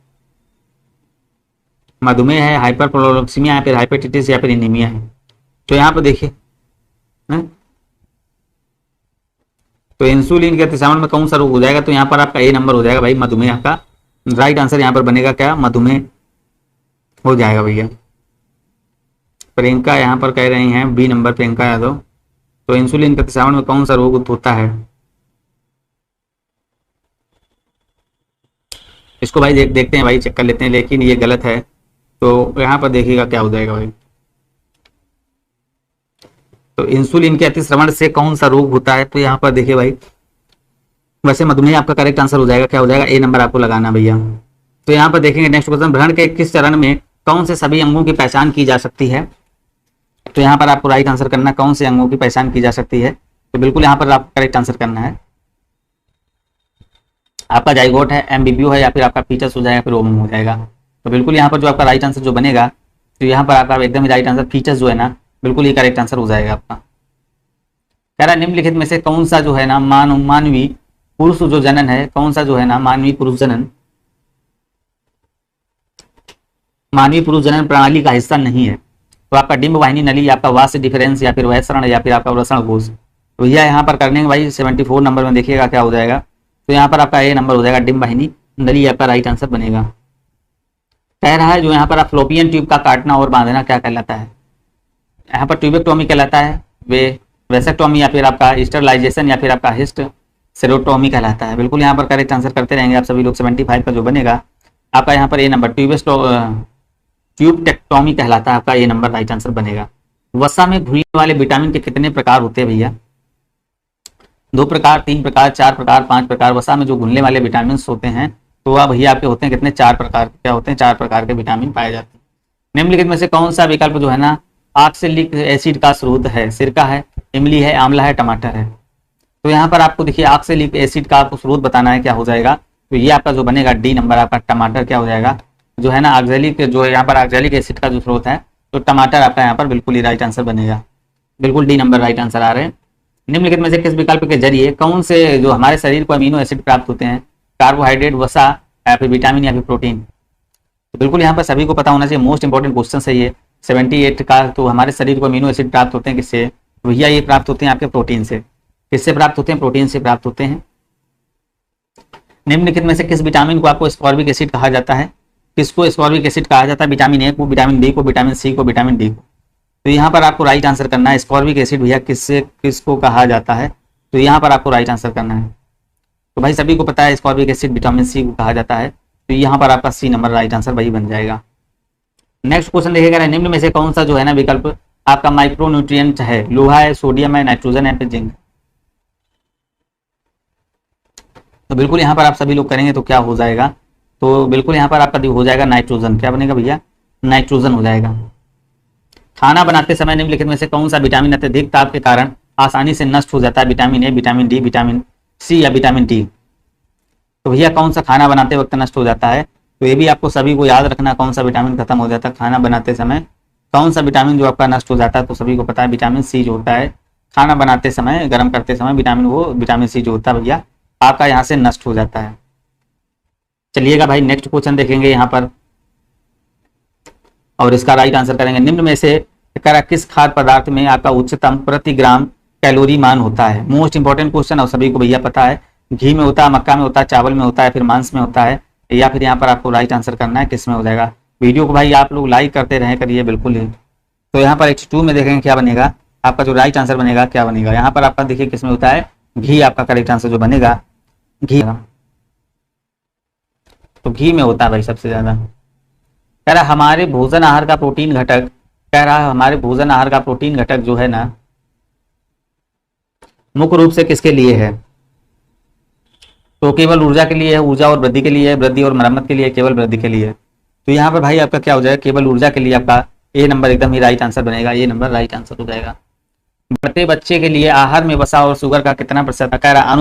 मधुमेह है, हाइपरप्लेगोमिया, या फिर हेपेटाइटिस, या फिर एनीमिया है? तो यहाँ पर देखिए तो इंसुलिन के अतिश्रवण में कौन सा रोग हो जाएगा? तो यहाँ पर आपका ए नंबर हो जाएगा भाई, मधुमेह। आपका राइट आंसर यहाँ पर बनेगा क्या? मधुमेह हो जाएगा भैया। प्रियंका यहाँ पर कह रही हैं बी नंबर, प्रियंका यादव। तो इंसुलिन के अतिश्रवण में कौन सा रोग होता है? इसको भाई देखते हैं भाई, चेक कर लेते हैं, लेकिन ये गलत है। तो यहाँ पर देखिएगा क्या हो जाएगा भाई। तो इंसुलिन के अतिश्रवण से कौन सा रोग होता है? तो यहाँ पर देखिए भाई, वैसे मधुमेह आपका करेक्ट आंसर हो जाएगा। क्या हो जाएगा? ए नंबर आपको लगाना भैया। तो यहाँ पर देखेंगे नेक्स्ट क्वेश्चन, भ्रूण के किस चरण में कौन से सभी अंगों की पहचान की जा सकती है? तो यहाँ पर आपको राइट आंसर करना कौन से अंगों की पहचान की जा सकती है। तो बिल्कुल यहाँ पर आपको करेक्ट आंसर करना है। आपका जाइगोट है, एम्बिब्यू है, या फिर आपका फीटस हो जाएगा, फिर ओवम हो जाएगा? तो बिल्कुल यहाँ पर जो आपका राइट आंसर जो बनेगा, तो यहाँ पर आपका एकदम राइट आंसर फीचर्स जो है ना, बिल्कुल ही करेक्ट आंसर हो जाएगा आपका। कह रहा निम्नलिखित में से कौन सा जो है ना मानवीय पुरुष जो जनन है, कौन सा जो है ना मानवीय पुरुष जनन प्रणाली का हिस्सा नहीं है? तो आपका डिम्ब वाहिनी नली, आपका वास्य डिफरेंस, या फिर वैसरण, या फिर आपका वृषण कोश? तो यह यहाँ पर करने के भाई 74 नंबर में देखिएगा क्या हो जाएगा। तो यहाँ पर आपका ए नंबर हो जाएगा, डिम्ब वाहिनी नली आपका राइट आंसर बनेगा। कह रहा है जो यहाँ पर आप फ्लोपियन ट्यूब का काटना और बांधना क्या कहलाता है? यहाँ पर ट्यूबेक्टोमी कहलाता है, वेसेक्टोमी, या फिर आपका स्टरलाइजेशन, या फिर आपका हिस्टेरोटोमी कहलाता है? बिल्कुल यहाँ पर करेक्ट आंसर करते रहेंगे आप सभी लोग। 75 का जो बनेगा आपका यहाँ पर ए नंबर ट्यूबटेक्टोमी कहलाता है, आपका ए नंबर राइट आंसर बनेगा। वसा में घुलने वाले विटामिन के कितने प्रकार होते हैं भैया? 2 प्रकार, 3 प्रकार, 4 प्रकार, 5 प्रकार। वसा में जो घुलने वाले विटामिन होते हैं तो वह भैया आपके होते हैं कितने? 4 प्रकार। क्या होते हैं? 4 प्रकार के विटामिन पाए जाते हैं। निम्नलिखित में से कौन सा विकल्प जो है ना ऑक्सैलिक एसिड का स्रोत है? सिरका है, इमली है, आंवला है, टमाटर है। तो यहाँ पर आपको देखिए ऑक्सैलिक एसिड का आपको स्रोत बताना है, क्या हो जाएगा? तो ये आपका जो बनेगा डी नंबर आपका टमाटर क्या हो जाएगा जो है ना ऑक्सैलिक, जो है यहाँ पर ऑक्सैलिक एसिड का जो स्रोत है तो टमाटर आपका यहाँ पर बिल्कुल ही राइट आंसर बनेगा। बिल्कुल डी नंबर राइट आंसर आ रहे हैं। निम्नलिखित में से किस विकल्प के जरिए कौन से जो हमारे शरीर को अमीनो एसिड प्राप्त होते हैं? कार्बोहाइड्रेट, वसा या फिर विटामिन या फिर प्रोटीन? तो बिल्कुल यहाँ पर सभी को पता होना चाहिए, मोस्ट इंपॉर्टेंट क्वेश्चन है ये 78 का। तो हमारे शरीर को अमीनो एसिड प्राप्त होते हैं किससे? भैया ये प्राप्त होते हैं आपके प्रोटीन से। किससे प्राप्त होते हैं? प्रोटीन से प्राप्त होते हैं। निम्नलिखित में से किस विटामिन को आपको स्कॉर्बिक एसिड कहा जाता है? किसको स्कॉर्बिक एसिड कहा जाता है? विटामिन ए को, विटामिन बी को, विटामिन सी को, विटामिन डी को। तो यहाँ पर आपको राइट आंसर करना है स्कॉर्बिक एसिड भैया किसको कहा जाता है? तो यहाँ पर आपको राइट आंसर करना है। तो भाई सभी को पता है स्कॉर्बिक एसिड विटामिन सी को कहा जाता है, तो यहाँ पर आपका सी नंबर राइट आंसर वही बन जाएगा। नेक्स्ट क्वेश्चन देखिएगा, निम्न में से कौन सा जो है ना विकल्प आपका माइक्रोन्यूट्रिएंट है? लोहा है, सोडियम है, नाइट्रोजन है, फिर जिंक? तो बिल्कुल यहाँ पर आप सभी लोग करेंगे तो क्या हो जाएगा? तो बिल्कुल यहाँ पर आपका हो जाएगा नाइट्रोजन। क्या बनेगा भैया? नाइट्रोजन हो जाएगा। खाना बनाते समय निम्नलिखित में से कौन सा विटामिन अत्यधिक ताप के कारण आसानी से नष्ट हो जाता है? Vitamin A, vitamin D, vitamin C या विटामिन डी? तो भैया कौन सा खाना बनाते वक्त नष्ट हो जाता है? तो ये भी आपको सभी को याद रखना, कौन सा विटामिन खत्म हो जाता है खाना बनाते समय, कौन सा विटामिन जो आपका नष्ट हो जाता है? तो सभी को पता है विटामिन सी जो होता है खाना बनाते समय, गर्म करते समय विटामिन, वो विटामिन सी जो होता है भैया आपका यहाँ से नष्ट हो जाता है। चलिएगा भाई नेक्स्ट क्वेश्चन देखेंगे यहाँ पर और इसका राइट आंसर करेंगे। निम्न में से किस खाद्य पदार्थ में आपका उच्चतम प्रति ग्राम कैलोरी मान होता है? मोस्ट इंपॉर्टेंट क्वेश्चन और सभी को भैया पता है। घी में होता है, मक्का में होता है, चावल में होता है, फिर मांस में होता है, या फिर यहाँ पर आपको राइट आंसर करना है किस में हो जाएगा। वीडियो को भाई आप लोग लाइक करते रहे करिए बिल्कुल ही। तो यहाँ पर H2 में देखेंगे क्या बनेगा आपका जो राइट आंसर बनेगा, क्या बनेगा यहाँ पर आपका देखिए किस में होता है? घी आपका करेक्ट आंसर जो बनेगा घी। तो घी में होता है भाई सबसे ज्यादा। कह रहा हमारे भोजन आहार का प्रोटीन घटक, कह रहा हमारे भोजन आहार का प्रोटीन घटक जो है ना मुख्य रूप से किसके लिए है? तो केवल ऊर्जा के लिए है, ऊर्जा और वृद्धि के लिए है, वृद्धि और मरम्मत के लिए, केवल वृद्धि के लिए। तो यहाँ पर भाई आपका क्या हो जाएगा? केवल ऊर्जा के लिए आपका ए नंबर एकदम ही राइट आंसर बनेगा, ए नंबर राइट आंसर हो जाएगा। बढ़ते बच्चे के लिए आहार में वसा और शुगर का कितना प्रतिशत कह रहा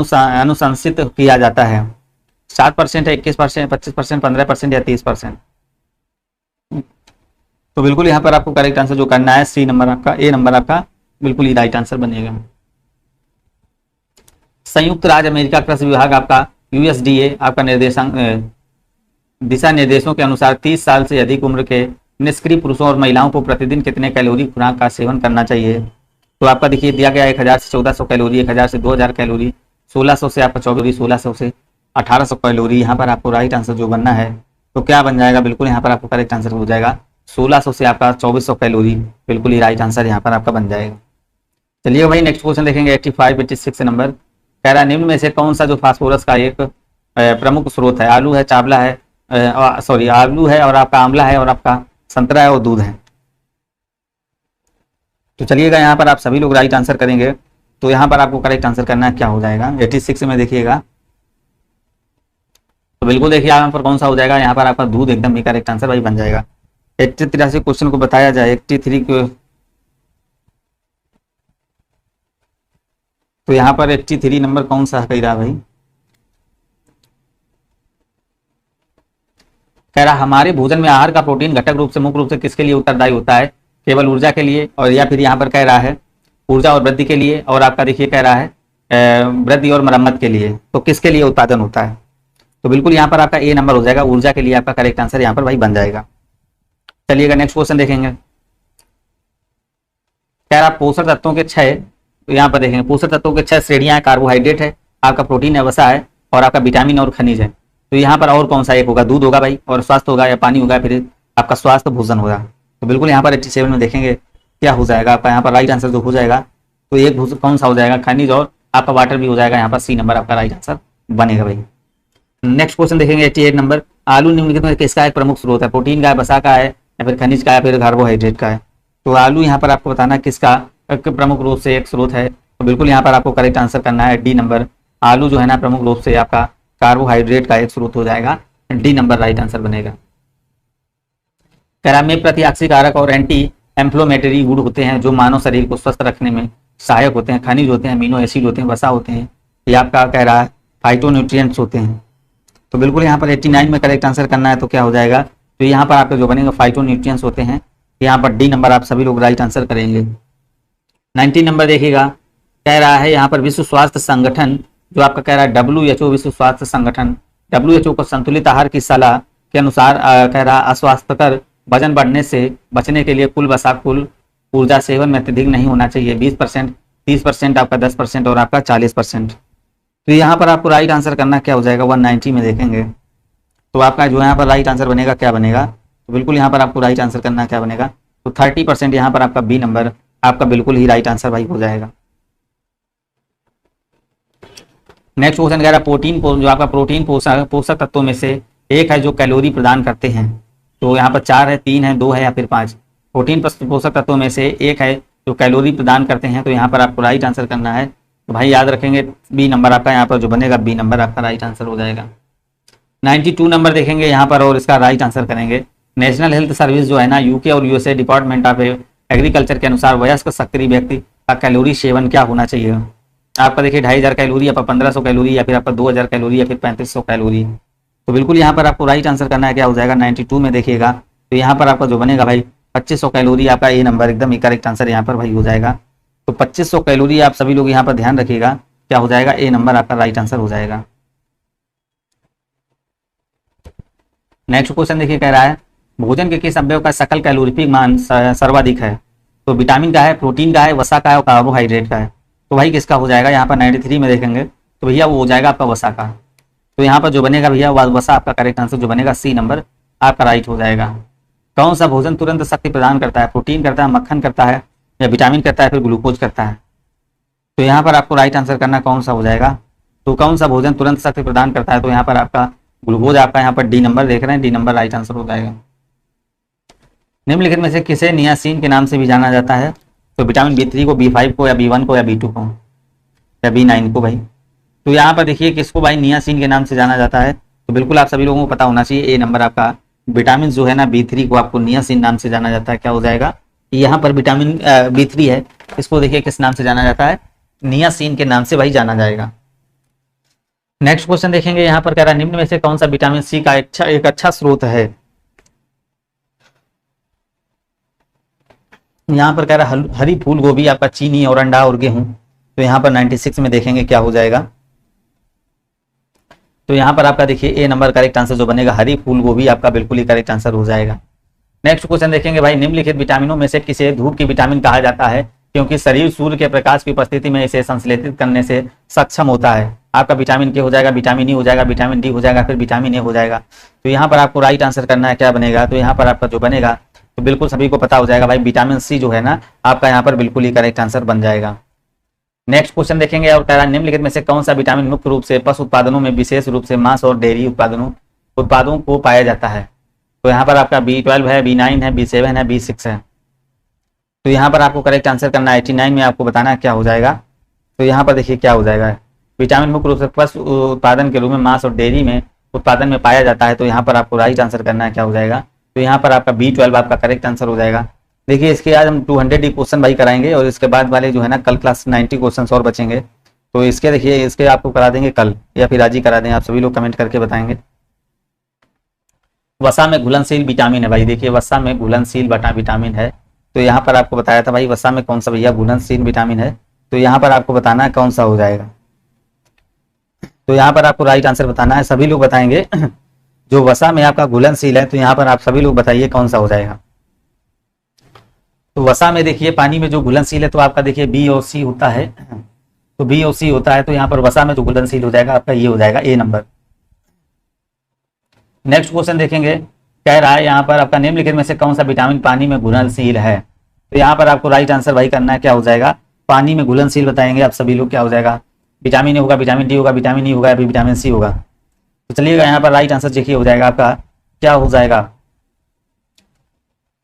अनुशंसित किया जाता है? 7% है, 21%, 25%, 15% या 30%? तो बिल्कुल यहाँ पर आपको करेक्ट आंसर जो करना है सी नंबर आपका, ए नंबर आपका बिल्कुल ही राइट आंसर बनेगा। संयुक्त राज्य अमेरिका कृषि विभाग आपका यूएसडीए आपका दिशा निर्देशों के अनुसार 30 साल से अधिक उम्र के निष्क्रिय पुरुषों और महिलाओं को प्रतिदिन कितने कैलोरी खुराक का सेवन करना चाहिए? तो आपका देखिए दिया गया 1000 से 1400 कैलोरी, 1000 से 2000 कैलोरी, 1600 से आपका 24, 1600 से 1800 कैलोरी। यहाँ पर आपको राइट आंसर जो बनना है तो क्या बन जाएगा? बिल्कुल यहाँ पर आपको करेक्ट आंसर हो जाएगा 1600 से आपका 2400 कैलोरी, बिल्कुल ही राइट आंसर यहाँ पर आपका बन जाएगा। चलिए भाई नेक्स्ट क्वेश्चन देखेंगे 85, 86 नंबर। कह रहा निम्न में से कौन सा जो फास्फोरस का एक प्रमुख स्रोत है? आलू है, चावला है, आलू है और आपका आंवला है और आपका संतरा है और दूध है। तो चलिएगा यहाँ पर आप सभी लोग राइट आंसर करेंगे तो यहाँ पर आपको करेक्ट आंसर करना है, क्या हो जाएगा? 86 में देखिएगा तो बिल्कुल देखिए यहाँ पर कौन सा हो जाएगा? यहाँ पर आपका दूध एकदम ही करेक्ट आंसर वही बन जाएगा। 83 क्वेश्चन को बताया जाए 83 को, तो यहाँ पर 83 नंबर कौन सा कह रहा भाई? कह रहा हमारे भोजन में आहार का प्रोटीन घटक रूप से मुख्य रूप से किसके लिए उत्तरदायी होता है? केवल ऊर्जा के लिए, और या फिर यहाँ पर कह रहा है ऊर्जा और वृद्धि के लिए, और आपका देखिए कह रहा है वृद्धि और मरम्मत के लिए। तो किसके लिए उत्पादन होता है? तो बिल्कुल यहाँ पर आपका ए नंबर हो जाएगा, ऊर्जा के लिए आपका करेक्ट आंसर यहाँ पर वही बन जाएगा। चलिएगा नेक्स्ट क्वेश्चन देखेंगे। कह रहा पोषक तत्वों के 6, तो यहाँ पर देखेंगे पोषक तत्वों के 6 श्रेणियां हैं। कार्बोहाइड्रेट है, आपका प्रोटीन है, वसा है और आपका विटामिन और खनिज है। तो यहाँ पर और कौन सा एक होगा? दूध होगा भाई, और स्वास्थ्य होगा, या पानी होगा, फिर आपका स्वास्थ्य भोजन होगा। तो बिल्कुल यहाँ पर 87 में देखेंगे क्या हो जाएगा आपका यहाँ पर राइट आंसर जो हो जाएगा तो एक कौन सा हो जाएगा? खनिज और आपका वाटर भी हो जाएगा। यहाँ पर सी नंबर आपका राइट आंसर बनेगा भाई। नेक्स्ट क्वेश्चन देखेंगे 88 नंबर। आलू निम्नलिखित में किसका एक प्रमुख स्रोत है? प्रोटीन का है, वसा का है, या फिर खनिज का है, फिर कार्बोहाइड्रेट का है? तो आलू यहाँ पर आपको बताना किसका प्रमुख रूप से एक स्रोत है। तो बिल्कुल यहाँ पर आपको करेक्ट आंसर करना है डी नंबर। आलू जो है ना प्रमुख रूप से आपका कार्बोहाइड्रेट का एक स्रोत हो जाएगा, डी नंबर राइट आंसर बनेगा। कह रहा में प्रतिऑक्सीय कारक और एंटी एम्फ्लोमेटरी गुण होते हैं जो मानव शरीर को स्वस्थ रखने में सहायक होते हैं। खनिज होते हैं, अमीनो एसिड होते हैं, वसा होते हैं, ये आपका कह रहा है फाइटोन्यूट्रिएंट्स होते हैं। तो बिल्कुल यहाँ पर 89 में करेक्ट आंसर करना है। तो क्या हो जाएगा, तो यहाँ पर आपका जो बनेगा फाइटोन्यूट्रिएंट्स होते हैं। यहाँ पर डी नंबर आप सभी लोग राइट आंसर करेंगे। 19 नंबर देखिएगा, कह रहा है यहाँ पर विश्व स्वास्थ्य संगठन जो आपका कह रहा है WHO, विश्व स्वास्थ्य संगठन WHO को संतुलित आहार की सलाह के अनुसार कह रहा अस्वास्थ्यकर वजन बढ़ने से बचने के लिए कुल वसा कुल ऊर्जा सेवन में अत्यधिक नहीं होना चाहिए। 20%, 30%, आपका 10% और आपका 40%। तो यहाँ पर आपको राइट आंसर करना क्या हो जाएगा, 190 में देखेंगे तो आपका जो यहाँ पर राइट आंसर बनेगा क्या बनेगा, तो बिल्कुल यहाँ पर आपको राइट आंसर करना क्या बनेगा, तो 30% यहाँ पर आपका बी नंबर आपका बिल्कुल ही राइट आंसर भाई हो जाएगा। नेक्स्ट क्वेश्चन कह रहा है प्रोटीन जो आपका प्रोटीन पोषक तत्वों में से एक है जो कैलोरी प्रदान करते हैं। तो यहाँ पर 4 है, 3 है, 2 है या फिर 5। प्रोटीन पोषक तत्वों में से एक है जो कैलोरी प्रदान करते हैं। तो यहाँ पर आपको राइट आंसर करना है। तो भाई याद रखेंगे बी नंबर आपका यहाँ पर जो बनेगा बी नंबर आपका राइट आंसर हो जाएगा। 92 नंबर देखेंगे यहाँ पर और इसका राइट आंसर करेंगे। नेशनल हेल्थ सर्विस जो है ना यूके और यूएसए डिपार्टमेंट ऑफ एग्रीकल्चर के अनुसार वयस्क सक्रिय व्यक्ति का कैलोरी सेवन क्या होना चाहिए। आपका देखिए 2500 कैलोरी, आपका 1500 कैलोरी या फिर आपका 2000 कैलोरी या फिर 3500 कैलोरी। तो बिल्कुल यहाँ पर आपको राइट आंसर करना है, क्या हो जाएगा 92 में देखिएगा। तो यहाँ पर आपका जो बनेगा भाई 2500 कैलोरी आपका ए नंबर एकदम करेक्ट आंसर यहाँ पर भाई हो जाएगा। तो 2500 कैलोरी आप सभी लोग यहाँ पर ध्यान रखिएगा, क्या हो जाएगा ए नंबर आपका राइट आंसर हो जाएगा। नेक्स्ट क्वेश्चन देखिए, कह रहा है भोजन के किस अवयव का सकल कैलोरीफिक मान सर्वाधिक है। तो विटामिन का है, प्रोटीन का है, वसा का है और कार्बोहाइड्रेट का है। तो भाई किसका हो जाएगा, यहाँ पर 93 में देखेंगे तो भैया वो हो जाएगा आपका वसा का। तो यहाँ पर जो बनेगा भैया वसा आपका करेक्ट आंसर जो बनेगा सी नंबर आपका राइट हो जाएगा। कौन सा भोजन तुरंत शक्ति प्रदान करता है, प्रोटीन करता है, मक्खन करता है या विटामिन करता है फिर ग्लूकोज करता है। तो यहाँ पर आपको राइट आंसर करना कौन सा हो जाएगा, तो कौन सा भोजन तुरंत शक्ति प्रदान करता है। तो यहाँ पर आपका ग्लूकोज आपका यहाँ पर डी नंबर देख रहे हैं, डी नंबर राइट आंसर हो जाएगा। निम्नलिखित में से किसे नियासिन के नाम से भी जाना जाता है। तो विटामिन B3 को, B5 को या B1 को या B2 को या B9 को भाई। तो यहाँ पर देखिए किसको भाई नियासिन के नाम से जाना जाता है। तो बिल्कुल आप सभी लोगों को पता होना चाहिए ए नंबर आपका विटामिन जो है ना B3 को आपको नियासिन नाम से जाना जाता है। क्या हो जाएगा, यहाँ पर विटामिन B3 है, इसको देखिए किस नाम से जाना जाता है, नियासिन के नाम से भाई जाना जाएगा। नेक्स्ट क्वेश्चन देखेंगे, यहाँ पर कह रहा है निम्न में से कौन सा विटामिन सी का एक अच्छा स्रोत है। यहाँ पर कह रहा है हरी फूल गोभी, आपका चीनी और अंडा और गेहूं। तो यहाँ पर 96 में देखेंगे क्या हो जाएगा। तो यहाँ पर आपका देखिए ए नंबर करेक्ट आंसर जो बनेगा हरी फूल गोभी आपका बिल्कुल ही करेक्ट आंसर हो जाएगा। नेक्स्ट क्वेश्चन देखेंगे भाई निम्नलिखित विटामिनों में से किसे धूप की विटामिन कहा जाता है, क्योंकि शरीर सूर्य के प्रकाश की उपस्थिति में इसे संश्लेषित करने से सक्षम होता है। आपका विटामिन के हो जाएगा, विटामिन ई हो जाएगा, विटामिन डी हो जाएगा, फिर विटामिन ए हो जाएगा। तो यहाँ पर आपको राइट आंसर करना है, क्या बनेगा, तो यहाँ पर आपका जो बनेगा तो बिल्कुल सभी को पता हो जाएगा भाई विटामिन सी जो है ना आपका यहाँ पर बिल्कुल ही करेक्ट आंसर बन जाएगा। नेक्स्ट क्वेश्चन देखेंगे और कह रहा है निम्नलिखित में से कौन सा विटामिन मुख्य रूप से पशु उत्पादनों में विशेष रूप से मांस और डेयरी उत्पादों को पाया जाता है। तो यहाँ पर आपका B12 है, B9 है, B7 है, B6 है। तो यहाँ पर आपको करेक्ट आंसर करना है 89 में आपको बताना है क्या हो जाएगा। तो यहाँ पर देखिए क्या हो जाएगा, विटामिन मुख्य रूप से पशु उत्पादन के रूप में मांस और डेयरी में उत्पादन में पाया जाता है। तो यहाँ पर आपको राइट आंसर करना है, क्या हो जाएगा, तो यहाँ पर आपका B12 आपका करेक्ट आंसर हो जाएगा। देखिए इसके आज हम 200 क्वेश्चन भाई कराएंगे और इसके बाद वाले जो है ना कल क्लास 90 क्वेश्चन और बचेंगे। तो इसके देखिए इसके आपको करा देंगे कल या फिर आज ही करा दें, आप सभी लोग कमेंट करके बताएंगे। वसा में घुलनशील विटामिन है भाई, देखिए वसा में घुलनशील विटामिन है। तो यहाँ पर आपको बताया था भाई वसा में कौन सा भैया घुलनशील विटामिन है। तो यहाँ पर आपको बताना है कौन सा हो जाएगा। तो यहाँ पर आपको राइट आंसर बताना है, सभी लोग बताएंगे जो वसा में आपका घुलनशील है। तो यहाँ पर आप सभी लोग बताइए कौन सा हो जाएगा। तो वसा में देखिए पानी में जो घुलनशील है तो आपका देखिए बी और सी होता है। तो बी और सी होता है, तो यहाँ पर वसा में जो घुलनशील हो जाएगा आपका ये हो जाएगा ए नंबर। नेक्स्ट क्वेश्चन देखेंगे, कह रहा है यहाँ पर आपका निम्नलिखित में से कौन सा विटामिन पानी में घुलनशील है। तो यहाँ पर आपको राइट आंसर भाई करना है, क्या हो जाएगा, पानी में घुलनशील बताएंगे आप सभी लोग, क्या हो जाएगा, विटामिन ए होगा, विटामिन डी होगा, विटामिन ई होगा या फिर विटामिन सी होगा। तो चलिएगा यहाँ पर राइट आंसर देखिए हो जाएगा आपका क्या हो जाएगा,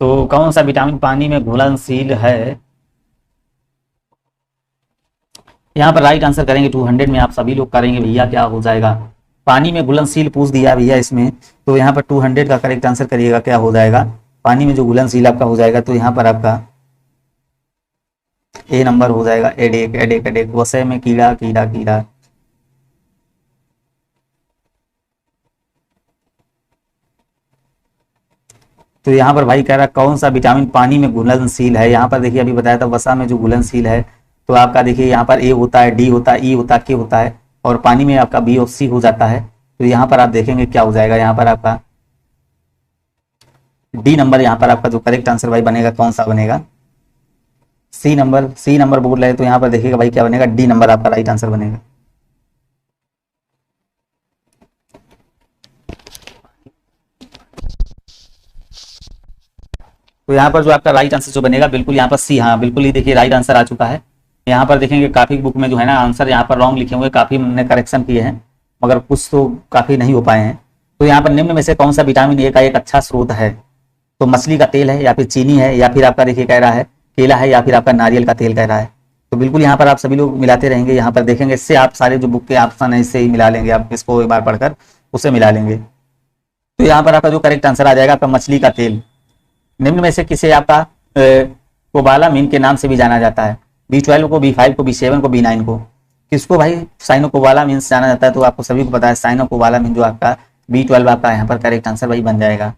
तो कौन सा विटामिन पानी में घुलनशील है? यहाँ पर राइट आंसर करेंगे 200 में आप सभी लोग करेंगे भैया, क्या हो जाएगा? पानी में घुलनशील पूछ दिया भैया इसमें, तो यहाँ पर 200 का करेक्ट आंसर करिएगा, क्या हो जाएगा? पानी में जो घुलनशील आपका हो जाएगा, तो यहाँ पर आपका ए नंबर हो जाएगा, एडेक एडेक एडेक, वसय में कीड़ा कीड़ा कीड़ा। तो यहाँ पर भाई कह रहा कौन सा विटामिन पानी में घुलनशील है? यहाँ पर देखिए अभी बताया था वसा में जो घुलनशील है, तो आपका देखिए यहाँ पर ए होता है, डी होता है, ई होता है, के होता है, और पानी में आपका बी और सी हो जाता है। तो यहाँ पर आप देखेंगे क्या हो जाएगा, यहाँ पर आपका डी नंबर, यहाँ पर आपका जो करेक्ट आंसर भाई बनेगा कौन सा बनेगा? सी नंबर बोल रहे हैं, तो यहाँ पर देखिएगा भाई क्या बनेगा, डी नंबर आपका राइट आंसर बनेगा। तो यहाँ पर जो आपका राइट आंसर जो बनेगा बिल्कुल यहाँ पर सी, हाँ बिल्कुल ही देखिए राइट आंसर आ चुका है। यहाँ पर देखेंगे काफी बुक में जो है ना आंसर यहाँ पर रॉन्ग लिखे हुए, काफी हमने करेक्शन किए हैं, मगर कुछ तो काफी नहीं हो पाए हैं। तो यहाँ पर निम्न में से कौन सा विटामिन ए का एक अच्छा स्रोत है? तो मछली का तेल है, या फिर चीनी है, या फिर आपका देखिए कह रहा है केला है, या फिर आपका नारियल का तेल कह रहा है। तो बिल्कुल यहाँ पर आप सभी लोग मिलाते रहेंगे, यहाँ पर देखेंगे इससे आप सारे जो बुक के ऑप्शन है इससे ही मिला लेंगे, आप इसको एक बार पढ़कर उससे मिला लेंगे। तो यहाँ पर आपका जो करेक्ट आंसर आ जाएगा आपका मछली का तेल। निम्न में से किसे आपका कोबालामिन के नाम से भी जाना जाता है? B12 को, B5 को, B7 को, B9 को? किसको भाई साइनोकोबालामिन से जाना जाता है? तो आपको सभी को पता है साइनोकोबालामिन जो आपका B12 आपका यहाँ पर करेक्ट आंसर वही बन जाएगा।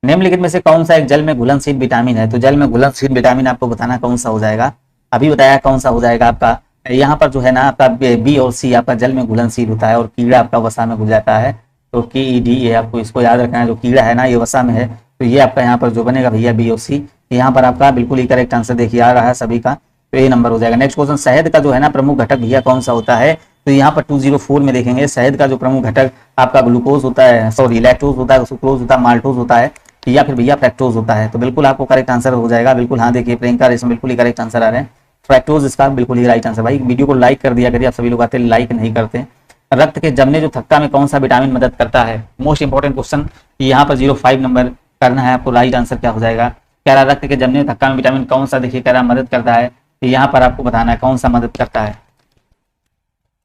निम्नलिखित में से कौन सा एक जल में घुलनशील विटामिन है? तो जल में घुलनशील विटामिन आपको बताना कौन सा हो जाएगा, अभी बताया कौन सा हो जाएगा आपका। यहाँ पर जो है ना आपका बी और सी आपका जल में घुलनशील होता है, और कीड़ा आपका वसा में घुल जाता है। तो KED ये आपको इसको याद रखना है, जो कीड़ा है ना ये वसा में है, तो ये आपका यहाँ पर जो बनेगा भैया बी और सी। यहाँ पर आपका बिल्कुल ही करेक्ट आंसर देखिए आ रहा है सभी का, तो ए नंबर हो जाएगा। नेक्स्ट क्वेश्चन, शहद का जो है ना प्रमुख घटक भैया कौन सा होता है? तो यहाँ पर 204 में देखेंगे शहद का जो प्रमुख घटक आपका ग्लूकोज होता है, सॉरी लैक्टोज होता है, सुक्रोज होता है, माल्टोज होता है, या फिर भैया फ्रैक्टोज होता है। तो बिल्कुल आपको करेक्ट आंसर हो जाएगा, बिल्कुल हाँ देखिए प्रियंका इसमें बिल्कुल ही करेक्ट आंसर आ रहे हैं, फ्रैक्टोज इसका बिल्कुल ही राइट आंसर। भाई वीडियो को लाइक कर दिया करिए, आप सभी लोग आते लाइक नहीं करते। रक्त के जमने जो थक्का में कौन सा विटामिन मदद करता है? मोस्ट इंपॉर्टेंट क्वेश्चन, यहाँ पर 05 नंबर करना है आपको। राइट आंसर क्या हो जाएगा? कह रहा रक्त के जमने थक्का में विटामिन कौन सा देखिए कह रहा मदद करता है, तो यहाँ पर आपको बताना है कौन सा मदद करता है।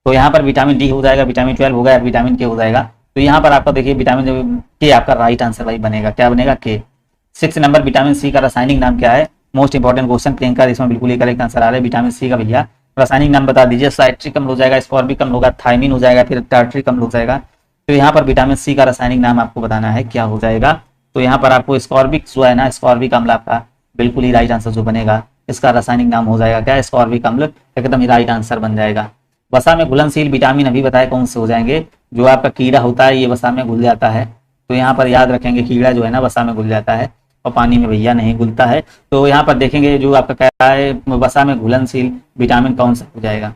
तो यहाँ पर विटामिन डी हो जाएगा, विटामिन 12 हो गया, विटामिन के हो जाएगा। तो यहाँ पर आपका देखिए विटामिन के आपका राइट आंसर भाई बनेगा, क्या बनेगा? के। 6 नंबर, विटामिन सी का रासायनिक नाम क्या है? मोस्ट इंपॉर्टेंट क्वेश्चन प्रियंका, इसमें बिल्कुल ही करेक्ट आंसर आ रहा है विटामिन सी का भैया। रासायनिक नाम बता दीजिए। साइट्रिक अम्ल हो जाएगा, स्कॉर्बिक अम्ल होगा, थायमिन हो जाएगा, फिर टार्ट्रिक अम्ल हो जाएगा। तो यहाँ पर विटामिन सी का रासायनिक नाम आपको बताना है, क्या हो जाएगा? तो यहाँ पर आपको स्कॉर्बिक जो है ना, स्कॉर्बिक अम्ल आपका बिल्कुल ही राइट आंसर जो बनेगा, इसका रासायनिक नाम हो जाएगा क्या? स्कॉर्बिक अम्ल, एकदम ही राइट आंसर बन जाएगा। वसा में घुलनशील विटामिन अभी बताए कौन से हो जाएंगे? जो आपका कीड़ा होता है ये वसा में घुल जाता है, तो यहाँ पर याद रखेंगे कीड़ा जो है ना वसा में घुल जाता है, और पानी में भैया नहीं घुलता है। तो यहाँ पर देखेंगे जो आपका कह रहा है वसा में घुलनशील विटामिन कौन सा हो जाएगा?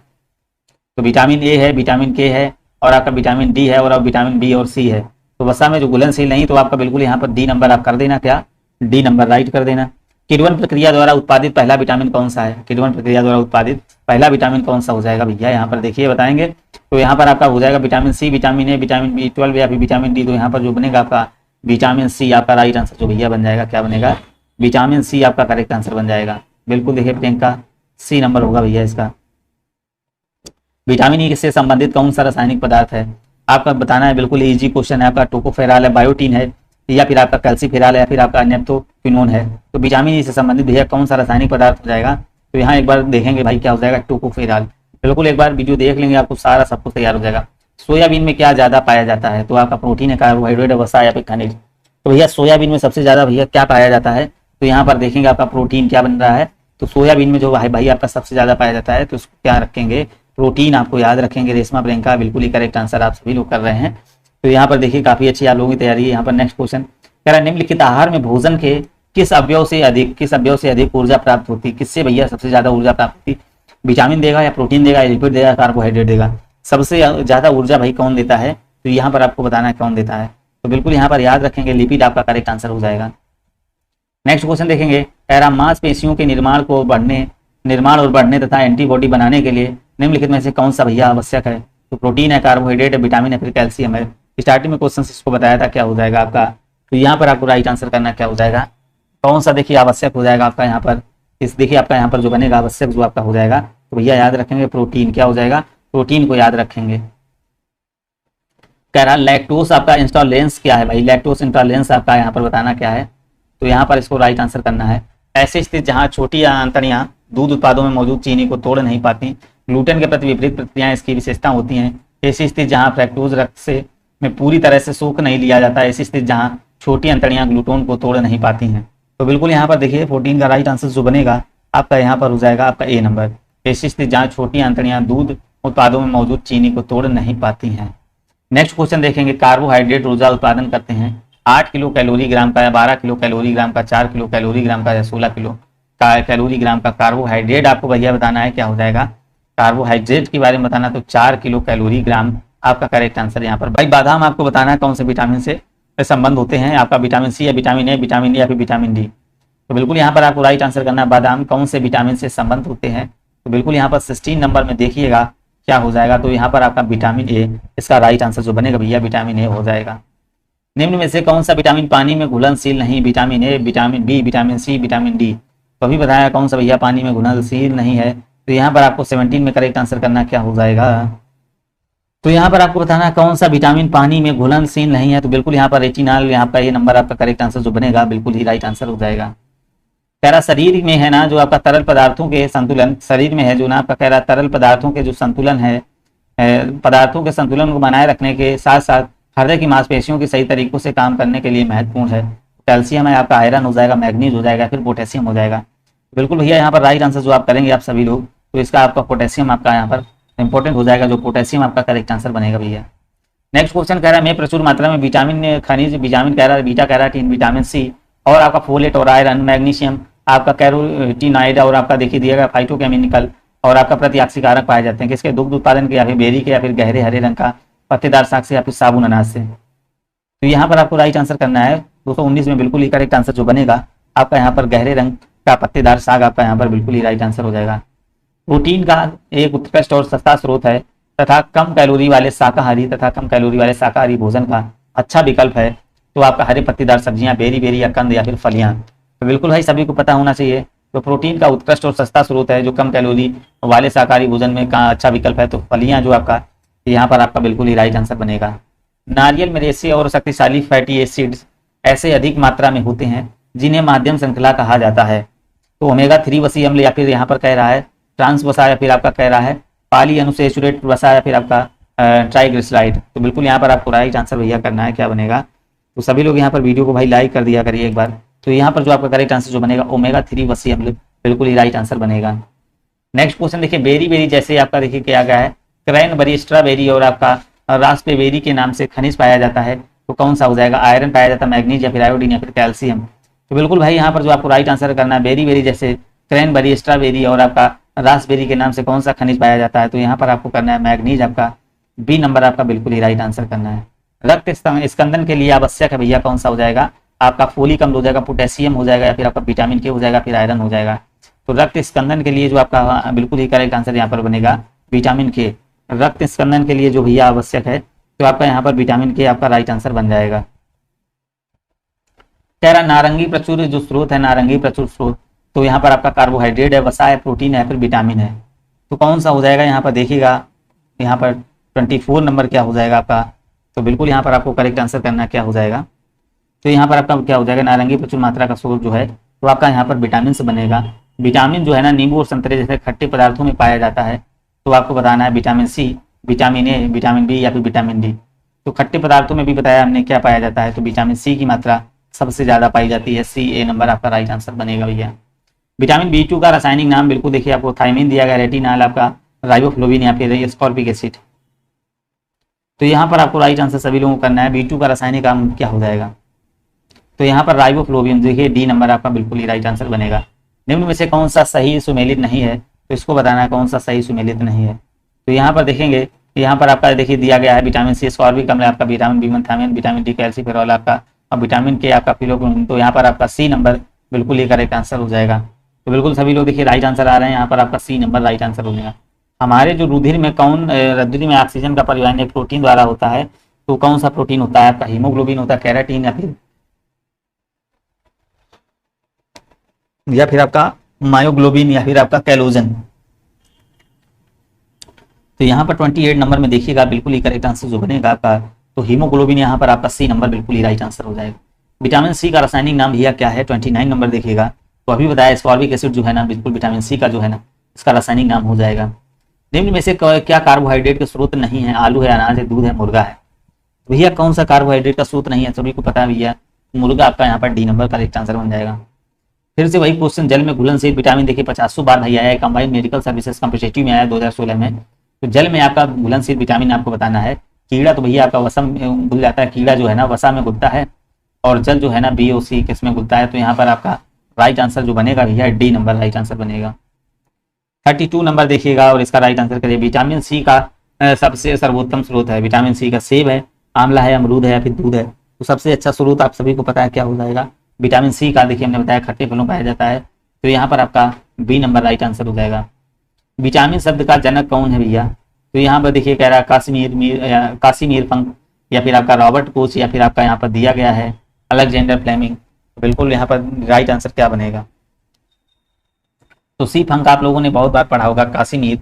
तो विटामिन ए है, विटामिन के है, और आपका विटामिन डी है, और अब विटामिन बी और सी है। तो वसा में जो घुलनशील नहीं, तो आपका बिल्कुल यहाँ पर डी नंबर आप कर देना, क्या? डी नंबर राइट कर देना। किण्वन प्रक्रिया द्वारा उत्पादित पहला विटामिन कौन सा है? किण्वन प्रक्रिया द्वारा उत्पादित पहला विटामिन कौन सा हो जाएगा भैया? यहाँ पर देखिए बताएंगे। तो यहाँ पर आपका हो जाएगा vitamin C, vitamin A, vitamin B12 या फिर विटामिन डी। तो यहाँ पर जो बनेगा आपका विटामिन सी आपका राइट आंसर जो भैया बन जाएगा, क्या बनेगा? विटामिन सी आपका करेक्ट आंसर बन जाएगा। बिल्कुल देखिए प्रियंका सी नंबर होगा भैया इसका। विटामिन ई से संबंधित कौन सा रासायनिक पदार्थ है? आपका बताना है, बिल्कुल इजी क्वेश्चन है आपका। टोकोफेराल है, बायोटीन है, या फिर आपका कैल्सीफेराल है, या फिर आपका नेप्थोक्विनोन है। तो विटामिन ई से संबंधित भैया कौन सा रासायनिक पदार्थ हो जाएगा? तो यहाँ एक बार देखेंगे भाई क्या हो जाएगा, टोकोफेराल। बिल्कुल एक बार वीडियो देख लेंगे, आपको सारा सब कुछ तैयार हो जाएगा। सोयाबीन में क्या ज्यादा पाया जाता है? तो आपका प्रोटीन है, कार्बोहाइड्रेट, वसा, या फिर खनिज। तो भैया सोयाबीन में सबसे ज्यादा भैया क्या पाया जाता है? तो यहाँ पर देखेंगे आपका प्रोटीन क्या बन रहा है। तो सोयाबीन में जो भाई आपका सबसे ज्यादा पाया जाता है, तो उसको क्या रखेंगे? प्रोटीन आपको याद रखेंगे। रेशमा प्रियंका बिल्कुल ही करेक्ट आंसर आप सभी लोग कर रहे हैं। तो यहाँ पर देखिए काफी अच्छी आप लोगों की तैयारी है। यहाँ पर नेक्स्ट क्वेश्चन कह रहा है निम्नलिखित आहार में भोजन के किस अवयव से अधिक ऊर्जा प्राप्त होती? किससे भैया सबसे ज्यादा ऊर्जा प्राप्त होती? विटामिन देगा, या प्रोटीन देगा, या लिपिड देगा, कार्बोहाइड्रेट देगा? सबसे ज्यादा ऊर्जा भाई कौन देता है? तो यहाँ पर आपको बताना है कौन देता है। तो बिल्कुल यहाँ पर याद रखेंगे लिपिड आपका करेक्ट आंसर हो जाएगा। नेक्स्ट क्वेश्चन देखेंगे, मांसपेशियों के निर्माण और बढ़ने तथा एंटीबॉडी बनाने के लिए निम्नलिखित में से कौन सा भैया आवश्यक है? तो प्रोटीन है, कार्बोहाइड्रेट है, विटामिन है, फिर कैल्शियम है। स्टार्टिंग में क्वेश्चन इसको बताया था, क्या हो जाएगा आपका? तो यहाँ पर आपको राइट आंसर करना क्या हो जाएगा? कौन सा देखिए आवश्यक हो जाएगा आपका यहाँ पर, इस देखिए आपका यहाँ पर जो बनेगा आवश्यक जो आपका हो जाएगा, तो भैया याद रखेंगे प्रोटीन, क्या हो जाएगा, प्रोटीन को याद रखेंगे। कह रहा लैक्टोस आपका इंटॉलरेंस क्या है भाई, लैक्टोस इंटॉलरेंस आपका यहाँ पर बताना क्या है, तो यहाँ पर इसको राइट आंसर करना है। ऐसी स्थिति जहाँ छोटी आंतड़ियाँ दूध उत्पादों में मौजूद चीनी को तोड़ नहीं पाती, ग्लूटेन के प्रति विपरीत प्रतिक्रियाएं इसकी विशेषता होती हैं। ऐसी स्थिति जहाँ फ्रैक्टोज रक्त से में पूरी तरह से सोख नहीं लिया जाता, ऐसी स्थिति जहाँ छोटी अंतड़ियाँ ग्लूटोन को तोड़ नहीं पाती हैं। तो बिल्कुल यहाँ पर देखिए 14 का राइट आंसर जो बनेगा आपका यहाँ पर हो जाएगा आपका ए नंबर। ऐसी स्थिति जहाँ छोटी अंतड़ियाँ दूध उत्पादों में मौजूद चीनी को तोड़ नहीं पाती हैं। नेक्स्ट क्वेश्चन देखेंगे, कार्बोहाइड्रेट ऊर्जा उत्पादन करते हैं 8 किलो कैलोरी ग्राम का या 12 किलो कैलोरी ग्राम का, 4 किलो कैलोरी ग्राम का या 16 किलो कैलोरी ग्राम का कार्बोहाइड्रेट आपको भैया बताना है, क्या हो जाएगा, कार्बोहाइड्रेट के बारे में बताना, तो 4 किलो कैलोरी ग्राम आपका करेक्ट आंसर यहाँ पर। भाई बादाम आपको बताना है कौन से विटामिन से संबंध होते हैं, आपका विटामिन सी या विटामिन ए, विटामिन डी या फिर विटामिन डी। तो बिल्कुल यहाँ पर आपको राइट आंसर करना है, बादाम कौन से विटामिन से संबंध होते हैं, तो बिल्कुल यहाँ पर 16 नंबर में देखिएगा क्या हो जाएगा, तो यहाँ पर आपका विटामिन ए, इसका राइट आंसर जो बनेगा भैया विटामिन ए हो जाएगा। निम्न में से कौन सा विटामिन पानी में घुलनशील नहीं, vitamin A, vitamin B, vitamin C, vitamin D, तो अभी बताया कौन सा भैया पानी में घुलनशील नहीं है, तो यहाँ पर आपको 17 में करेक्ट आंसर करना क्या हो जाएगा, तो यहाँ पर आपको बताना है कौन सा विटामिन पानी में घुलनशील नहीं है, तो बिल्कुल यहाँ पर रेटिनॉल, यहाँ पर ये नंबर आपका करेक्ट आंसर जो बनेगा बिल्कुल ही राइट आंसर हो जाएगा। कह रहा शरीर में है ना जो आपका तरल पदार्थों के संतुलन, शरीर में है जो ना आपका कह रहा तरल पदार्थों के जो संतुलन है, पदार्थों के संतुलन को बनाए रखने के साथ साथ हृदय की मांसपेशियों की सही तरीकों से काम करने के लिए महत्वपूर्ण है। कैल्शियम है आपका, आयरन हो जाएगा, मैग्नीज हो जाएगा, फिर पोटेशियम हो जाएगा। बिल्कुल भैया यहाँ पर राइट आंसर जो आप करेंगे आप सभी लोग, तो इसका आपका पोटेशियम आपका यहाँ पर इंपॉर्टेंट हो जाएगा, जो पोटेशियम आपका करेक्ट आंसर बनेगा भैया। नेक्स्ट क्वेश्चन कह रहा है मैं प्रचुर मात्रा में विटामिन खनिज, विटामिन कह रहा है बीटा कैरोटीन, विटामिन सी और आपका फोलेट और आयरन, मैग्नीशियम, आपका कैरोटीनॉइड और आपका देखिए दिया गया फाइटोकेमिकल और आपका प्रतिऑक्सीकारक पाए जाते हैं किसके, दुग्ध उत्पादन के या फिर बेरी के या फिर गहरे हरे रंग का पत्तेदार साग से या फिर साबुन अनाज से। तो यहाँ पर आपको राइट आंसर करना है 219 में बिल्कुल ही करेक्ट आंसर जो बनेगा आपका यहाँ पर गहरे रंग का पत्तेदार साग आपका यहाँ पर बिल्कुल ही राइट आंसर हो जाएगा। प्रोटीन का एक उत्कृष्ट और सस्ता स्रोत है तथा कम कैलोरी वाले शाकाहारी भोजन का अच्छा विकल्प है, तो आपका हरे पत्तेदार सब्जियां, बेरी या कंद या फिर फलियां। तो बिल्कुल भाई सभी को पता होना चाहिए, तो प्रोटीन का उत्कृष्ट और सस्ता स्रोत है जो कम कैलोरी वाले शाकाहारी भोजन में का अच्छा विकल्प है, तो फलियां जो आपका यहाँ पर आपका बिल्कुल ही राइट आंसर बनेगा। नारियल में रेशे और शक्तिशाली फैटी एसिड्स ऐसे अधिक मात्रा में होते हैं जिन्हें माध्यम श्रृंखला कहा जाता है, तो ओमेगा 3 वसा अम्ल या फिर यहाँ पर कह रहा है ट्रांस वसा या फिर आपका कह रहा है पॉली अनसैचुरेटेड वसा या फिर आपका ट्राइग्लिसराइड। तो बिल्कुल यहाँ पर आपको राइट आंसर भैया करना है, क्या बनेगा, तो सभी लोग यहाँ पर वीडियो को भाई लाइक कर दिया करिए एक बार। तो यहाँ पर जो आपका करेक्ट आंसर जो बनेगा ओमेगा 3 वसा अम्ल बिल्कुल ही राइट आंसर बनेगा। नेक्स्ट क्वेश्चन देखिए, बेरी जैसे आपका देखिए क्या गया है, क्रैनबेरी, स्ट्रॉबेरी और आपका रास्पबेरी के नाम से खनिज पाया जाता है, तो कौन सा हो जाएगा, आयरन पाया जाता है, मैग्नीज या फिर आयोडीन या फिर कैल्शियम। तो बिल्कुल भाई यहाँ पर जो आपको राइट आंसर करना है, बेरी जैसे क्रैनबेरी, स्ट्रॉबेरी और आपका रास्पबेरी के नाम से कौन सा खनिज पाया जाता है, तो यहाँ पर आपको करना है मैग्नीज, आपका बी नंबर आपका बिल्कुल ही राइट आंसर करना है। रक्त स्कंदन के लिए आवश्यक है भैया कौन सा हो जाएगा, आपका फोलिक अम्ल हो जाएगा, पोटेशियम हो जाएगा या फिर आपका विटामिन के हो जाएगा, फिर आयरन हो जाएगा। तो रक्त स्कंदन के लिए जो आपका बिल्कुल ही करेक्ट आंसर यहाँ पर बनेगा विटामिन के। रक्त स्कंदन के लिए जो भैया आवश्यक है तो आपका यहाँ पर विटामिन के आपका राइट आंसर बन जाएगा। कह रहा नारंगी प्रचुर जो स्रोत है, नारंगी प्रचुर स्रोत, तो यहाँ पर आपका कार्बोहाइड्रेट है, वसा है, प्रोटीन है, फिर विटामिन है, तो कौन सा हो जाएगा यहाँ पर देखिएगा, यहाँ पर 24 नंबर क्या हो जाएगा आपका, तो बिल्कुल यहाँ पर आपको करेक्ट आंसर करना क्या हो जाएगा, तो यहाँ पर आपका क्या हो जाएगा, नारंगी प्रचुर मात्रा का स्रोत जो है तो आपका यहाँ पर विटामिन से बनेगा। विटामिन जो है ना नींबू और संतरे जैसे खट्टे पदार्थों में पाया जाता है, तो आपको बताना है vitamin C, vitamin A, vitamin B या फिर विटामिन डी। तो खट्टे पदार्थों में भी बताया हमने क्या पाया जाता है, तो विटामिन सी की मात्रा सबसे ज्यादा पाई जाती है, सी ए नंबर आपका राइट आंसर बनेगा भैया। विटामिन बी2 का रासायनिक नाम बिल्कुल देखिए आपको थायमिन दिया गया, रेटिनॉल आपका राइबोफ्लोविन या फिर एस्कॉर्बिक एसिड। तो यहाँ पर आपको राइट आंसर सभी लोगों को करना है, बी2 का रासायनिक नाम क्या हो जाएगा, तो यहाँ पर राइबोफ्लोविन देखिए डी नंबर आपका बिल्कुल ही राइट आंसर बनेगा। निम्न में से कौन सा सही सुमेलित नहीं है, तो इसको बताना है कौन सा सही सुमेलित नहीं है। तो यहाँ पर देखेंगे, यहाँ पर आपका देखिए दिया गया है विटामिन सी, एस्कॉर्बिक अम्ल आपका, विटामिन बी1 थायमिन, विटामिन डी कैल्सीफेरॉल आपका, और विटामिन के आपका फिलोक्विन, तो यहाँ पर आपका सी नंबर बिल्कुल ही करेक्ट आंसर हो जाएगा। तो बिल्कुल सभी लोग देखिए राइट आंसर आ रहे हैं, यहाँ पर आपका सी नंबर राइट आंसर हो जाएगा। हमारे जो रुधिर में ऑक्सीजन का परिवहन एक प्रोटीन द्वारा होता है, तो कौन सा प्रोटीन होता है आपका, हीमोग्लोबिन होता है, कैराटीन या फिर या फिर आपका मायोग्लोबिन या फिर आपका कैलोजन। तो यहाँ पर 28 नंबर में देखिएगा बिल्कुल ही करेक्ट आंसर जो बनेगा आपका, तो हीमोग्लोबिन यहाँ पर आपका सी नंबर बिल्कुल ही राइट आंसर हो जाएगा। विटामिन सी का रासायनिक नाम भैया क्या है, 29 नंबर देखिएगा। तो अभी बताया स्कॉर्बिक एसिड जो है ना बिल्कुल विटामिन सी का जो है ना इसका रासायनिक नाम हो जाएगा। निम्न में से क्या कार्बोहाइड्रेट के स्रोत नहीं है, आलू है, अनाज है, दूध है, मुर्गा है। भैया कौन सा कार्बोहाइड्रेट का स्रोत नहीं है, सभी को पता है भैया, मुर्गा आपका यहाँ पर डी नंबर करेक्ट आंसर बन जाएगा। फिर से वही क्वेश्चन, जल में घुलनशील विटामिन देखिए 50 बार नहीं आया है, कंबाइंड मेडिकल सर्विसेज कॉम्पिटेटिव में आया 2016 में। तो जल में आपका घुलनशील विटामिन आपको बताना है। कीड़ा तो भैया आपका वसा में घुल जाता है, कीड़ा जो है ना वसा में घुलता है, और जल जो है ना BOC किस में घुलता है। तो यहाँ पर आपका राइट आंसर जो बनेगा भैया डी नंबर राइट आंसर बनेगा। 32 नंबर देखिएगा और इसका राइट आंसर करिए। विटामिन सी का सबसे सर्वोत्तम स्रोत है विटामिन सी का, सेब है, आंवला है, अमरूद है या फिर दूध है। तो सबसे अच्छा स्रोत आप सभी को पता है क्या हो जाएगा, विटामिन सी का देखिए हमने बताया खट्टे फलों पाया जाता है। तो यहाँ पर आपका बी नंबर राइट आंसर हो जाएगा। विटामिन शब्द का जनक कौन है भैया, तो यहाँ पर देखिए कह रहा है कासिमीर फंक या फिर आपका रॉबर्ट कोच या फिर आपका यहाँ पर दिया गया है अलेक्जेंडर फ्लेमिंग। तो बिल्कुल यहाँ पर राइट आंसर क्या बनेगा, तो सी फंक आप लोगों ने बहुत बार पढ़ा होगा, कासिमीर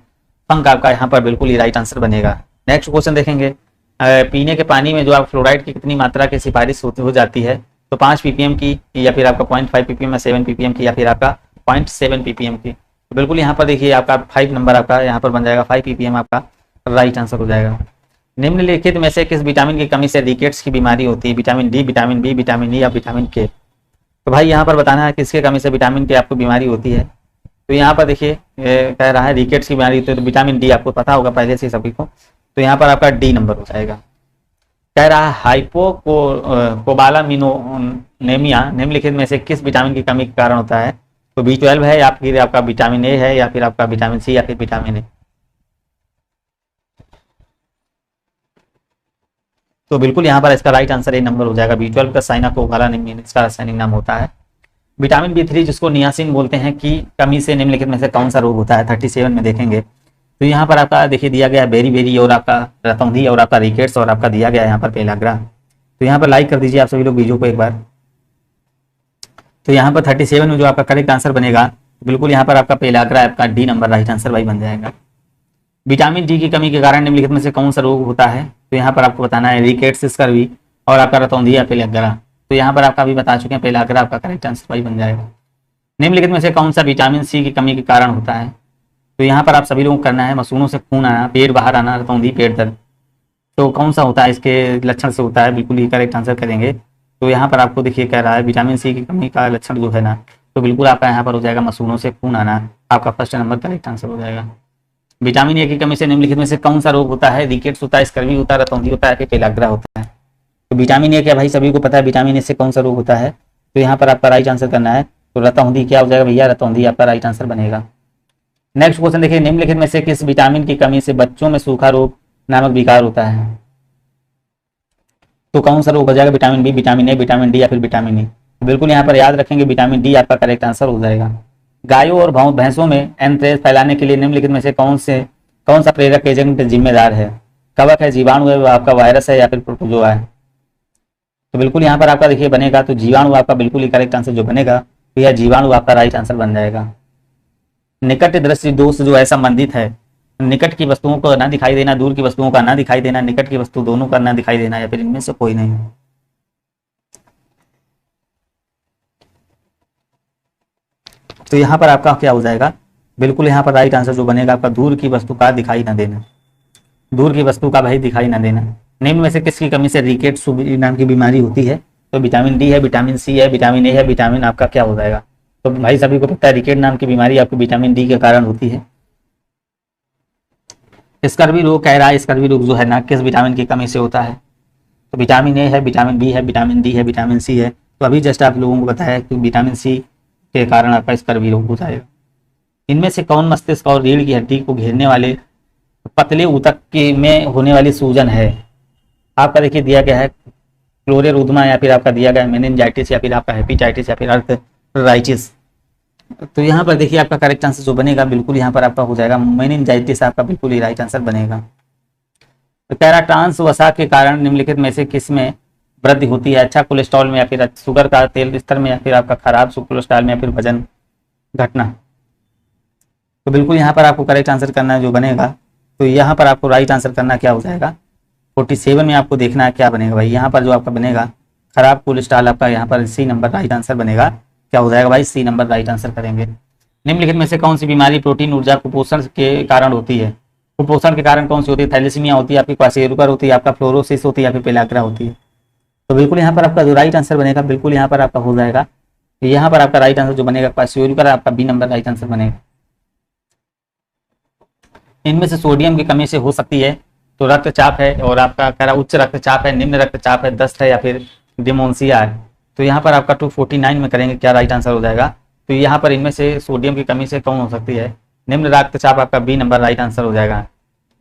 फंक आपका यहाँ पर बिल्कुल ही राइट आंसर बनेगा। नेक्स्ट क्वेश्चन देखेंगे, पीने के पानी में जो आप फ्लोराइड की कितनी मात्रा की सिफारिश हो जाती है, तो 5 ppm की या फिर आपका 0.5 ppm या 7 ppm की या फिर आपका 0.7 ppm की। तो बिल्कुल यहाँ पर देखिए आपका 5 नंबर आपका यहाँ पर बन जाएगा, 5 ppm आपका राइट आंसर हो जाएगा। निम्नलिखित में से किस विटामिन की कमी से रिकेट्स की बीमारी होती है, vitamin D, vitamin B, vitamin E या विटामिन के। तो भाई यहाँ पर बताना है किसके कमी से विटामिन की आपको बीमारी होती है। तो यहाँ पर देखिए कह रहा है रिकेट्स की बीमारी होती है, तो विटामिन डी आपको पता होगा पहले से सभी को। तो यहाँ पर आपका डी नंबर हो जाएगा। कह रहा है हाइपोकोबालामिनोनेमिया निम्नलिखित में से किस विटामिन की कमी के कारण होता है, तो B12 है या फिर आपका विटामिन ए है या फिर आपका विटामिन सी या फिर विटामिन ए। तो बिल्कुल यहाँ पर इसका राइट आंसर ए नंबर हो जाएगा। B12 का साइनाकोबालामिन इसका रासायनिक नाम होता है। विटामिन B3 जिसको नियासिन बोलते हैं की कमी से निम्नलिखित में से कौन सा रोग होता है, 37 में देखेंगे। तो यहाँ पर आपका देखिए दिया गया है बेरी बेरी और आपका रतौंधी और आपका रिकेट्स और आपका दिया गया है यहाँ पर पेलाग्रा। तो यहाँ पर लाइक कर दीजिए आप सभी लोग वीडियो को एक बार। तो यहाँ पर 37 में जो आपका करेक्ट आंसर बनेगा बिल्कुल यहाँ पर आपका पेलाग्रा आपका डी नंबर राइट आंसर भाई बन जाएगा। विटामिन डी की कमी के कारण निम्नलिखित में से कौन सा रोग होता है, तो यहाँ पर आपको बताना है रिकेट्स, स्कर्वी और आपका रतौंधी या पेलाग्रा। तो यहाँ पर आपका भी बता चुके हैं, पेलाग्रा आपका करेक्ट आंसर भाई बन जाएगा। निम्नलिखित में से कौन सा विटामिन सी की कमी के कारण होता है, तो यहाँ पर आप सभी लोगों को करना है मसूड़ों से खून आना, पेट बाहर आना, रतौंधी, पेट दर्द। तो कौन सा होता है इसके लक्षण से होता है, बिल्कुल ही करेक्ट आंसर करेंगे। तो यहाँ पर आपको देखिए कह रहा है विटामिन सी की कमी का लक्षण जो है ना, तो बिल्कुल आपका यहाँ पर हो जाएगा मसूड़ों से खून आना, आपका फर्स्ट नंबर करेक्ट आंसर हो जाएगा। विटामिन ए की कमी से निम्नलिखित में से कौन सा रोग होता है, रिकेट्स होता है, स्कर्वी होता है, रतौंधी होता है कि पेलाग्रा होता है। तो विटामिन ए क्या भाई सभी को पता है, विटामिन ए से कौन सा रोग होता है, तो यहाँ पर आपका राइट आंसर करना है। तो रतौंधी क्या हो जाएगा भैया, रतौंधी आपका राइट आंसर बनेगा। नेक्स्ट क्वेश्चन देखिए, निम्नलिखित में से किस विटामिन की कमी से बच्चों में सूखा रोग नामक विकार होता है, तो कौन सा रोग हो जाएगा, vitamin B, vitamin A, vitamin D या फिर विटामिन ई। बिल्कुल यहाँ पर याद रखेंगे विटामिन डी आपका करेक्ट आंसर हो जाएगा। गायों और भैंसों में एंथ्रेक्स फैलाने के लिए निम्नलिखित में से कौन सा प्रेरक एजेंट जिम्मेदार है, कवक है, जीवाणु है, आपका वायरस है या फिर प्रोटोजोआ है। तो बिल्कुल यहाँ पर आपका देखिए बनेगा, तो जीवाणु आपका बिल्कुल ही करेक्ट आंसर जो बनेगा, तो यह जीवाणु आपका राइट आंसर बन जाएगा। निकट दृष्टि दोष जो है संबंधित है, निकट की वस्तुओं को ना दिखाई देना, दूर की वस्तुओं का ना दिखाई देना, निकट की वस्तु दोनों का ना दिखाई देना या फिर इनमें से कोई नहीं। तो यहाँ पर आपका क्या हो जाएगा, बिल्कुल यहाँ पर राइट आंसर जो बनेगा आपका दूर की वस्तु का दिखाई ना देना, दूर की वस्तु का भाई दिखाई ना देना। निम्न में से किसकी कमी से रिकेट्स नाम की बीमारी होती है, तो विटामिन डी है, विटामिन सी है, विटामिन ए है, विटामिन आपका क्या हो जाएगा। तो भाई सभी को पता है रिकेट नाम की बीमारी आपको विटामिन डी के कारण होती है। स्कर्वी रोग कह रहा है, स्कर्वी रोग जो है ना किस विटामिन की कमी से होता है, तो विटामिन ए है, विटामिन बी है, विटामिन डी है, विटामिन सी है। तो अभी जस्ट आप लोगों को बताया कि विटामिन सी के कारण आपका स्कर्वी रोग हो जाएगा। इनमें से कौन मस्तिष्क और रीढ़ की हड्डी को घेरने वाले पतले ऊतक के में होने वाली सूजन है, आपका देखिए दिया गया है क्लोरेरुदमा या फिर आपका दिया गया है मेनिंजाइटिस या फिर आपका हेपेटाइटिस या फिर अर्थराइटिस। तो यहाँ पर देखिए आपका करेक्ट आंसर जो बनेगा बिल्कुल यहाँ पर आपका हो जाएगा मेनिंजाइटिस, आपका बिल्कुल ही राइट आंसर बनेगा। तो कह रहा ट्रांस वसा के कारण निम्नलिखित में से किस में वृद्धि होती है, अच्छा कोलेस्ट्रॉल में या फिर शुगर का तेल स्तर में या फिर आपका खराब कोलेस्ट्रॉल में या फिर वजन घटना। तो बिल्कुल यहाँ पर आपको करेक्ट आंसर करना है जो बनेगा। तो यहाँ पर आपको राइट आंसर करना क्या हो जाएगा, 47 में आपको देखना है क्या बनेगा भाई। यहाँ पर जो आपका बनेगा खराब कोलेस्ट्रॉल, आपका यहाँ पर सी नंबर राइट आंसर बनेगा। क्या हो जाएगा भाई, सी नंबर राइट आंसर करेंगे। निम्नलिखित में से कौन सी बीमारी प्रोटीन ऊर्जा कुपोषण के कारण होती है। कुपोषण के कारण कौन सी होती है, थैलेसीमिया होती है, आपकी क्वाशियोकर होती है, आपका फ्लोरोसिस होती है, या फिर पेलाग्रा होती है। तो बिल्कुल यहाँ पर आपका जो राइट आंसर बनेगा, बिल्कुल यहाँ पर आपका हो जाएगा, यहाँ पर आपका राइट आंसर जो बनेगा क्वाशियोकर, आपका बी नंबर राइट आंसर बनेगा। इनमें से सोडियम की कमी से हो सकती है, तो रक्तचाप है, और आपका कह रहा उच्च रक्तचाप है, निम्न रक्तचाप है, दस्त है, या फिर डिमोन्सिया है। तो यहाँ पर आपका 249 में करेंगे क्या राइट आंसर हो जाएगा। तो यहाँ पर इनमें से सोडियम की कमी से कौन हो सकती है, निम्न रक्तचाप, आपका बी नंबर राइट आंसर हो जाएगा।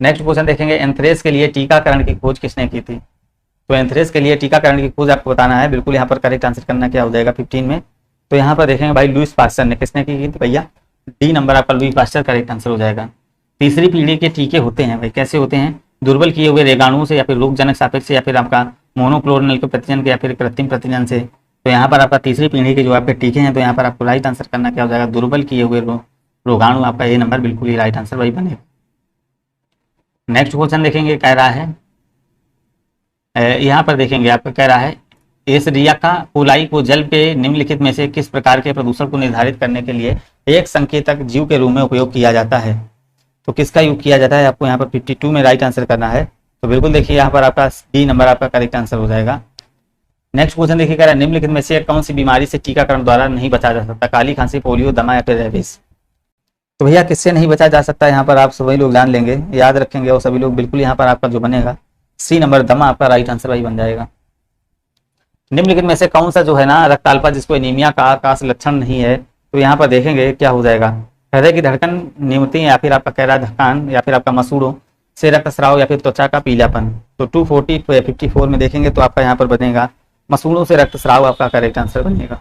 नेक्स्ट क्वेश्चन देखेंगे, एंथ्रेक्स के लिए टीकाकरण की खोज किसने की थी। तो एंथ्रेक्स के लिए टीकाकरण की खोज आपको बताना है, बिल्कुल यहाँ पर करेक्ट आंसर करना क्या हो जाएगा 15 में। तो यहाँ पर देखेंगे भाई लुईस पास्चर ने, किसने की थी भैया, डी नंबर आपका लुईस पास्चर करेक्ट आंसर हो जाएगा। तीसरी पीढ़ी के टीके होते हैं भाई, कैसे होते हैं, दुर्बल किए हुए रेगाणुओं से, या फिर रोगजनक सापेक्ष से, या फिर आपका मोनोक्लोनल के प्रतिजन के, या फिर कृत्रिम प्रतिजन से। तो यहाँ पर आपका तीसरी पीढ़ी के जो आपके टीके हैं, तो यहाँ पर आपको राइट आंसर करना क्या हो जाएगा, दुर्बल किए हुए रोगाणु, आपका ए नंबर बिल्कुल ही राइट आंसर वही बनेगा। नेक्स्ट क्वेश्चन देखेंगे, कह रहा है यहाँ पर देखेंगे आपका कह रहा है एशरियाका कोलाई को जल के निम्नलिखित में से किस प्रकार के प्रदूषण को निर्धारित करने के लिए एक संकेतक जीव के रूप में उपयोग किया जाता है। तो किसका यूज किया जाता है, आपको यहाँ पर 52 में राइट आंसर करना है। तो बिल्कुल देखिए यहाँ पर आपका डी नंबर आपका करेक्ट आंसर हो जाएगा। नेक्स्ट क्वेश्चन देखिए, कह रहा है निम्नलिखित में से कौन सी बीमारी से टीकाकरण द्वारा नहीं बचा जा सकता, काली खांसी, पोलियो, दमा, या फिर रेबीज। तो भैया किससे नहीं बचा जा सकता, यहाँ पर आप सभी लोग जान लेंगे, याद रखेंगे, और सभी लोग बिल्कुल यहाँ पर आपका जो बनेगा सी नंबर दमा आपका राइट आंसर वही बन जाएगा। निम्नलिखित में से कौन सा जो है ना रक्ताल्पा जिसको एनीमिया का आकाश लक्षण नहीं है। तो यहाँ पर देखेंगे क्या हो जाएगा, हृदय की धड़कन नियमित, या फिर आपका कह रहा है धक्कान, या फिर आपका मसूड़ों से रक्तस्राव, या फिर त्वचा का पीलापन। तो 254 में देखेंगे तो आपका यहाँ पर बनेगा मसूड़ों से रक्तस्राव आपका करेक्ट आंसर बनेगा।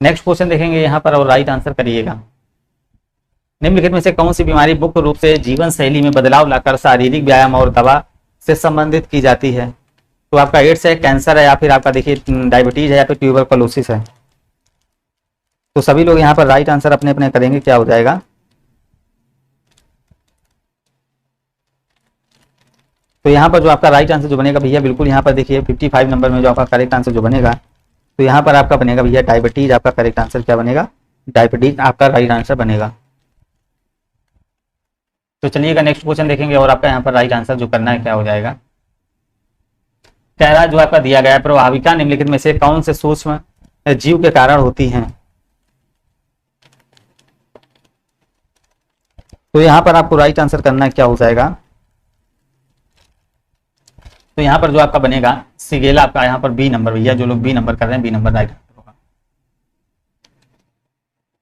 नेक्स्ट क्वेश्चन देखेंगे यहाँ पर और राइट आंसर करिएगा। निम्नलिखित में से कौन सी बीमारी मुख्य रूप से जीवन शैली में बदलाव लाकर शारीरिक व्यायाम और दवा से संबंधित की जाती है। तो आपका एड्स है, कैंसर है, या फिर आपका देखिए डायबिटीज है, या फिर ट्यूबरकुलोसिस है। तो सभी लोग यहाँ पर राइट आंसर अपने अपने करेंगे, क्या हो जाएगा। तो यहाँ पर जो आपका राइट आंसर जो बनेगा भैया, बिल्कुल यहाँ पर देखिए 55 नंबर में जो आपका करेक्ट आंसर जो बनेगा, तो यहाँ पर आपका बनेगा भैया डायबिटीज, आपका करेक्ट आंसर क्या बनेगा, डायबिटीज आपका राइट आंसर बनेगा। तो चलिएगा नेक्स्ट क्वेश्चन देखेंगे, और आपका यहाँ पर राइट आंसर जो करना है क्या हो जाएगा। कह रहा जो आपका दिया गया है, प्रभाविका निम्नलिखित में से कौन से सूक्ष्म जीव के कारण होती हैं। तो यहाँ पर आपको राइट आंसर करना है क्या हो जाएगा। तो यहाँ पर जो आपका बनेगा सिगेला, आपका यहाँ पर बी नंबर, भैया जो लोग बी नंबर कर रहे हैं बी नंबर राइट आंसर होगा।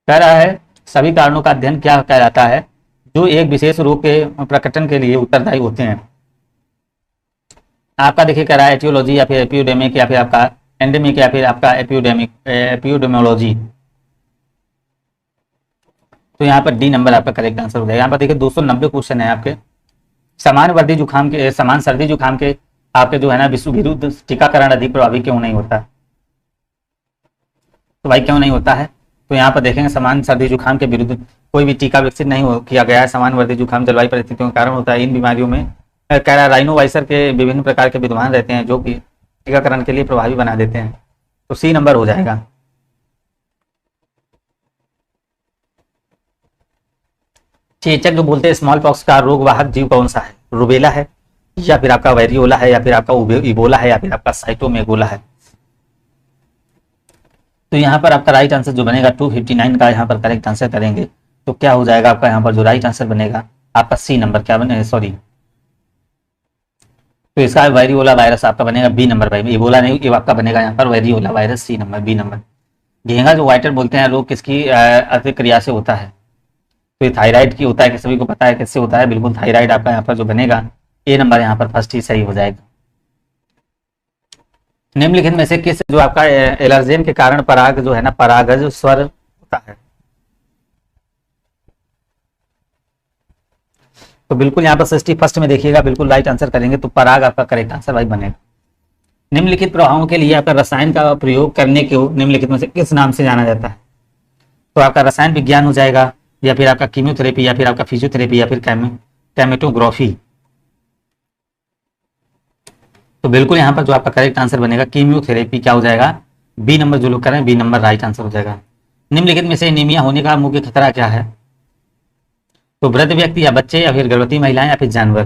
कह रहा है सभी कारणों का अध्ययन क्या कहलाता है जो एक विशेष रोग के प्रकटन के लिए उत्तरदायी होते हैं। आपका देखिए कह रहा है एटियोलॉजी, या फिर एपियोडेमिक, या फिर आपका एंडेमिक, या फिर आपका एपियोडेमोलॉजी। तो यहाँ पर डी नंबर आपका करेक्ट आंसर हो जाएगा। यहाँ पर देखिए 290 क्वेश्चन है आपके। समान सर्दी जुकाम के आपके जो है ना विश्व विरुद्ध टीकाकरण अधिक प्रभावी क्यों नहीं होता। तो भाई क्यों नहीं होता है, तो यहाँ पर देखेंगे समान सर्दी जुकाम के विरुद्ध कोई भी टीका विकसित नहीं किया गया है। समान वर्दी जुकाम जलवायु परिस्थितियों के कारण होता है। इन बीमारियों में कह रहा राइनोवायरस के विभिन्न प्रकार के विद्यमान रहते हैं जो कि टीकाकरण के लिए प्रभावी बना देते हैं। तो सी नंबर हो जाएगा। चेचक जो बोलते हैं स्मॉल पॉक्स का रोग वाहक जीव कौन सा है, रुबेला है, या फिर आपका वेरियोला है, या फिर आपका इबोला है, या फिर आपका साइटोमेगोला है। तो यहाँ पर आपका राइट आंसर जो बनेगा 259 का यहाँ पर करेक्ट आंसर करेंगे तो क्या हो जाएगा आपका यहाँ पर जो राइट आंसर बनेगा आपका सी नंबर क्या बनेगा, सॉरी, तो इसका वेरियोला वायरस आपका बनेगा बी नंबर भाई, इबोला नहीं, ये आपका बनेगा यहाँ पर variola virus c number b number. घेंगा जो वाइटर बोलते हैं रोग किसकी अतिक्रिया से होता है, तो ये थायराइड की होता है, कि सभी को पता है किससे होता है, बिल्कुल थायराइड आपका यहाँ पर जो बनेगा ए नंबर यहाँ पर फर्स्ट ही सही हो जाएगा। निम्नलिखित में से किस जो आपका एलर्जेन के कारण पराग जो है ना परागज स्वर होता है, तो बिल्कुल यहाँ पर 61 में देखिएगा बिल्कुल राइट आंसर करेंगे तो पराग आपका करेक्ट आंसर भाई बनेगा। निम्नलिखित प्रभावों के लिए आपका रसायन का प्रयोग करने को निम्नलिखित में से किस नाम से जाना जाता है, तो आपका रसायन विज्ञान हो जाएगा, या फिर आपका कीमोथेरेपी, या फिर आपका फिजियोथेरेपी, या फिर कैमेटोग्राफी। तो बिल्कुल यहाँ पर जो आपका करेक्ट आंसर बनेगा कीमोथेरेपी क्या हो जाएगा, बी नंबर जो लोग कर रहे हैं बी नंबर राइट आंसर हो जाएगा। निम्नलिखित में से एनीमिया होने का मुख्य खतरा क्या है? तो वृद्ध व्यक्ति या बच्चे या फिर गर्भवती महिलाएं या फिर जानवर।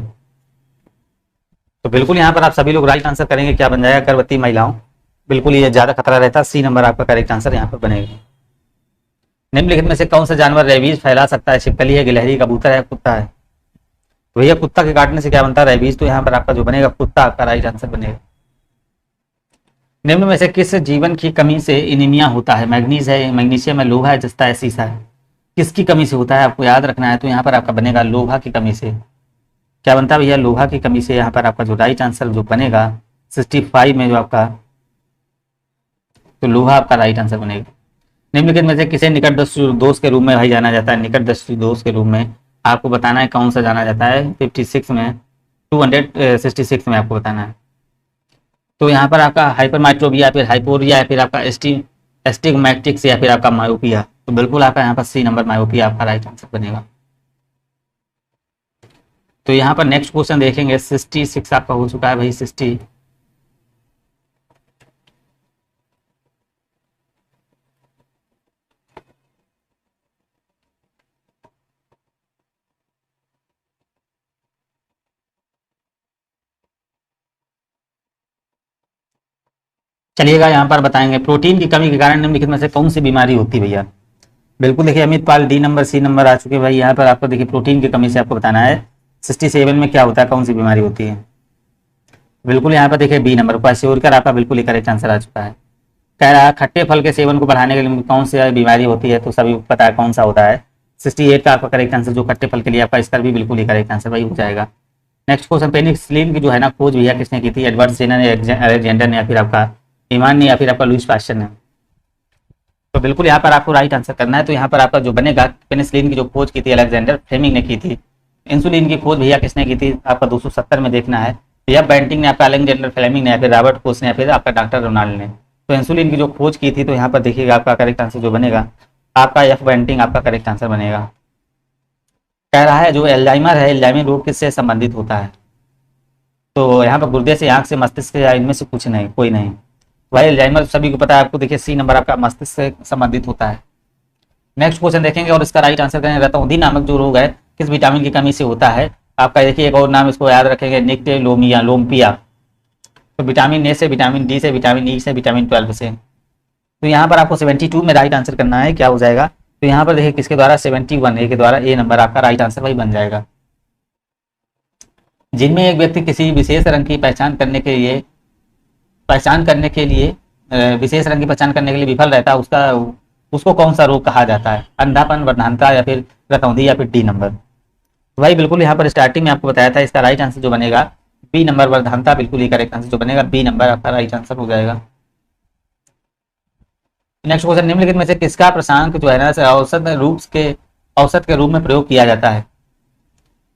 तो बिल्कुल यहाँ पर आप सभी लोग राइट आंसर करेंगे, क्या बन जाएगा, गर्भवती महिलाओं। बिल्कुल ये ज्यादा खतरा रहता है, सी नंबर आपका करेक्ट आंसर यहाँ पर बनेगा। निम्नलिखित में से कौन सा जानवर रेबीज फैला सकता है? छिपकली है, गिलहरी, कबूतर है, कुत्ता है। तो भैया कुत्ता के काटने से क्या बनता है, रेबीज। तो यहाँ पर आपका जो बनेगा कुत्ता आपका राइट आंसर बनेगा। निम्न में से किस जीवन की कमी से एनीमिया होता है? मैग्नीज है, मैग्नीशियम है, लोहा है, जस्ता है, सीसा है। किसकी कमी से होता है आपको याद रखना है। तो यहाँ पर आपका बनेगा लोहा की कमी से। क्या बनता है भैया, लोहा की कमी से। यहाँ पर आपका जो राइट आंसर जो बनेगा 65 में जो आपका, तो लोहा आपका राइट आंसर बनेगा। निम्नलिखित में से किसे निकटवर्ती दोस्त के रूप में भाई जाना जाता है? निकटवर्ती दोस्त के रूप में आपको बताना है कौन सा जाना जाता है। 56 में 266 में आपको बताना है। तो यहाँ पर आपका हाइपरमाइट्रोपिया या फिर हाइपोरिया या फिर आपका एस्टिग्मैटिक्स या फिर आपका मायोपिया। तो बिल्कुल आपका यहाँ पर सी नंबर मायोपिया आपका राइट आंसर बनेगा। तो यहाँ पर नेक्स्ट क्वेश्चन देखेंगे 66 आपका हो चुका है भाई 60। चलिएगा यहाँ पर बताएंगे प्रोटीन की कमी के कारण निम्नलिखित में से कौन सी बीमारी होती है भैया। बिल्कुल देखिए अमित पाल डी नंबर सी नंबर आ चुके भाई। यहाँ पर आपको देखिए प्रोटीन की कमी से आपको बताना है 67 में क्या होता है, कौन सी बीमारी होती है। बिल्कुल यहाँ पर देखिए बी नंबर क्वाशियोरकर आपका बिल्कुल करेक्ट आंसर आ चुका है। कह रहा है खट्टे फल के सेवन को बढ़ाने के लिए कौन सी बीमारी होती है, तो सभी को पता है कौन सा होता है। 68 का आपका करेक्ट आंसर जो खट्टे फल के लिए आपका इसका भी बिल्कुल ही करेक्ट आंसर भाई हो जाएगा। नेक्स्ट क्वेश्चन पेनिसिलिन की जो है ना खोज भैया किसने की थी? एडवर्ड जेनर ने, अलेक्जेंडर ने, या फिर आपका ईमान ने, या फिर आपका लुईस पास्चर ने। तो बिल्कुल यहाँ पर आपको राइट आंसर करना है। तो यहाँ पर आपका जो बनेगा पेनिसिलिन की जो खोज की थी अलेक्जेंडर फ्लेमिंग ने की थी। इंसुलिन की खोज भैया किसने की थी? आपका 270 में देखना है। या बेंटिंग ने, आपका अलेक्जेंडर फ्लेमिंग ने, या फिर रॉबर्ट कोच ने, या फिर आपका डॉक्टर रोनाल्ड ने। तो इंसुलिन की जो खोज की थी, तो यहाँ पर देखिएगा आपका करेक्ट आंसर जो बनेगा आपका एफ बेंटिंग आपका करेक्ट आंसर बनेगा। कह रहा है जो एल्जाइमर है, एल्जाइमर रोग किससे संबंधित होता है? तो यहाँ पर गुर्दे से, आंख से, मस्तिष्क से, या इनमें से कुछ नहीं, कोई नहीं भाई। एल्जाइमर सभी को पता है आपको, देखिए सी नंबर आपका मस्तिष्क से संबंधित होता है। नेक्स्ट क्वेश्चन देखेंगे और इसका राइट आंसर करेंगे रतौंधी नामक जो रोग है किस विटामिन की कमी से होता है? आपका देखिए एक और नाम इसको याद रखेंगे निक्टेलोमिया लोम्पिया। तो विटामिन ए से, विटामिन डी से, विटामिन ई से, विटामिन 12 से। तो यहाँ पर आपको 72 में राइट आंसर करना है, क्या हो जाएगा। तो यहाँ पर देखिए किसके द्वारा 71 ए के द्वारा ए नंबर आपका राइट आंसर वही बन जाएगा। जिनमें एक व्यक्ति किसी विशेष रंग की पहचान करने के लिए विशेष रंग की पहचान करने के लिए विफल रहता है, उसको कौन सा रोग कहा जाता है? अंधापन, वर्धानता, या फिर रतौंधी, या फिर डी नंबर। तो भाई बिल्कुल यहाँ पर स्टार्टिंग में आपको बताया था इसका राइट आंसर जो बनेगा बी नंबर वर्धानता। बिल्कुल ही करेक्ट आंसर जो बनेगा बी नंबर आपका राइट आंसर हो जाएगा। नेक्स्ट क्वेश्चन निम्नलिखित में से किसका प्रसांक जो है ना औसत के रूप में प्रयोग किया जाता है?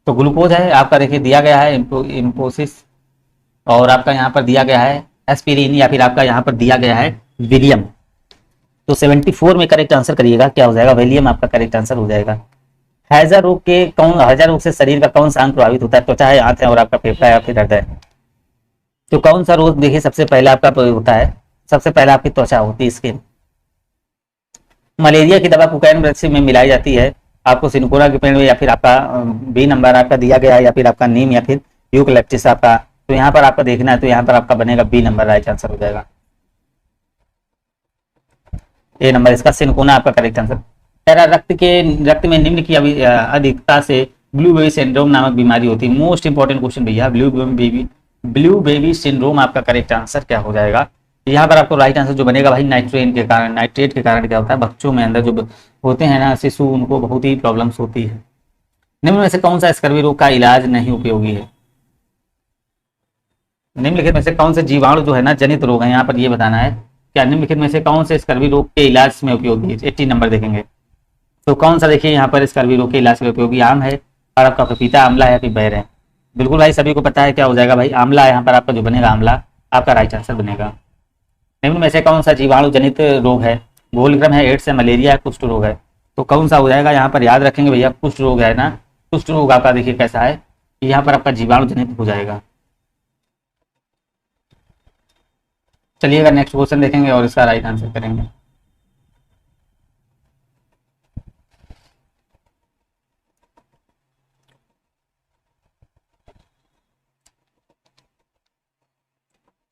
तो ग्लूकोज है आपका, देखिए दिया गया है इम्पोसिस, और आपका यहाँ पर दिया गया है एस्पिरिन, या फिर आपका यहाँ पर दिया गया है विलियम। तो 74 में करेक्ट आंसर करिएगा, क्या हो जाएगा, विलियम आपका करेक्ट आंसर हो जाएगा। हैजा रोग से शरीर का कौन सा अंग प्रभावित होता है? त्वचा है, आंत है, और आपका फेफड़ा है, या फिर हृदय। तो कौन सा रोग देखिए सबसे पहला आपका होता है? सबसे पहला आपकी त्वचा होती है, स्किन। मलेरिया की दवा कोकाइन वृक्ष में मिलाई जाती है, आपको सिनकोना के पेड़ में, या फिर आपका बी नंबर आपका दिया गया है, या फिर आपका नीम, या फिर यूकलिप्टस आपका। तो यहाँ पर आपका देखना है, तो यहाँ पर आपका बनेगा बी नंबर राइट आंसर हो जाएगा। ए नंबर इसका सिनकोना आपका करेक्ट आंसर। रक्त में निम्न की अधिकता से ब्लू बेबी सिंड्रोम नामक बीमारी होती है। मोस्ट इंपॉर्टेंट क्वेश्चन भैया, ब्लू बेबी सिंड्रोम आपका करेक्ट आंसर क्या हो जाएगा। यहाँ पर आपको राइट आंसर जो बनेगा भाई नाइट्रेट के कारण क्या होता है, बच्चों में अंदर जो होते हैं ना शिशु, उनको बहुत ही प्रॉब्लम्स होती है। निम्न में से कौन सा स्कर्वी रोग का इलाज नहीं उपयोगी है? निम्नलिखित में से कौन से जीवाणु जो है ना जनित रोग है, यहाँ पर ये बताना है क्या निम्नलिखित में से कौन से स्कर्वी रोग के इलाज में उपयोगी है। 80 नंबर देखेंगे तो कौन सा देखिए यहाँ पर स्कर्वी रोग के इलाज में उपयोगी आम है, और आपका पपीता, आंवला है, फिर बैर है। बिल्कुल भाई सभी को पता है क्या हो जाएगा भाई, आंवला। यहाँ पर आपका जो बनेगा आंवला आपका राइट आंसर बनेगा। निम्न में से कौन सा जीवाणु जनित रोग है? गोलग्रम है, एड्स है, मलेरिया है, कुष्ठ रोग है। तो कौन सा हो जाएगा, यहाँ पर याद रखेंगे भैया, कुष्ठ रोग है ना, कुष्ठ रोग आपका देखिए कैसा है, यहाँ पर आपका जीवाणु जनित हो जाएगा। चलिएगा नेक्स्ट क्वेश्चन देखेंगे और इसका राइट आंसर करेंगे।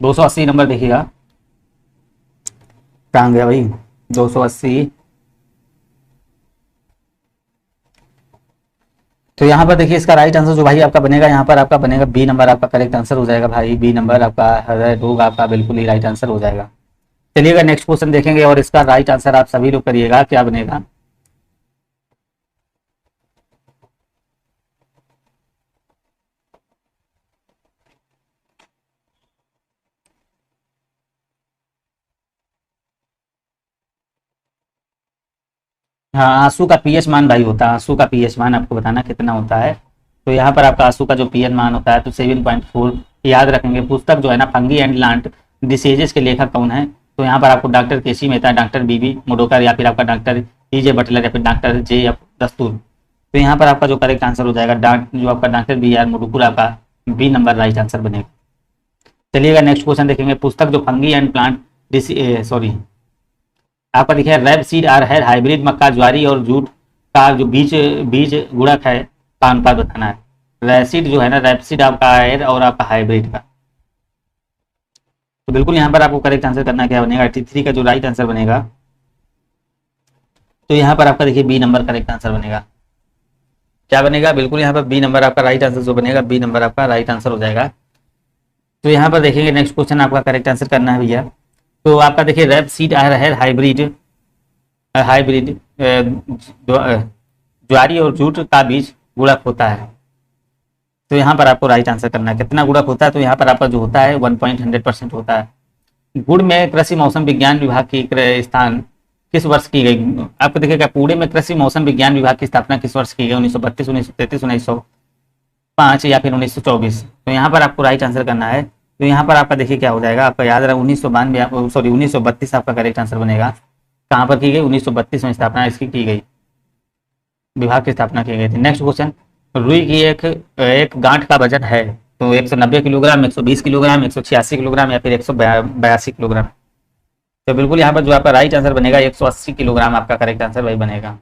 दो सौ अस्सी नंबर देखिएगा, कहाँ गया भाई, 280। तो यहाँ पर देखिए इसका राइट आंसर जो भाई आपका बनेगा, यहाँ पर आपका बनेगा बी नंबर आपका करेक्ट आंसर हो जाएगा भाई, बी नंबर आपका हृदय रोग आपका बिल्कुल ही राइट आंसर हो जाएगा। चलिएगा नेक्स्ट क्वेश्चन देखेंगे और इसका राइट आंसर आप सभी लोग करिएगा, क्या बनेगा। हाँ, आंसू का पीएच मान भाई होता है, आंसू का पीएच मान आपको बताना कितना होता है। तो यहाँ पर आपका आंसू का जो पीएच मान होता है तो 7.4 याद रखेंगे। पुस्तक जो है ना, फंगी एंड प्लांट डिसीजेस के लेखक कौन है, तो यहाँ पर आपको डॉक्टर केसी मेहता, डॉक्टर बीबी मुडोकर, या फिर आपका डॉक्टर ईजे बटलर, या फिर डॉक्टर जे एफ दस्तूर। तो यहाँ पर आपका जो करेक्ट आंसर हो जाएगा जो आपका डॉक्टर बी आर मुडुकुर, आपका बी नंबर राइट आंसर बनेगा। चलिएगा नेक्स्ट क्वेश्चन देखेंगे। पुस्तक जो फंगी एंड प्लांट सॉरी आपका देखिए रैप सीड आर है हाइब्रिड मक्का ज्वारी और जूट का जो बीज बीज गुणक है का अनुपात बताना है। रैसिड जो है ना, रैपसीड आपका है और आपका हाइब्रिड का। तो बिल्कुल यहाँ पर आपको करेक्ट आंसर करना क्या बनेगा, 83 का जो राइट आंसर बनेगा, तो यहाँ पर आपका देखिए बी नंबर करेक्ट आंसर बनेगा। क्या बनेगा, बिल्कुल यहाँ पर बी नंबर आपका राइट आंसर जो बनेगा, बी नंबर आपका राइट आंसर हो जाएगा। तो यहाँ पर देखेंगे नेक्स्ट क्वेश्चन आपका करेक्ट आंसर करना है भैया। तो आपका देखिए रैप सीड आ रहा है हाइब्रिड हाइब्रिड ज्वारी और जूट का बीज गुणक होता है। तो यहाँ पर आपको राइट आंसर करना है कितना गुणक होता है, तो यहाँ पर आपका जो होता है 1.100% होता है। गुड़ में कृषि मौसम विज्ञान विभाग की स्थान किस वर्ष की गई, आपको देखिएगा पुणे में कृषि मौसम विज्ञान विभाग की स्थापना किस वर्ष की गई, 1932, 1933, 1905 या फिर 1924। तो यहाँ पर आपको राइट आंसर करना है। तो यहाँ पर आपका देखिए क्या हो जाएगा, आपका याद रहा 1992 सॉरी 1932 आपका करेक्ट आंसर बनेगा। कहाँ पर की गई, 1932 में स्थापना इसकी की गई, विभाग की स्थापना की गई थी। नेक्स्ट क्वेश्चन, रुई की एक गांठ का वजन है, तो 190 किलोग्राम, 120 किलोग्राम, 186 किलोग्राम या फिर 182 किलोग्राम। तो बिल्कुल यहाँ पर जो आपका राइट आंसर बनेगा 180 किलोग्राम आपका करेक्ट आंसर वही बनेगा।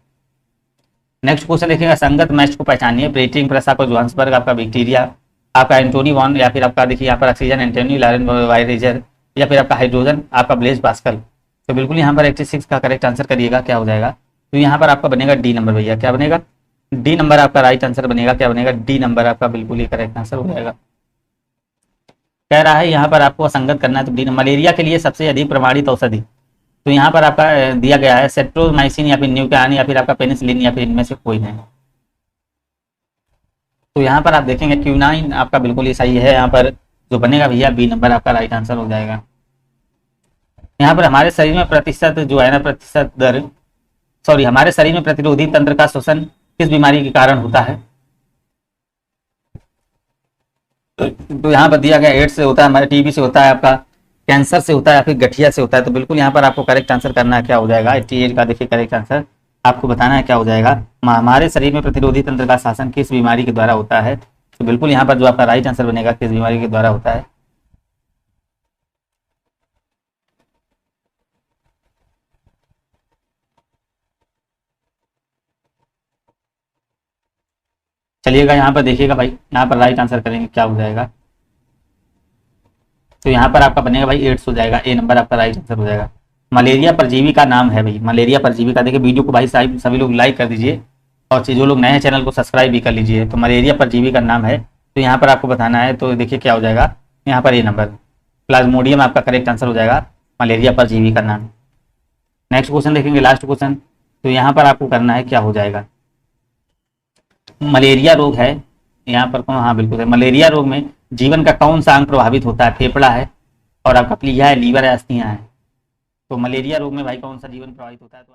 नेक्स्ट क्वेश्चन देखिएगा, संगत मैच को पहचानिए। प्रीटिंग प्रेस आपका जोहान्सबर्ग, आपका विक्टोरिया, आपका एंटोनी वॉन, या फिर आपका देखिए यहाँ पर ऑक्सीजन एंटोनी लॉरेन वाइरेजर, या फिर आपका हाइड्रोजन आपका ब्लेज पास्कल। तो बिल्कुल यहाँ पर 86 का करेक्ट आंसर करिएगा, क्या हो जाएगा। तो यहाँ पर आपका बनेगा डी नंबर भैया, क्या बनेगा, डी नंबर आपका राइट आंसर बनेगा। क्या बनेगा, डी नंबर आपका बिल्कुल ही करेक्ट आंसर हो जाएगा। कह रहा है यहाँ पर आपको असंगत करना है, तो डी नंबर। मलेरिया के लिए सबसे अधिक प्रमाणित औषधि, तो यहाँ पर आपका दिया गया है सेट्रोमाइसिन या फिर न्यूक्यान या फिर आपका पेनिसिलिन या फिर इनमें से कोई नहीं। तो यहाँ पर आप देखेंगे क्यूनाइन आपका बिल्कुल ही सही है। यहाँ पर जो बनेगा भैया बी नंबर आपका राइट आंसर हो जाएगा। यहाँ पर हमारे शरीर में प्रतिशत जो है ना, प्रतिशत दर सॉरी हमारे शरीर में प्रतिरोधी तंत्र का शोषण किस बीमारी के कारण होता है, तो यहाँ पर दिया गया एड्स से होता है, हमारे टीबी से होता है, आपका कैंसर से होता है या फिर गठिया से होता है। तो बिल्कुल यहाँ पर आपको करेक्ट आंसर करना है, क्या हो जाएगा, 88 का देखिए करेक्ट आंसर आपको बताना है क्या हो जाएगा। हमारे शरीर में प्रतिरोधी तंत्र का शासन किस बीमारी के द्वारा होता है, तो बिल्कुल यहाँ पर जो आपका राइट आंसर बनेगा किस बीमारी के द्वारा होता है। चलिएगा यहाँ पर देखिएगा भाई, यहाँ पर राइट आंसर करेंगे क्या हो जाएगा। तो यहाँ पर आपका बनेगा भाई एड्स हो जाएगा, ए नंबर आपका राइट आंसर हो जाएगा। मलेरिया परजीवी का नाम है भाई, मलेरिया परजीवी का। देखिए वीडियो को भाई सभी लोग लाइक कर दीजिए और जो लोग नए हैं चैनल को सब्सक्राइब भी कर लीजिए। तो मलेरिया परजीवी का नाम है, तो यहाँ पर आपको बताना है। तो देखिए क्या हो जाएगा, यहाँ पर ए नंबर प्लाज्मोडियम आपका करेक्ट आंसर हो जाएगा, मलेरिया परजीवी का नाम। नेक्स्ट क्वेश्चन देखेंगे, लास्ट क्वेश्चन। तो यहाँ पर आपको करना है क्या हो जाएगा, मलेरिया रोग है यहाँ पर कौन, हाँ बिल्कुल है। मलेरिया रोग में जीवन का कौन सा अंग प्रभावित होता है, फेफड़ा है और आपका प्लीहा है, लीवर है, अस्थियां है। तो मलेरिया रोग में भाई कौन सा जीवन प्रभावित होता है, तो